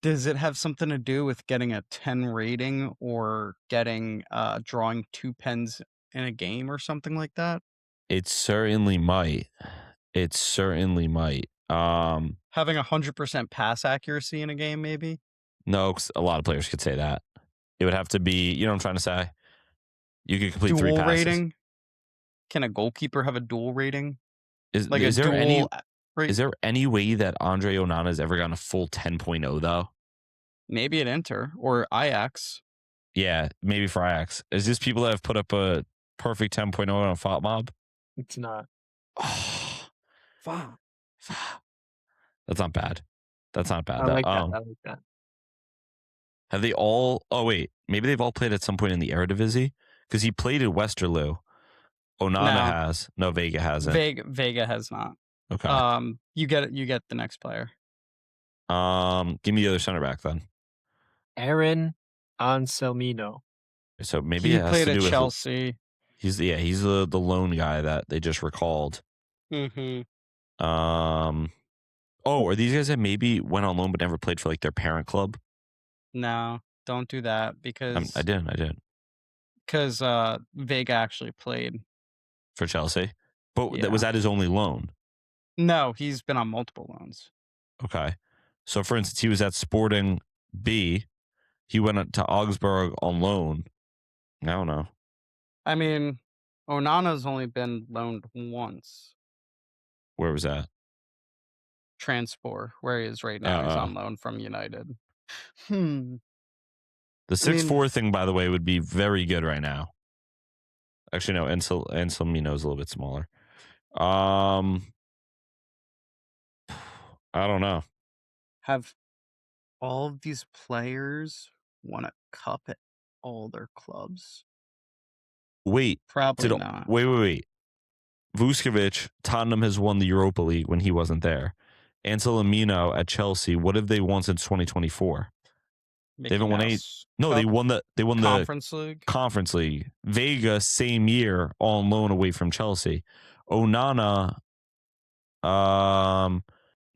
Does it have something to do with getting a 10 rating or getting drawing 2 pens in a game or something like that?
It certainly might. Having
100% pass accuracy in a game, maybe?
No, 'cause a lot of players could say that. It would have to be, you know what I'm trying to say? You could complete 3 passes.
Rating? Can a goalkeeper have a dual rating?
Is there any way that Andre Onana has ever gotten a full 10.0 though?
Maybe at Inter or Ajax.
Yeah, maybe for Ajax. Is this people that have put up a perfect 10.0 on a FOT mob?
It's not.
Oh, that's not bad. That's not bad.
I like that.
Have they all... Oh, wait. Maybe they've all played at some point in the Eredivisie? Because he played at Westerlo. Onana has. No, Vega hasn't.
Vega has not.
Okay.
You get the next player.
Give me the other center back then.
Aaron Anselmino.
So maybe
he
it has
played
to do
at
with
Chelsea.
He's the lone guy that they just recalled.
Mm-hmm.
Oh, are these guys that maybe went on loan but never played for like their parent club?
No, don't do that because
I didn't.
Because Vega actually played
for Chelsea, but was that his only loan?
No, he's been on multiple loans.
Okay, so for instance, he was at Sporting B. He went to Augsburg on loan. I don't know.
I mean,
Onana's only been loaned once.
Where was that?
Transport, where he is right now. He's on loan from United.
The 6'4" thing, by the way, would be very good right now. Actually, no, Anselmino is a little bit smaller. I don't know.
Have all of these players won a cup at all their clubs?
Wait.
Probably not.
Wait. Vuskovic, Tottenham has won the Europa League when he wasn't there. Anselmino at Chelsea, what have they won since 2024? They haven't won 8. No, they won the Conference League. Vega, same year, on loan away from Chelsea. Onana,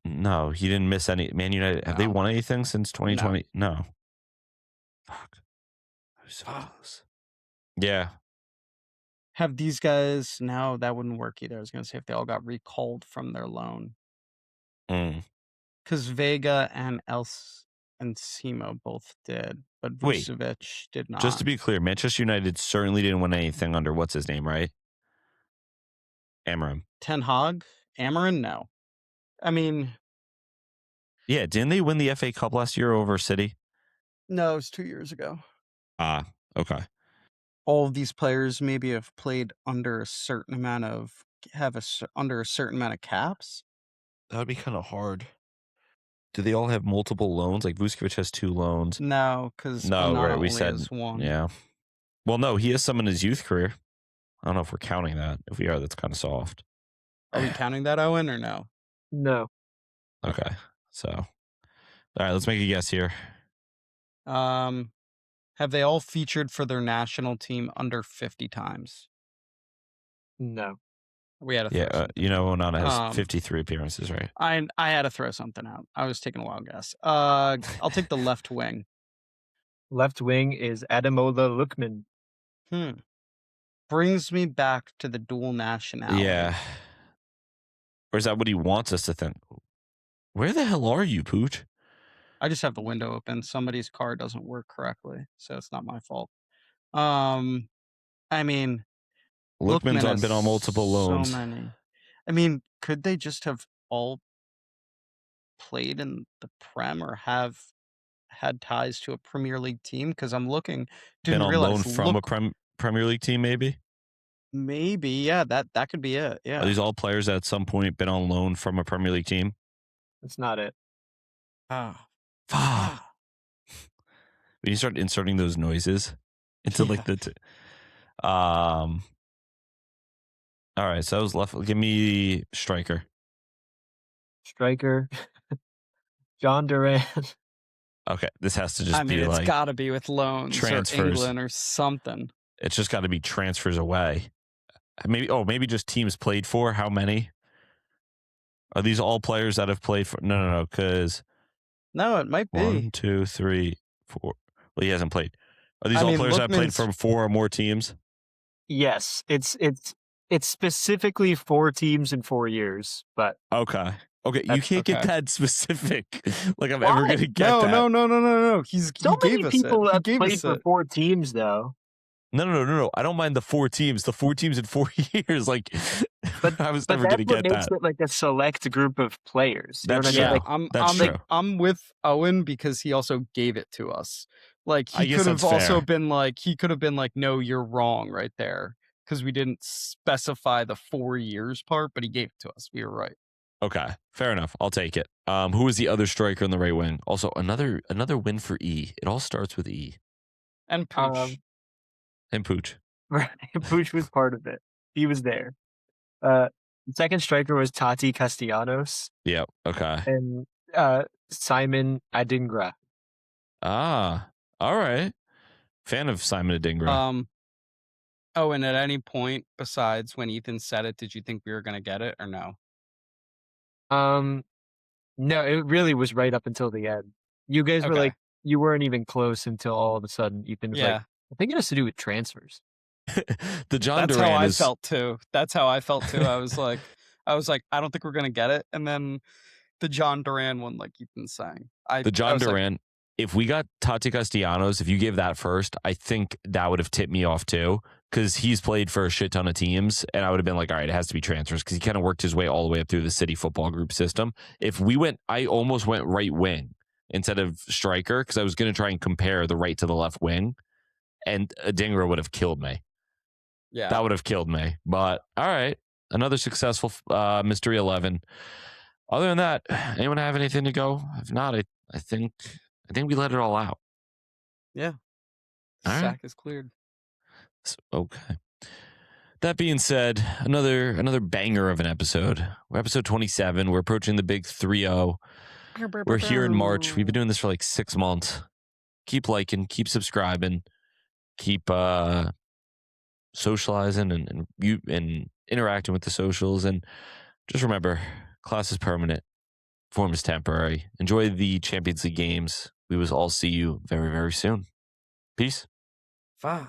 no, he didn't miss any. Man United, have they won anything since 2020? No. Fuck. So close. Yeah.
Have these guys, no, that wouldn't work either. I was going to say if they all got recalled from their loan. Because Vega and Simo both did, but Vucevic did not.
Just to be clear, Manchester United certainly didn't win anything under what's his name, right? Amarim.
Ten Hag? Amarim? No. I mean...
Yeah, didn't they win the FA Cup last year over City?
No, it was 2 years ago.
Okay.
All of these players maybe have played under a certain amount of... under a certain amount of caps?
That would be kind of hard. Do they all have multiple loans? Like Vuskovic has 2 loans.
No, because
we said
one.
Yeah. Well, no, he has some in his youth career. I don't know if we're counting that. If we are, that's kind of soft.
Are we counting that, Owen, or no?
No.
Okay. So, all right, let's make a guess here.
Have they all featured for their national team under 50 times?
No.
We had to throw
Onana has 53 appearances, right?
I had to throw something out. I was taking a wild guess. I'll take the left wing.
Left wing is Ademola Lookman.
Brings me back to the dual nationality.
Yeah. Or is that what he wants us to think? Where the hell are you, Pooch?
I just have the window open. Somebody's car doesn't work correctly, so it's not my fault. I mean...
Lookman's been on multiple loans.
So many. I mean, could they just have all played in the Prem or have had ties to a Premier League team? Because I'm looking.
Been on loan from a Premier League team, maybe?
Maybe, yeah. That could be it. Yeah.
Are these all players that at some point been on loan from a Premier League team?
That's not it.
When you start inserting those noises into like the all right, so I was left. Give me striker.
John Duran.
Okay, this has to just be
it's got to be with loans
transfers.
Or England or something.
It's just got to be transfers away. Maybe just teams played for. How many? Are these all players that have played for? No, because...
No, it might be.
1, 2, 3, 4. Well, he hasn't played. Are these all players that have played for 4 or more teams?
Yes, it's specifically 4 teams in 4 years, but
okay, you can't get that specific. Like I'm ever gonna get that.
No. He
many
gave us
people
it.
have played for 4 teams, though.
No. I don't mind the 4 teams. The 4 teams in 4 years. Like,
but
I was never gonna get that.
But that's what makes it like a select group of players.
That's true. That's true.
I'm with Owen because he also gave it to us. Like he could have been like, no, you're wrong right there. Because we didn't specify the 4 years part, but he gave it to us. We were right.
Okay, fair enough. I'll take it. Who is the other striker in the right wing? Also, another win for E. It all starts with E.
And Pooch.
Right, Pooch was part of it. He was there. The second striker was Tati Castellanos.
Yeah. Okay.
And Simon Adingra.
All right. Fan of Simon Adingra.
And at any point besides when Ethan said it, did you think we were going to get it or no?
No, it really was right up until the end. You guys were like, you weren't even close until all of a sudden Ethan was like, I think it has to do with transfers.
The John
That's
Duran
how I felt too. That's how I felt too. I was like, I don't think we're going to get it. And then the John Duran one, like Ethan's saying.
Duran, if we got Tati Castellanos, if you gave that first, I think that would have tipped me off too. because he's played for a shit ton of teams, and I would have been like, all right, it has to be transfers because he kind of worked his way all the way up through the city football group system. If we went, I almost went right wing instead of striker because I was going to try and compare the right to the left wing, and Adingra would have killed me.
Yeah,
that would have killed me. But all right, another successful Mystery 11. Other than that, anyone have anything to go? If not, I think we let it all out.
Yeah,
all
sack is cleared.
Okay. That being said, another banger of an episode. We're episode 27. We're approaching the big 3-0. We're here in March. We've been doing this for like 6 months. Keep liking, keep subscribing, keep socializing and interacting with the socials. And just remember, class is permanent, form is temporary. Enjoy the Champions League games. We will all see you very, very soon. Peace.
5,